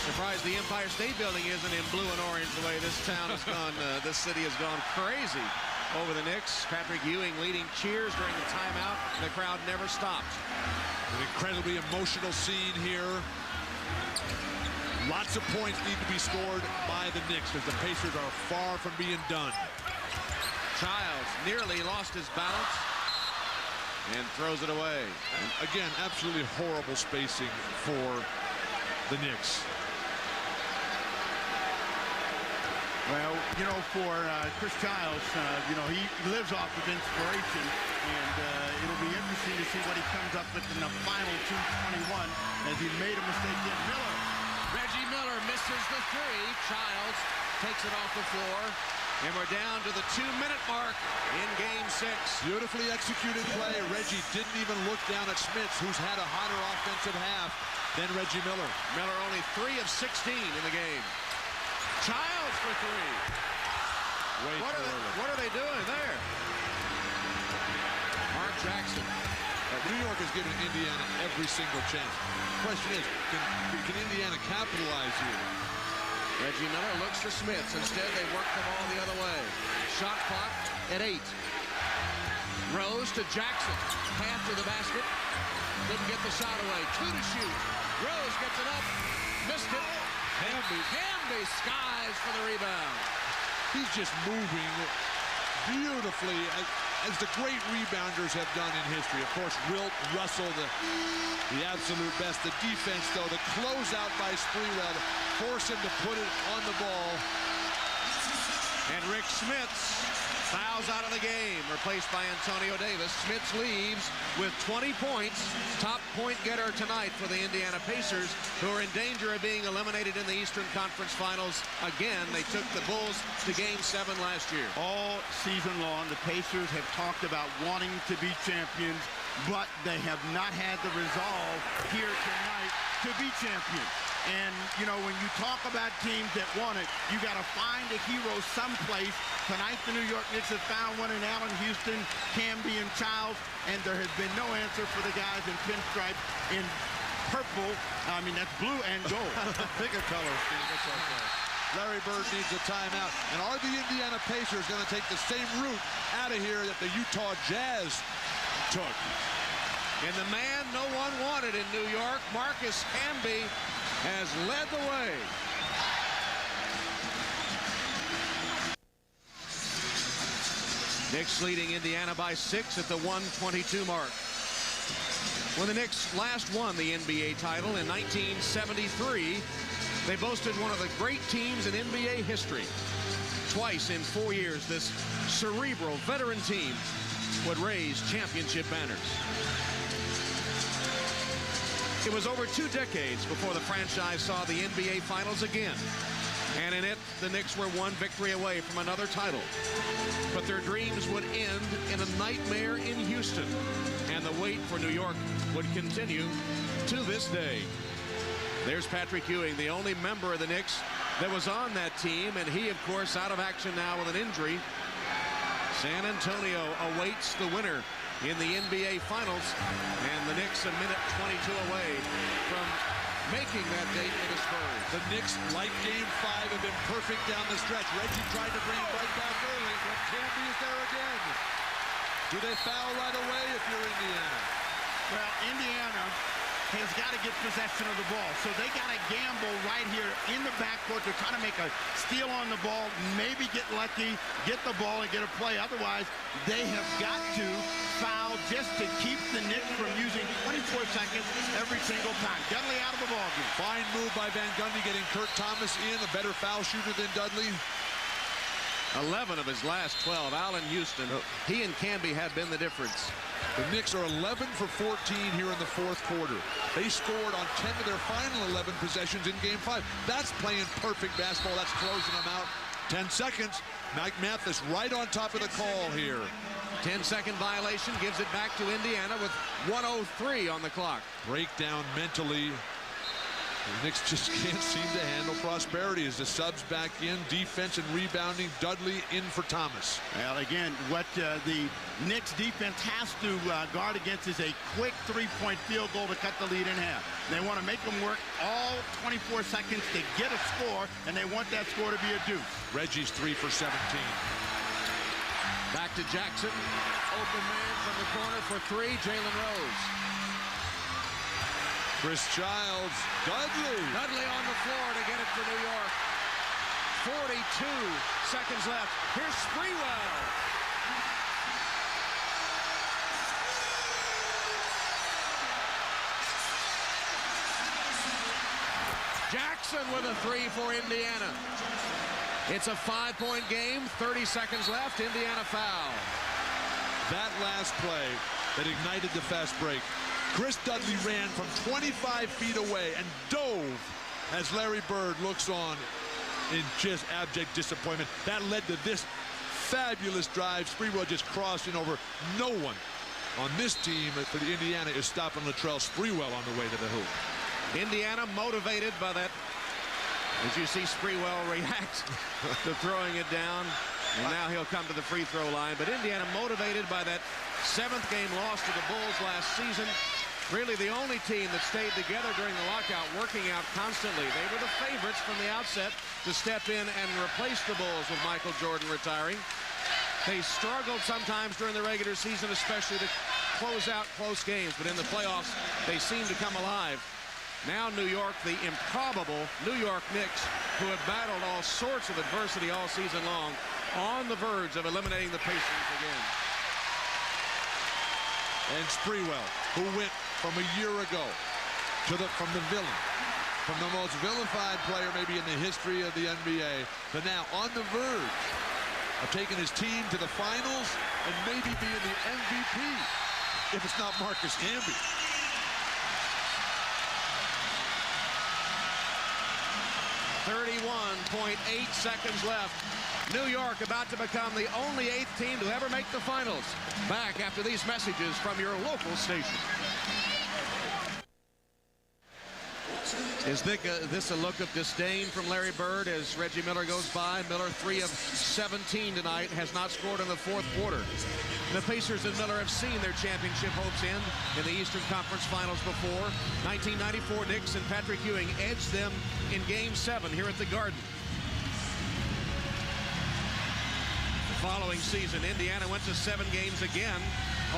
Surprised the Empire State Building isn't in blue and orange the way this town has gone. This city has gone crazy over the Knicks. Patrick Ewing leading cheers during the timeout. The crowd never stopped. An incredibly emotional scene here. Lots of points need to be scored by the Knicks as the Pacers are far from being done. Childs nearly lost his balance and throws it away. And again, absolutely horrible spacing for the Knicks. Well, you know, for Chris Childs, you know, he lives off of inspiration, and it'll be interesting to see what he comes up with in the final 2:21 as he made a mistake in Miller. Reggie Miller misses the three. Childs takes it off the floor, and we're down to the 2-minute mark in Game 6. Beautifully executed play. Reggie didn't even look down at Smits, who's had a hotter offensive half than Reggie Miller. Miller only 3 of 16 in the game. Childs for three. What are they doing there? Mark Jackson. New York has given Indiana every single chance. The question is, can Indiana capitalize here? Reggie Miller looks for Smits. Instead, they work the ball the other way. Shot clock at 8. Rose to Jackson. Path to the basket. Didn't get the shot away. 2 to shoot. Rose gets it up. Missed it. Hamby skies for the rebound. He's just moving beautifully, as the great rebounders have done in history. Of course, Wilt, Russell, the absolute best. The defense, though, the closeout by Sprewell, force him to put it on the ball. And Rick Smits fouls out of the game, replaced by Antonio Davis. Smits leaves with 20 points. Top point getter tonight for the Indiana Pacers, who are in danger of being eliminated in the Eastern Conference Finals. Again, they took the Bulls to Game 7 last year. All season long, the Pacers have talked about wanting to be champions, but they have not had the resolve here tonight to be champions. And, you know, when you talk about teams that won it, you got to find a hero someplace. Tonight, the New York Knicks have found one in Allen Houston, Camby, and Childs, and there has been no answer for the guys in pinstripes in purple. I mean, that's blue and gold. Pick a color, Steve. That's okay. Larry Bird needs a timeout. And are the Indiana Pacers going to take the same route out of here that the Utah Jazz took? And the man no one wanted in New York, Marcus Camby, has led the way. Knicks leading Indiana by 6 at the 1:22 mark. When the Knicks last won the NBA title in 1973, they boasted one of the great teams in NBA history. Twice in 4 years, this cerebral veteran team would raise championship banners. It was over 2 decades before the franchise saw the NBA Finals again. And in it, the Knicks were one victory away from another title. But their dreams would end in a nightmare in Houston. And the wait for New York would continue to this day. There's Patrick Ewing, the only member of the Knicks that was on that team. And he, of course, out of action now with an injury. San Antonio awaits the winner in the NBA Finals, and the Knicks a minute 22 away from making that date with the Spurs. The Knicks, like Game 5, have been perfect down the stretch. Reggie tried to bring it right back early, but Camby is there again. Do they foul right away if you're Indiana? Well, Indiana has got to get possession of the ball. So they got to gamble right here in the backcourt to try to make a steal on the ball, maybe get lucky, get the ball and get a play. Otherwise, they have got to foul just to keep the Knicks from using 24 seconds every single time. Dudley out of the ball game. Fine move by Van Gundy, getting Kurt Thomas in, a better foul shooter than Dudley. 11 of his last 12. Allen Houston, he and Camby have been the difference. The Knicks are 11 for 14 here in the fourth quarter. They scored on 10 of their final 11 possessions in Game 5. That's playing perfect basketball. That's closing them out. 10 seconds. Mike Mathis right on top of the call here. 10-second violation gives it back to Indiana with 1:03 on the clock. Breakdown mentally. The Knicks just can't seem to handle prosperity as the subs back in. Defense and rebounding. Dudley in for Thomas. Well, again, what the Knicks defense has to guard against is a quick three-point field goal to cut the lead in half. They want to make them work all 24 seconds to get a score, and they want that score to be a deuce. Reggie's 3 for 17. Back to Jackson. Open man from the corner for three. Jalen Rose. Chris Childs. Dudley. Dudley on the floor to get it for New York. 42 seconds left. Here's Sprewell. Jackson with a three for Indiana. It's a 5-point game, 30 seconds left, Indiana foul. That last play that ignited the fast break. Chris Dudley ran from 25 feet away and dove as Larry Bird looks on in just abject disappointment. That led to this fabulous drive. Sprewell just crossing over. No one on this team for the Indiana is stopping Latrell Sprewell on the way to the hoop. Indiana motivated by that. As you see Sprewell react to throwing it down. And now he'll come to the free throw line. But Indiana motivated by that 7th game loss to the Bulls last season. Really the only team that stayed together during the lockout, working out constantly. They were the favorites from the outset to step in and replace the Bulls with Michael Jordan retiring. They struggled sometimes during the regular season, especially to close out close games. But in the playoffs, they seem to come alive. Now New York, the improbable New York Knicks, who have battled all sorts of adversity all season long, on the verge of eliminating the Pacers again. And Sprewell, who went from a year ago from the villain, from the most vilified player maybe in the history of the NBA, to now on the verge of taking his team to the finals and maybe being the MVP, if it's not Marcus Camby. 31.8 seconds left. New York about to become the only 8th team to ever make the finals. Back after these messages from your local station. Is this a look of disdain from Larry Bird as Reggie Miller goes by? Miller 3 of 17 tonight, has not scored in the fourth quarter. The Pacers and Miller have seen their championship hopes end in the Eastern Conference Finals before. 1994 Knicks and Patrick Ewing edged them in Game 7 here at the Garden. The following season, Indiana went to 7 games again,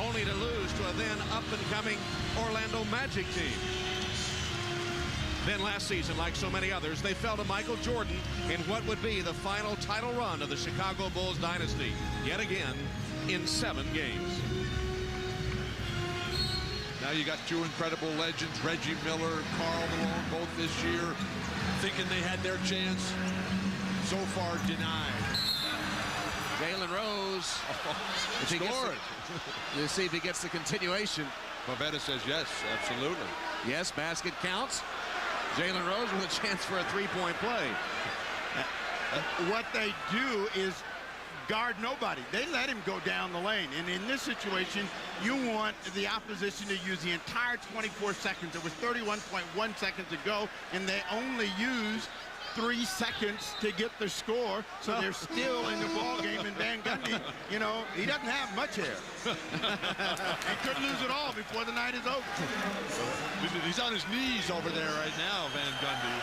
only to lose to a then up-and-coming Orlando Magic team. Then last season, like so many others, they fell to Michael Jordan in what would be the final title run of the Chicago Bulls dynasty, yet again in 7 games. Now you got two incredible legends, Reggie Miller, Karl Malone, both this year, thinking they had their chance. So far denied. Jalen Rose. Let's see if he gets the continuation. Pavetta says yes, absolutely. Yes, basket counts. Jalen Rose with a chance for a three-point play. What they do is guard nobody. They let him go down the lane. And in this situation, you want the opposition to use the entire 24 seconds. There was 31.1 seconds to go, and they only used 3 seconds to get the score, so they're still in the ball game. And Van Gundy, you know, he doesn't have much hair. He could lose it all before the night is over. He's on his knees over there right now, Van Gundy.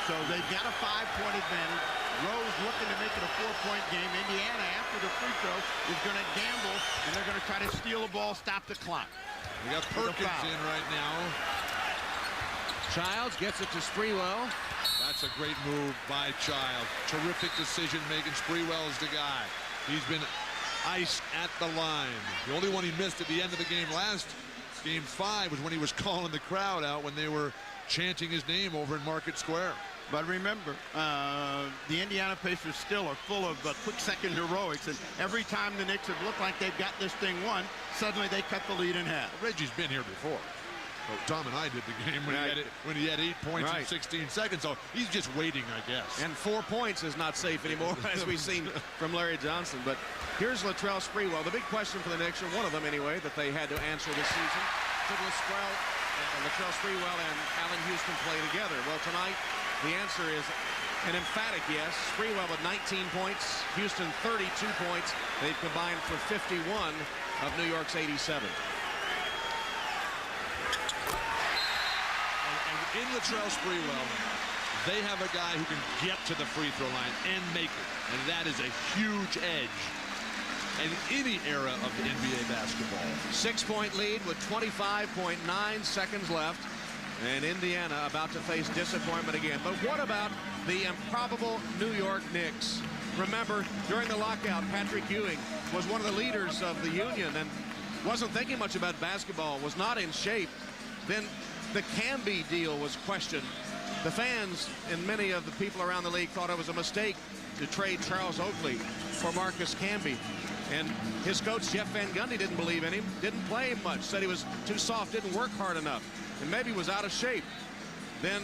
So they've got a 5-point advantage. Rose looking to make it a 4-point game. Indiana, after the free throw, is going to gamble, and they're going to try to steal the ball, stop the clock. We got Perkins in right now. Childs gets it to Sprewell. That's a great move by Childs. Terrific decision making. Sprewell is the guy. He's been iced at the line. The only one he missed at the end of the game last game 5 was when he was calling the crowd out when they were chanting his name over in Market Square. But remember, the Indiana Pacers still are full of quick-second heroics, and every time the Knicks have looked like they've got this thing won, suddenly they cut the lead in half. Reggie's been here before. Well, Tom and I did the game when he had 8 points in 16 seconds, so he's just waiting, I guess. And 4 points is not safe anymore, as we've seen from Larry Johnson. But here's Latrell Sprewell. The big question for the Knicks, or one of them anyway, that they had to answer this season. Should Latrell Sprewell and Allen Houston play together? Well, tonight, the answer is an emphatic yes. Sprewell with 19 points, Houston 32 points. They've combined for 51 of New York's 87. In Latrell Sprewell, they have a guy who can get to the free throw line and make it. And that is a huge edge in any era of the NBA basketball. 6-point lead with 25.9 seconds left. And Indiana about to face disappointment again. But what about the improbable New York Knicks? Remember, during the lockout, Patrick Ewing was one of the leaders of the union and wasn't thinking much about basketball, was not in shape. Then the Camby deal was questioned. The fans and many of the people around the league thought it was a mistake to trade Charles Oakley for Marcus Camby. And his coach, Jeff Van Gundy, didn't believe in him, didn't play him much, said he was too soft, didn't work hard enough, and maybe was out of shape. Then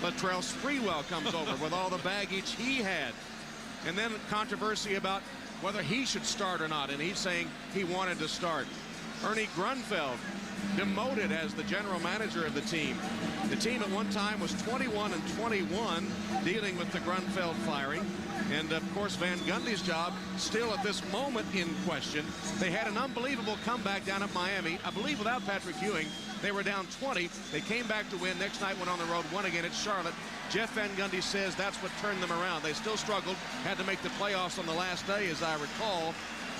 Latrell Sprewell comes over with all the baggage he had. And then controversy about whether he should start or not, and he's saying he wanted to start. Ernie Grunfeld demoted as the general manager of the team. The team at one time was 21-21, dealing with the Grunfeld firing. And of course, Van Gundy's job still at this moment in question. They had an unbelievable comeback down at Miami. I believe without Patrick Ewing, they were down 20. They came back to win. Next night went on the road, won again at Charlotte. Jeff Van Gundy says that's what turned them around. They still struggled, had to make the playoffs on the last day, as I recall.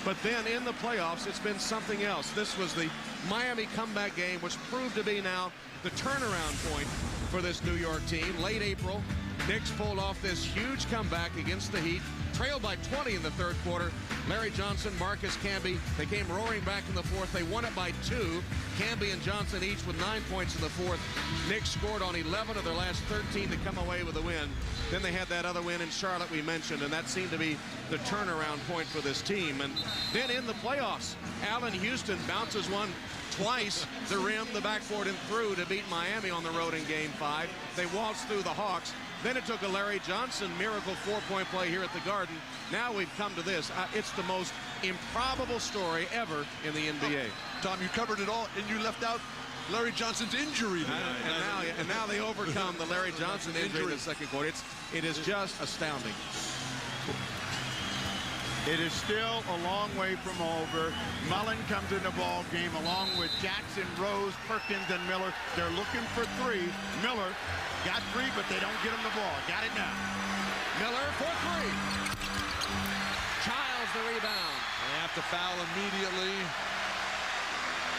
But then in the playoffs, it's been something else. This was the Miami comeback game, which proved to be now the turnaround point for this New York team. Late April, Knicks pulled off this huge comeback against the Heat, trailed by 20 in the third quarter. Larry Johnson, Marcus Camby, they came roaring back in the fourth. They won it by 2. Camby and Johnson each with 9 points in the fourth. Knicks scored on 11 of their last 13 to come away with a win. Then they had that other win in Charlotte we mentioned, and that seemed to be the turnaround point for this team. And then in the playoffs, Allen Houston bounces one twice, the rim, the backboard, and through to beat Miami on the road in Game 5. They waltzed through the Hawks. Then it took a Larry Johnson miracle 4-point play here at the Garden. Now we've come to this. It's the most improbable story ever in the NBA. Tom, you covered it all, and you left out Larry Johnson's injury tonight. And now they overcome the Larry Johnson injury in the second quarter. It is just astounding. It is still a long way from over. Mullen comes in the ball game along with Jackson, Rose, Perkins, and Miller. They're looking for 3. Miller got 3, but they don't get him the ball. Got it now. Miller for 3. Childs the rebound. They have to foul immediately.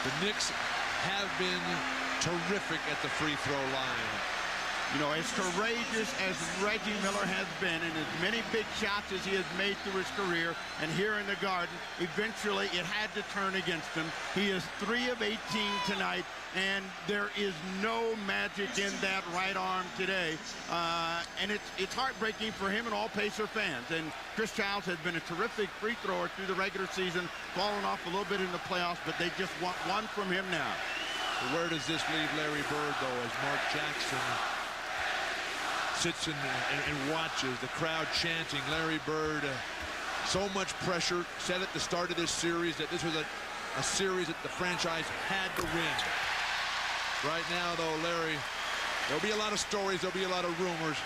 The Knicks have been terrific at the free throw line. You know, as courageous as Reggie Miller has been and as many big shots as he has made through his career, and here in the Garden, eventually it had to turn against him. He is 3 of 18 tonight, and there is no magic in that right arm today. And it's heartbreaking for him and all Pacer fans. And Chris Childs has been a terrific free thrower through the regular season, falling off a little bit in the playoffs, but they just want one from him now. Where does this leave Larry Bird, though, as Mark Jackson sits and watches the crowd chanting Larry Bird? So much pressure. Said at the start of this series that this was a series that the franchise had to win. Right now, though, Larry, there'll be a lot of stories, there'll be a lot of rumors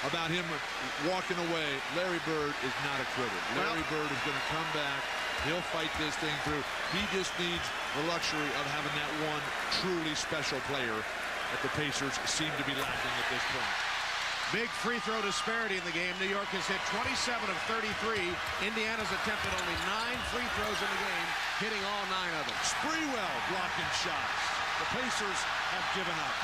about him walking away. Larry Bird is not a quitter. Larry Bird is going to come back. He'll fight this thing through. He just needs the luxury of having that one truly special player that the Pacers seem to be lacking at this point. Big free throw disparity in the game. New York has hit 27 of 33. Indiana's attempted only 9 free throws in the game, hitting all 9 of them. Sprewell blocking shots. The Pacers have given up.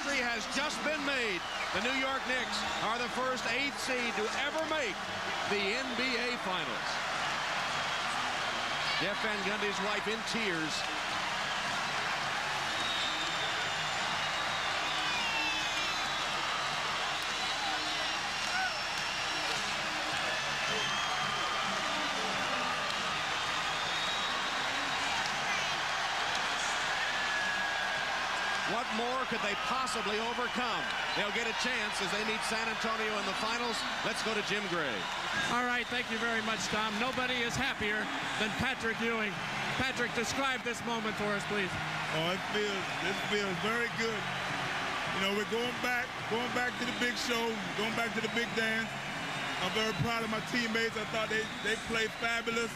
history has just been made. The New York Knicks are the first 8th seed to ever make the NBA Finals. Jeff Van Gundy's wife in tears. What more could they possibly overcome? They'll get a chance as they meet San Antonio in the finals. Let's go to Jim Gray. All right, thank you very much, Tom. Nobody is happier than Patrick Ewing. Patrick, describe this moment for us, please. Oh, this feels very good. You know, we're going back to the big show, going back to the big dance. I'm very proud of my teammates. I thought they played fabulous.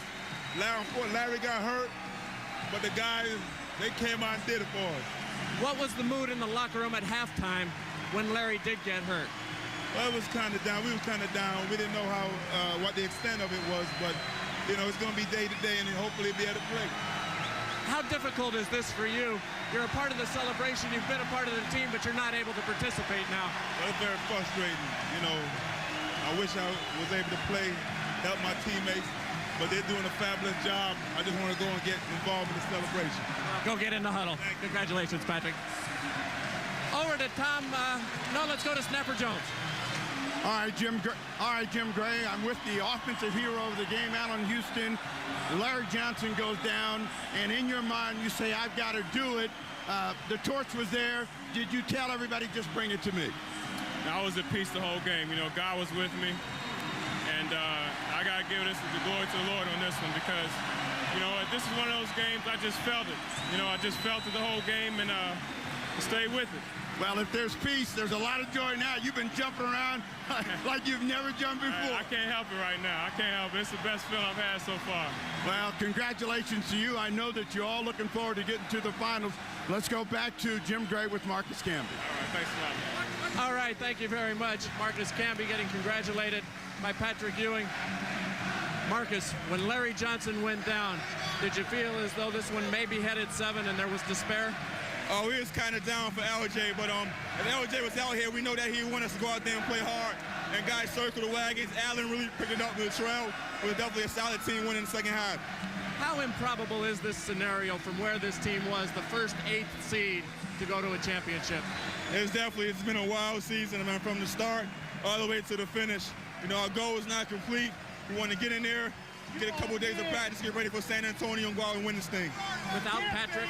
Larry got hurt, but the guys, they came out and did it for us. What was the mood in the locker room at halftime when Larry did get hurt? Well, it was kind of down. We was kind of down. We didn't know what the extent of it was, but, you know, it's going to be day to day and hopefully be able to play. How difficult is this for you? You're a part of the celebration. You've been a part of the team, but you're not able to participate now. Well, it's very frustrating. You know, I wish I was able to play, help my teammates, but they're doing a fabulous job. I just want to go and get involved in the celebration. Go get in the huddle. Congratulations, Patrick. Over to Tom. No, let's go to Snapper Jones. All right, Jim Gray. I'm with the offensive hero of the game, Allen Houston. Larry Johnson goes down, and in your mind, you say, I've got to do it. The torch was there. Did you tell everybody, just bring it to me? I was at peace the whole game. You know, God was with me. And I got to give the glory to the Lord on this one because, you know, this is one of those games I just felt it. You know, I just felt it the whole game and stayed with it. Well, if there's peace, there's a lot of joy now. You've been jumping around like you've never jumped before. I can't help it right now. I can't help it. It's the best feeling I've had so far. Well, congratulations to you. I know that you're all looking forward to getting to the finals. Let's go back to Jim Gray with Marcus Camby. All right, thanks a lot. All right, thank you very much. Marcus Camby getting congratulated by Patrick Ewing. Marcus, when Larry Johnson went down, did you feel as though this one maybe headed 7 and there was despair? Oh, we was kind of down for LJ, but if LJ was out here, we know that he wanted us to go out there and play hard. And guys circle the wagons. Allen really picked it up with Latrell. It was definitely a solid team winning the second half. How improbable is this scenario from where this team was, the first 8th seed, to go to a championship? It's been a wild season, man, from the start all the way to the finish. You know, our goal is not complete. We want to get in there, get a couple of days of practice, get ready for San Antonio and go out and win this thing. Without Patrick,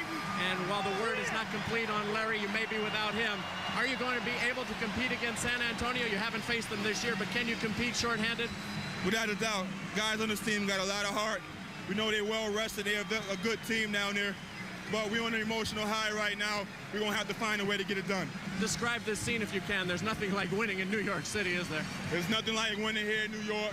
and while the word is not complete on Larry, you may be without him. Are you going to be able to compete against San Antonio? You haven't faced them this year, but can you compete shorthanded? Without a doubt. Guys on this team got a lot of heart. We know they're well rested. They have a good team down there. But we're on an emotional high right now. We're going to have to find a way to get it done. Describe this scene if you can. There's nothing like winning in New York City, is there? There's nothing like winning here in New York.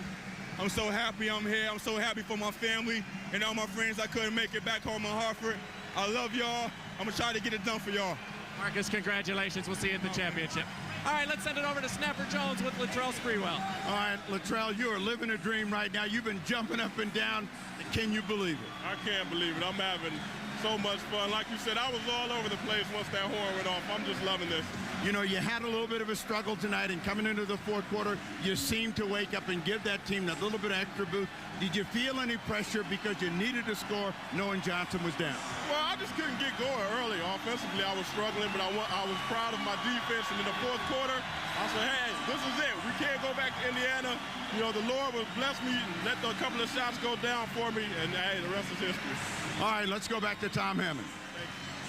I'm so happy I'm here. I'm so happy for my family and all my friends I couldn't make it back home in Hartford. I love y'all. I'm going to try to get it done for y'all. Marcus, congratulations. We'll see you at the championship. All right, let's send it over to Snapper Jones with Latrell Sprewell. All right, Latrell, you are living a dream right now. You've been jumping up and down. Can you believe it? I can't believe it. I'm having so much fun. Like you said, I was all over the place once that horn went off. I'm just loving this. You know, you had a little bit of a struggle tonight, and coming into the fourth quarter, you seemed to wake up and give that team that little bit of extra boost. Did you feel any pressure because you needed to score knowing Johnson was down? Well, I just couldn't get going early. Offensively, I was struggling, but I was proud of my defense. And in the fourth quarter, I said, hey, this is it. We can't go back to Indiana. You know, the Lord will bless me and let a couple of shots go down for me, and hey, the rest is history. All right, let's go back to Tom Hammond.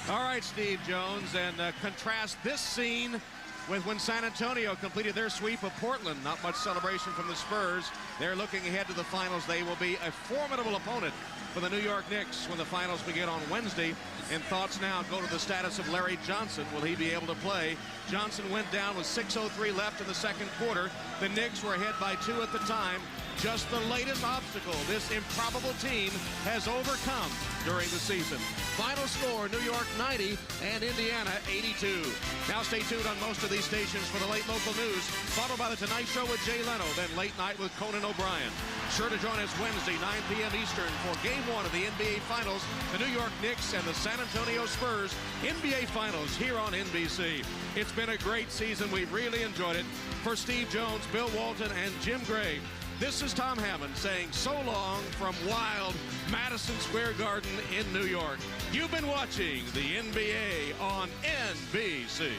All right, Steve Jones, and contrast this scene with when San Antonio completed their sweep of Portland. Not much celebration from the Spurs. They're looking ahead to the finals. They will be a formidable opponent for the New York Knicks when the finals begin on Wednesday. And thoughts now go to the status of Larry Johnson. Will he be able to play? Johnson went down with 6:03 left in the second quarter. The Knicks were ahead by 2 at the time. Just the latest obstacle this improbable team has overcome during the season. Final score, New York 90 and Indiana 82. Now stay tuned on most of these stations for the late local news, followed by The Tonight Show with Jay Leno, then Late Night with Conan O'Brien. Sure to join us Wednesday, 9 p.m. Eastern for Game 1 of the NBA Finals, the New York Knicks and the San Antonio Spurs NBA Finals here on NBC. It's been a great season. We've really enjoyed it. For Steve Jones, Bill Walton, and Jim Gray, this is Tom Hammond saying so long from wild Madison Square Garden in New York. You've been watching the NBA on NBC.